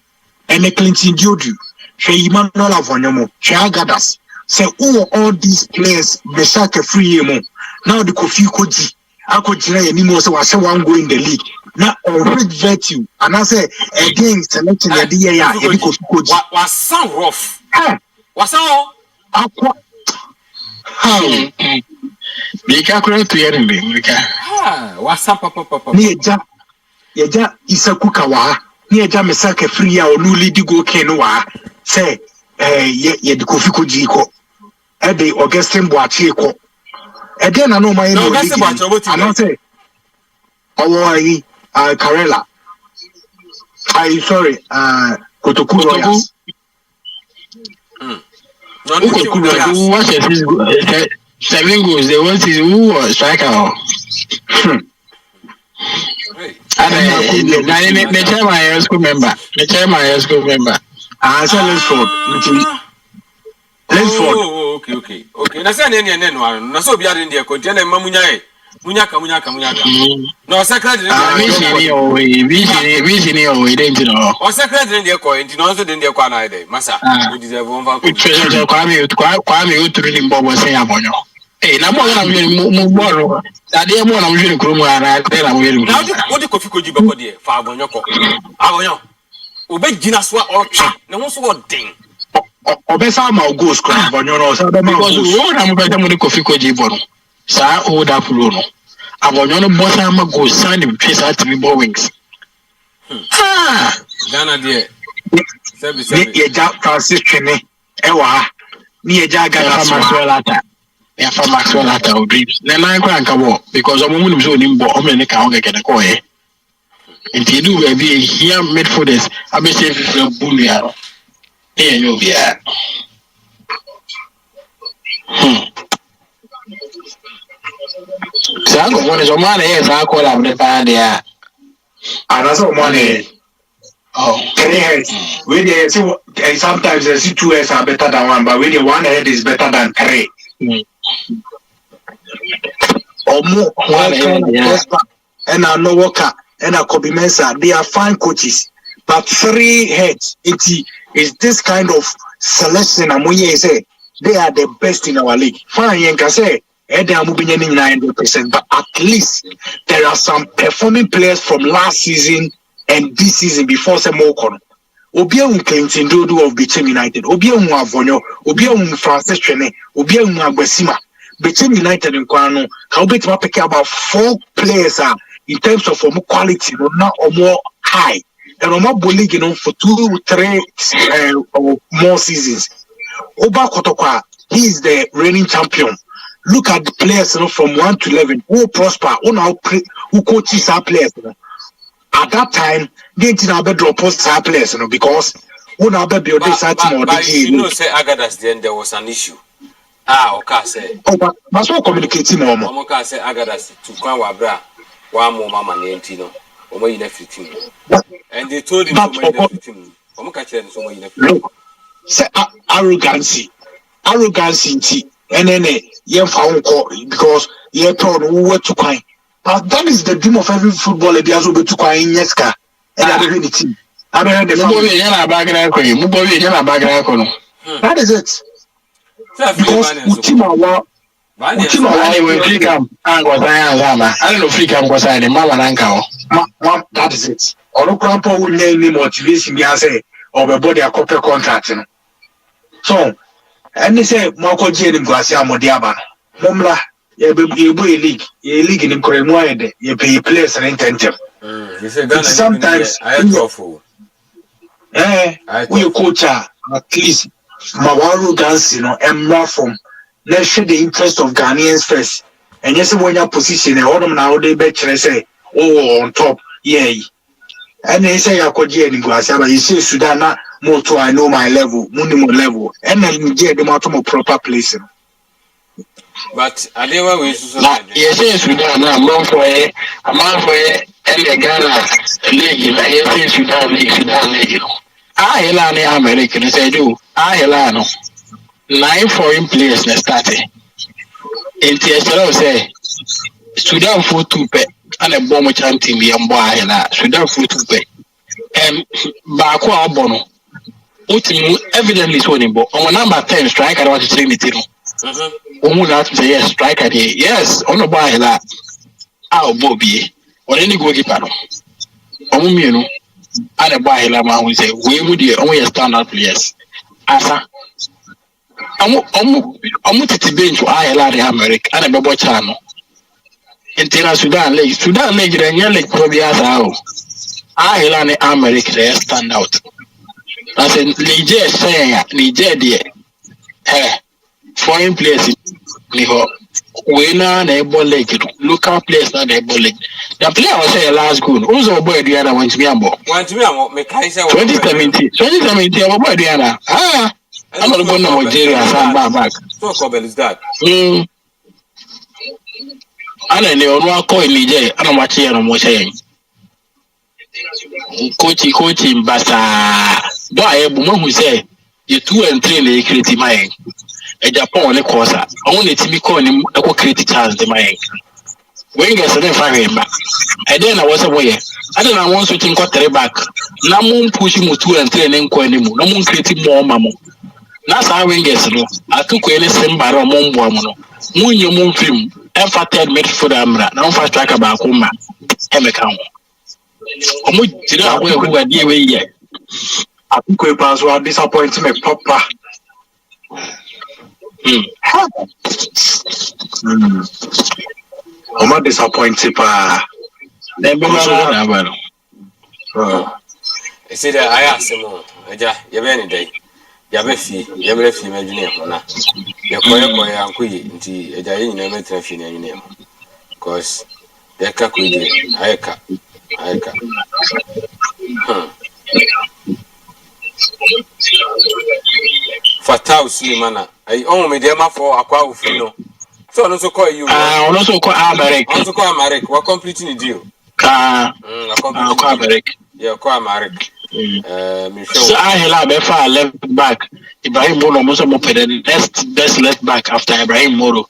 and the Clinton Jodu she Emmanuel Avonyomo she Agadas say all these players be shake free mo now the Kofi Koji akojira anymore so was one go in the league now already virtue and I say again selecting the year Kofi Koji was sound rough was all how Bika kura to yere mbe bika was up papa ni eja isaku kawa ni eja mesaka free a onu lead go ken wa say ye de Kofi Koji ko e de Augustine Boachi ko e de na no man no Augustine Boachi and I say owo Karela sorry Kotoku Royals Kotoku what is 7 goals they want is who was striker the chairman high school member. I said Let's okay. Na say ne no na so bia de kontia na mamunya munyaka. No secretary vision o didn't know. O secretary de ko enti no so de ko na ide masa we deserve one van. Treasure kwame uturu ni mbobo say abonyo. Na mo na mo boro. Ade mo na mo jeni kromu ara na mo yeri. Na odi Kofi Koji beko de fa abonyo ko. Abonyo. Obegina so o twa na ho so o den. Obesa ma goals ko abonyo no so be ma goals. Because wo na mo be mo de Kofi Koji bono. Sa o da pro no. Abonyo no bossa ma goals sand him chase at me ball wings. Ghana de. Sebi. Ye ja transition e wa. Ni ye ja Ghana so. Yeah, for Maxwell at our dreams. Then I can't come because I'm only so nimble. I'm going to get a coy. And you do be here made for this. I'm a safe bully. Here you'll be at. So I got one is a money. Yes, I call up the band. Yeah, and that's all money. Oh, when they see sometimes they see 2 heads are better than one, but when the 1 head is better than 3. Or more and I know Walker and I Kobe Mensa, they are fine coaches, but 3 heads it is this kind of selection. And when you say they are the best in our league, fine, you can say they are moving in 90%, but at least there are some performing players from last season and this season before some more. Obia Clinton Dodo of Bicham United, Obia Avonyo, Obia Francis Trene, Obia Agbesima, Bicham United in Kwano, how bit pick about 4 players in terms of more quality, not or more high, and more bullying for 2-3 or more seasons. Oba Kotoko, he is the reigning champion. Look at the players from 1 to 11 who prosper, who coaches our players. At that time, they didn't have drop post players, because when I build this team or the say Agadas then there was an issue. Okay, say. Oh, but that's what communicating more. Okay, say Agadas to come wabra, one more mama nentino, or more in everything. And they told him to make everything. So look, say arrogancy, and then you found because you told who were to cry. But that is the dream of every footballer. They are so to cry in Yeska. And I don't the team. I don't the that is it. Because Utima I will free camp and was I don't know free camp was I the mama nanka. That is it. Or grandpa will name me motivation me say or a body a copy contract. So and they say Marco J in Glacia Modiaba. Momla, you league in the Korean wide, you pay place and intentive. Sometimes I am awful. We coach at least Mawaru dance, and from let's show the interest of Ghanaians first. And yes, when your position, all them now they bet say, oh, on top, yay. And they say, I could hear in Glacia, but you see, Sudan, more to I know my level, minimum level, and then get them out of proper place. But I never wish to yes, Sudan, I'm not for it. I'm not for it. And the Ghana league, yes, Sudan league. I learn American, I do. I learn 9 foreign players na started. In TSL say Sudan for 2 pay and a bomb chanting the Amboa Sudan for 2 pay. Bakwa Bono. Evidently so on number 10 striker I want to train it. Omu say yes, striker yes, on a buy la. Bobby or any goalkeeper. Omu and a buy la man will say we would only standard players. Asa I'm to bench for America and a Bobo channel. Until Sudan Lake, and your lake probably as I America stand out. I said, Niger saying, Niger, dear, foreign place, winner, neighbor lake, local place, not neighbor lake. The player was say last goal. Who's a boy, Diana, went to me, 2017, our boy, Diana. I'm not going to Nigeria. So Kobel is that. I don't know call in Nigeria. I don't watch here. I'm watching. Coaching, but boy, who say you 2 and 3 in the creative mind. A Japan the course. Only to be calling him a creative chance the mind. When you say find him back, and then I was away. I don't know once we can cut back. No more pushing 2 and 3 and then call him. No more creative more mamma. That's how we get no. I took any symbol or Momboamono. Moon your moon film, and for 10 minutes for the Amra, now for track about Kuma, Emeka. Did I wear who are dear yet? I think we pass one disappointment, Papa. I'm not disappointed, Pa. See that I asked him, you're any day. Yabefi imagine na yakoye ankuyi nti ejayi nyina metra fi na nyina because they ka kudi ayeka Fatau Sulemana ai on me dem for akwa ofi no so no so call you no so call America on so call America we complete the deal akwa America yeah akwa America so I have left back Ibrahim Moro most of the best left back after Ibrahim Moro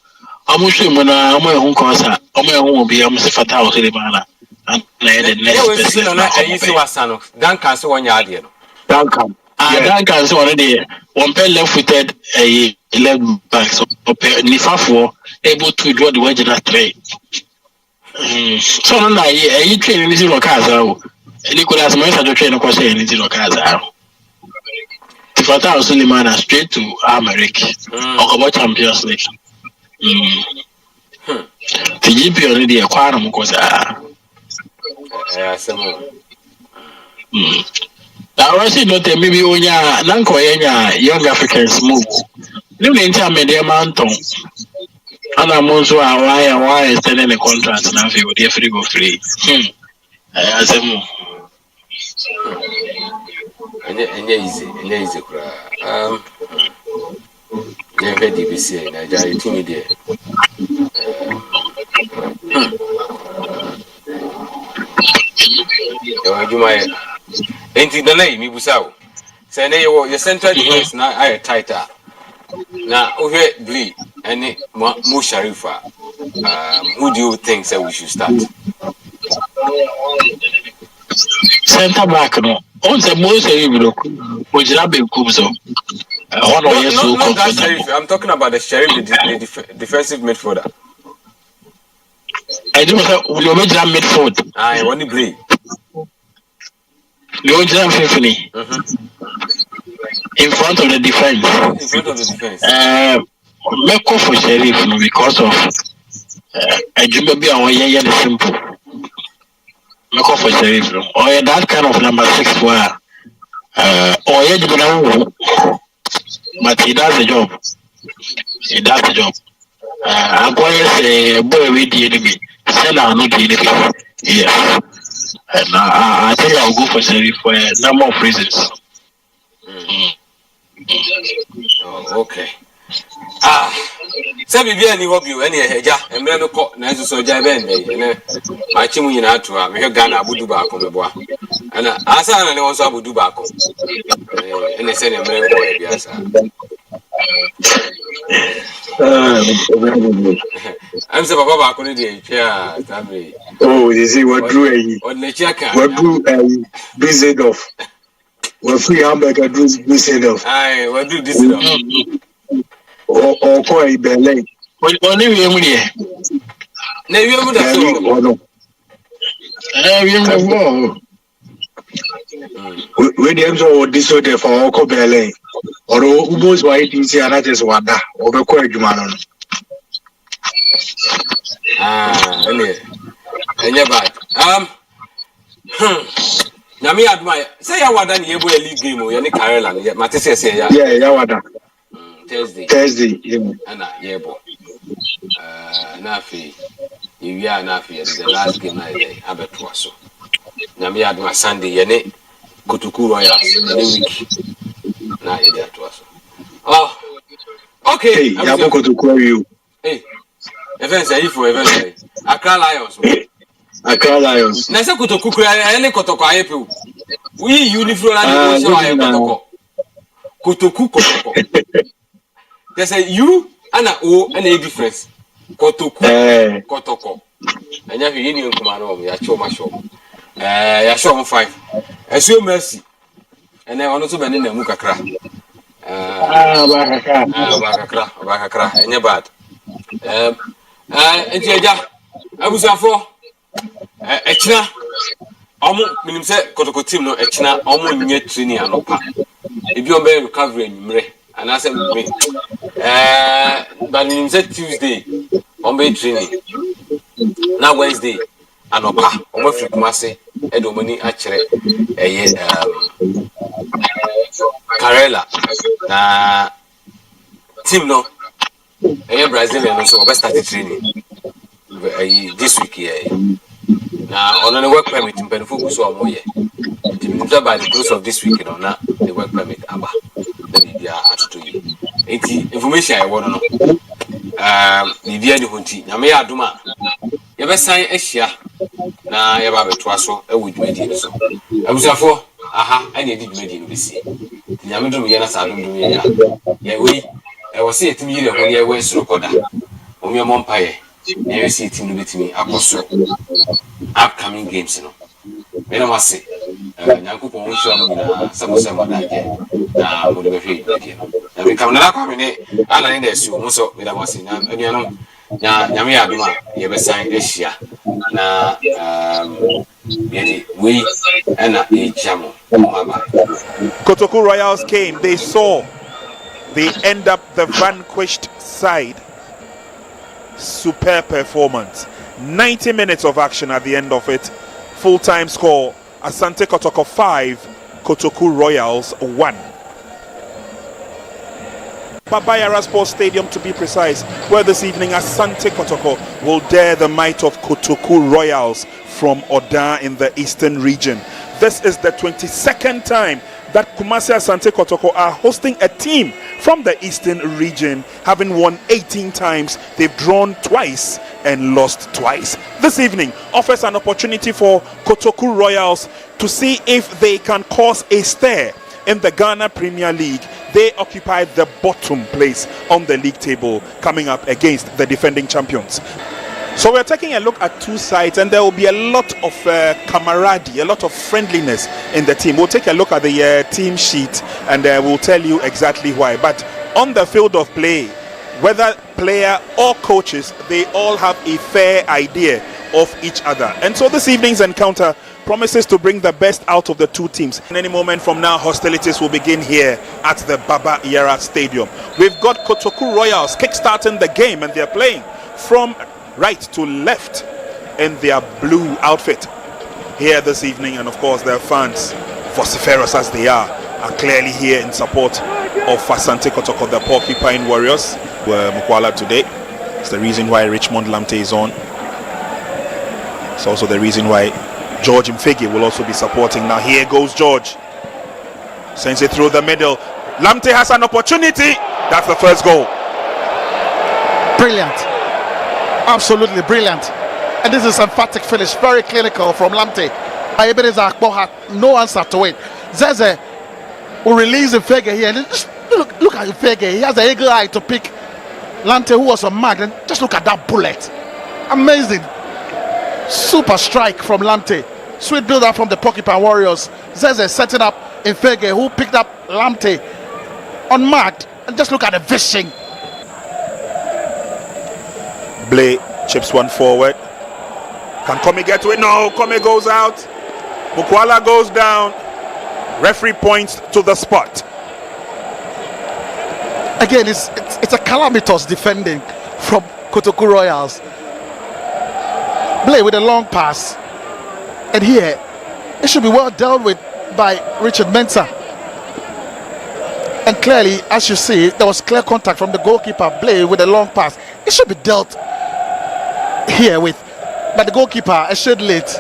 I'm sure when I'm on Kosa I'm be I'm Fatau Sulemana and the next person you see Wasano Duncan so one yard Duncan so already one pair left footed a left back so Nifafo able to draw the wedge at 3 so now you training this Casa Nicolas Mesa to train across any zero Casa. Fatau Sulemana straight to America or about Champions League. The GP already acquired him because I was saying that maybe when young Africans move. Living in time, their mountain. And I'm also why extending the contract now for the free go free. I said, and easy, never DBC, Nigeria, timid. You might enter the name, Mibusao. Say, your central defense now I tighter. Now, over bleed and Musharifa. Who do you think that we should start? Center back no. On the most which have been Kubso. Not that Sheriff. I'm talking about the Sheriff, the defensive midfielder. I do the original midfield. I want to play. The original Fifini. In front of the defense. In front of the defense. Make go for Sheriff because of Jumabi or the simple. Make go for Sheriff. Or that kind of number 6 where but he does the job. He does the job. I'm going to say, boy, with the enemy. Send out not the enemy. Yes. And I think I'll go for Sheriff for a number of reasons. Oh, okay. Say be any hope you any heja and me no ko na so ja be ndey ma chi mu nyina to a me Ghana abudu ba ko me boa ana asa na ne won so abudu ba ko ene se ne me ko e biasa I'm say baba ba ko ne dey twa tabe oh you see what drew on le chiaka what drew busy off what free hamburger drew busy off ai what do this off or koi belay Only we are here. Na we mu da so we dem so this so there for ko belay or ubos wa it is and that is wada obekọ adwuma no enye bad na me admire say ya wada ni ebo league game o ye ni Karela ni mate say ya ya wada Thursday ana yebo na fi iwia na fi the last game na dey abeto so na me admire Sunday ye ni Kotoku Royals any week na ye dey ato so oh okay ya boko to call you events are for events Accra Lions na say Kotoku any Kotoko ayepe we uniform and go show Kotoko they say you and a difference Kotoko and you union command ya show my show ya show 5 assume mercy and then also been in the mukakra bakakra any bad and yeah abusafo echina omo minim say Kotoko team no echina omo nye training anopa ebi on be recovery enumre and I said me but minim say Tuesday on be training na Wednesday anopa omo free Kumase e do mani a kire Karela na team no Brazilian no so start training this week here na on the work permit in focus on moye by the close of this week na the work permit aba that be at to you information I want no bibia ni honti na me aduma ye be san ahia na ye ba beto aso e wo dwumadi so abusafo aha anya di dwumadi no besi nyame dum ye na sa dum ye ya ye we e wo se etimi yire ho ye we suro koda o mi mo mpaye ye se etimi no betimi akoso upcoming games no me na wase nyankopon wo hwa mu na samusama da je na mo de be hwe dwumadi no na me kam na kwa me ne ala ne da su mo so me da wase na anuanom nyame ya aduma ye be san ahia na we and jamo. Kotoku Royals came, they saw they end up the vanquished side. Superb performance. 90 minutes of action at the end of it. Full-time score, Asante Kotoko 5, Kotoku Royals 1. Babayara Sports Stadium to be precise, where this evening Asante Kotoko will dare the might of Kotoku Royals from Oda in the eastern region. This is the 22nd time that Kumasi Asante Kotoko are hosting a team from the eastern region, having won 18 times. They've drawn twice and lost twice. This evening offers an opportunity for Kotoku Royals to see if they can cause a stir in the Ghana Premier League. They occupy the bottom place on the league table, coming up against the defending champions. So we're taking a look at two sides, and there will be a lot of camaraderie, a lot of friendliness in the team. We'll take a look at the team sheet, and we'll tell you exactly why. But on the field of play, whether player or coaches, they all have a fair idea of each other. And so this evening's encounter promises to bring the best out of the two teams. In any moment from now, hostilities will begin here at the Babayara Stadium. We've got Kotoku Royals kick-starting the game, and they're playing from right to left in their blue outfit here this evening. And of course, their fans, vociferous as they are clearly here in support of Asante Kotoko, the Porcupine Warriors. Mukwala today. It's the reason why Richmond Lamte is on. It's also the reason why George Mfege will also be supporting. Now here goes George. Sends it through the middle. Lamte has an opportunity. That's the first goal. Brilliant. Absolutely brilliant. And this is emphatic finish. Very clinical from Lamte. Ebenezer Akpo had no answer to it. Zeze will release Mfege here. And just look at Mfege. He has an eagle eye to pick Lamte, who was on mark. And just look at that bullet. Amazing. Super strike from Lamte. Sweet build up from the Porcupine Warriors. Zeze setting up Mfege, who picked up Lamte unmarked. And just look at the vision. Blay chips one forward. Can Kome get to it? No, Kome goes out. Mukwala goes down. Referee points to the spot. Again, it's a calamitous defending from Kotoku Royals. Blay with a long pass. And here, it should be well dealt with by Richard Mensah. And clearly, as you see, there was clear contact from the goalkeeper, Blay, with a long pass. It should be dealt here with, but the goalkeeper a shade late.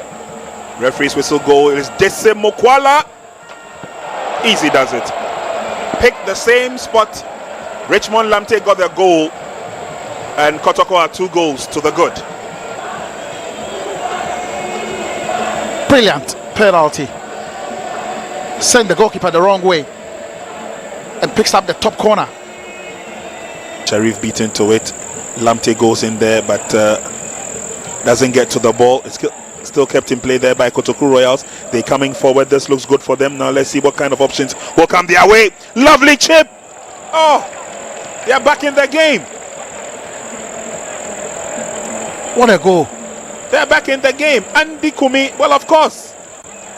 Referee's whistle goal is Dese Mukwala. Easy does it. Pick the same spot. Richmond Lamte got their goal, and Kotoko are 2 goals to the good. Brilliant penalty. Send the goalkeeper the wrong way and picks up the top corner. Sharif beaten to it. Lamte goes in there, but doesn't get to the ball. It's still kept in play there by Kotoku Royals. They're coming forward. This looks good for them. Now let's see what kind of options will come their way. Lovely chip. Oh, they're back in the game. What a goal. They're back in the game. Andy Kumi, well, of course,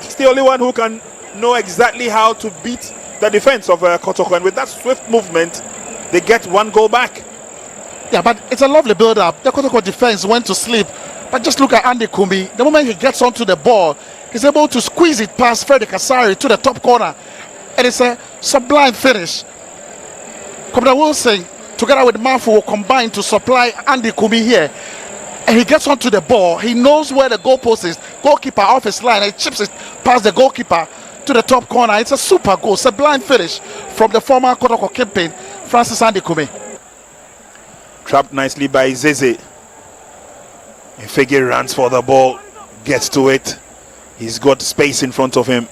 he's the only one who can know exactly how to beat the defense of Kotoko. And with that swift movement, they get 1 goal back. Yeah, but it's a lovely build-up. The Kotoko defense went to sleep. But just look at Andy Kumi. The moment he gets onto the ball, he's able to squeeze it past Freddy Kasari to the top corner. And it's a sublime finish. Commander Wilson, together with Mafu, will combine to supply Andy Kumi here. And he gets onto the ball. He knows where the goalpost is. Goalkeeper off his line. And he chips it past the goalkeeper to the top corner. It's a super goal. Sublime finish from the former Kotoko captain, Francis Andy Kumi. Trapped nicely by Zeze. Mfege runs for the ball, gets to it. He's got space in front of him.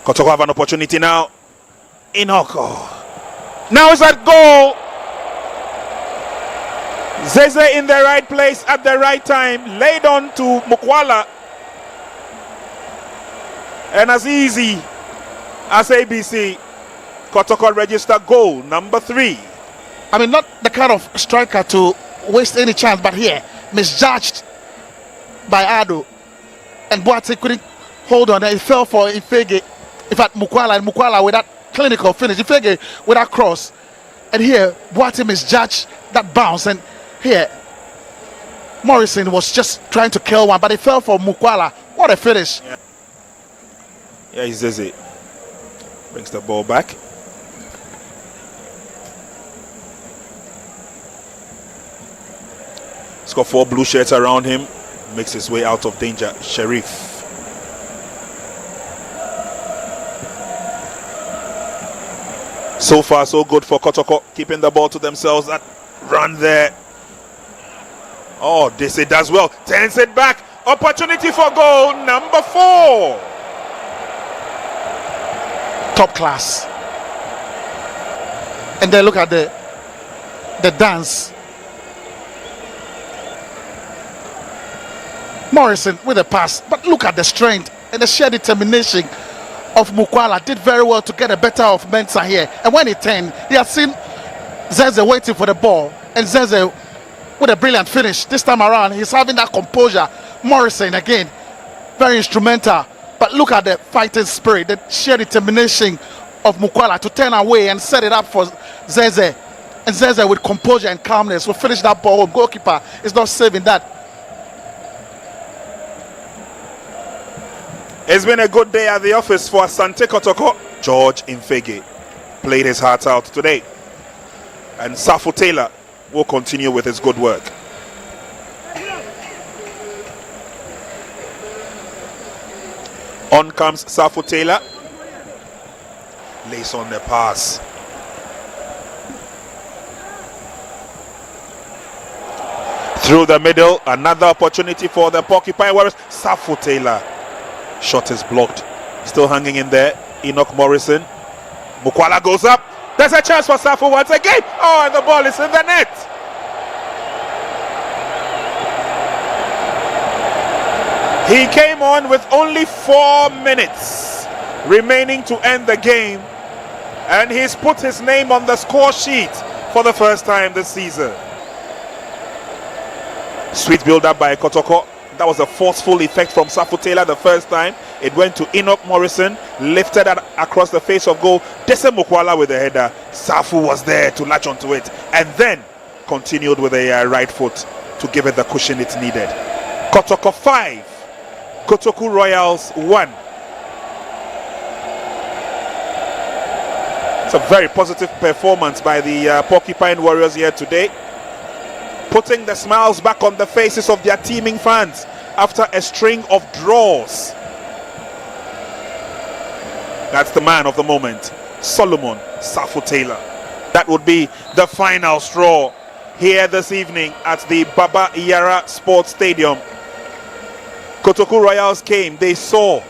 Kotoko have an opportunity now. Inoko. Now it's at goal. Zeze in the right place at the right time. Laid on to Mukwala. And as easy as ABC, Kotoko register goal number 3. I mean, not the kind of striker to waste any chance, but here, misjudged by Ado. And Boate couldn't hold on. And he fell for Mfege. In fact, Mukwala with that clinical finish. Mfege with that cross. And here, Boate misjudged that bounce. And here, Morrison was just trying to kill one, but he fell for Mukwala. What a finish. Yeah, he's Zeze. Brings the ball back. He's got 4 blue shirts around him. Makes his way out of danger. Sharif. So far, so good for Kotoko. Keeping the ball to themselves. That run there. Oh, Dese does well. Turns it back. Opportunity for goal number 4. Top class. And then look at the dance. Morrison with a pass, but look at the strength and the sheer determination of Mukwala. Did very well to get a better of Mensah here, and when he turned, he had seen Zeze waiting for the ball, and Zeze with a brilliant finish. This time around, he's having that composure. Morrison again, very instrumental, but look at the fighting spirit, the sheer determination of Mukwala to turn away and set it up for Zeze, and Zeze with composure and calmness will finish that ball. Goalkeeper is not saving that. It's been a good day at the office for Asante Kotoko. George Infege played his heart out today. And Safu Taylor will continue with his good work. On comes Safu Taylor. Lays on the pass. Through the middle, another opportunity for the Porcupine Warriors. Safu Taylor. Shot is blocked. Still hanging in there. Enoch Morrison. Mukwala goes up. There's a chance for Safu once again. Oh, and the ball is in the net. He came on with only 4 minutes remaining to end the game. And he's put his name on the score sheet for the first time this season. Sweet build up by Kotoko. That was a forceful effect from Safu Taylor the first time. It went to Enoch Morrison, lifted that across the face of goal. Dese Mukwala with the header. Safu was there to latch onto it, and then continued with a right foot to give it the cushion it needed. Kotoko 5, Kotoku Royals 1. It's a very positive performance by the Porcupine Warriors here today, putting the smiles back on the faces of their teaming fans after a string of draws. That's the man of the moment, Solomon Safu Taylor. That would be the final straw here this evening at the Babayara Sports Stadium. Kotoku Royals came, they saw,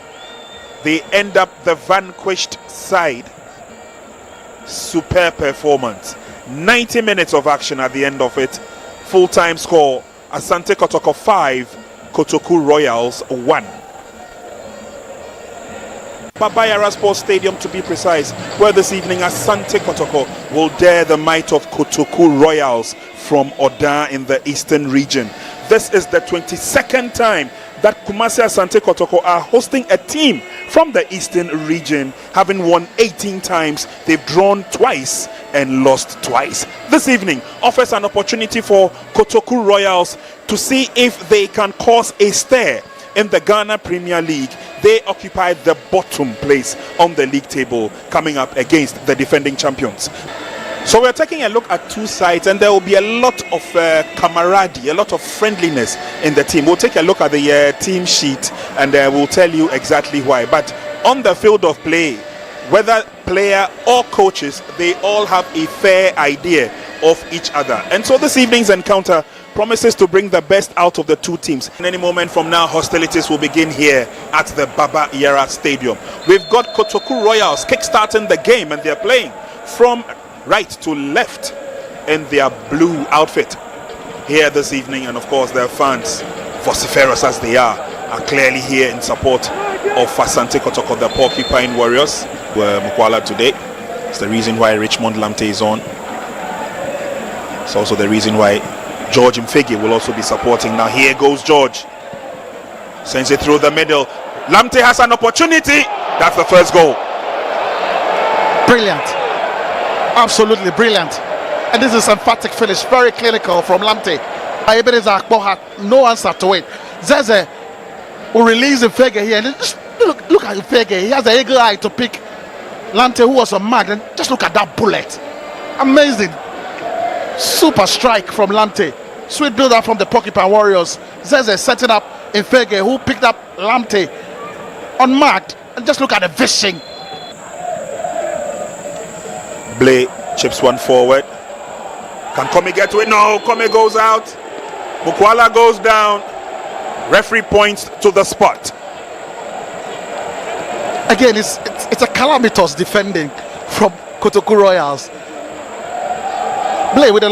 they end up the vanquished side. Superb performance. 90 minutes of action at the end of it. Full-time score, Asante Kotoko 5, Kotoku Royals 1. Babayara Sports Stadium to be precise, where this evening Asante Kotoko will dare the might of Kotoku Royals from Oda in the Eastern region. This is the 22nd time that Kumasi Asante Kotoko are hosting a team from the Eastern region, having won 18 times. They've drawn twice and lost twice. This evening offers an opportunity for Kotoku Royals to see if they can cause a stir in the Ghana Premier League. They occupy the bottom place on the league table, coming up against the defending champions. So we're taking a look at two sides, and there will be a lot of camaraderie, a lot of friendliness in the team. We'll take a look at the team sheet, and we'll tell you exactly why. But on the field of play, whether player or coaches, they all have a fair idea of each other. And so this evening's encounter promises to bring the best out of the two teams. In any moment from now, hostilities will begin here at the Babayara Stadium. We've got Kotoku Royals kick-starting the game, and they're playing from right to left in their blue outfit here this evening. And of course, their fans, vociferous as they are clearly here in support of Asante Kotoko, the Porcupine Warriors. Mukwala today. It's the reason why Richmond Lamte is on. It's also the reason why George Mfegi will also be supporting. Now here goes George. Sends it through the middle. Lamte has an opportunity. That's the first goal. Brilliant. Absolutely brilliant. And this is an emphatic finish. Very clinical from Lamte. Ebenezer Akpo had no answer to it. Zeze will release Mfegi here. And just look at Mfegi. He has an eagle eye to pick Lamte, who was on mad. And just look at that bullet. Amazing. Super strike from Lamte. Sweet build up from the Porcupine Warriors. Zeze setting up Mfegi, who picked up Lamte unmarked. And just look at the vision. Blay chips one forward. Can Komi get to it? No, Komi goes out. Mukwala goes down. Referee points to the spot. Again, it's a calamitous defending from Kotoku Royals. Blay with a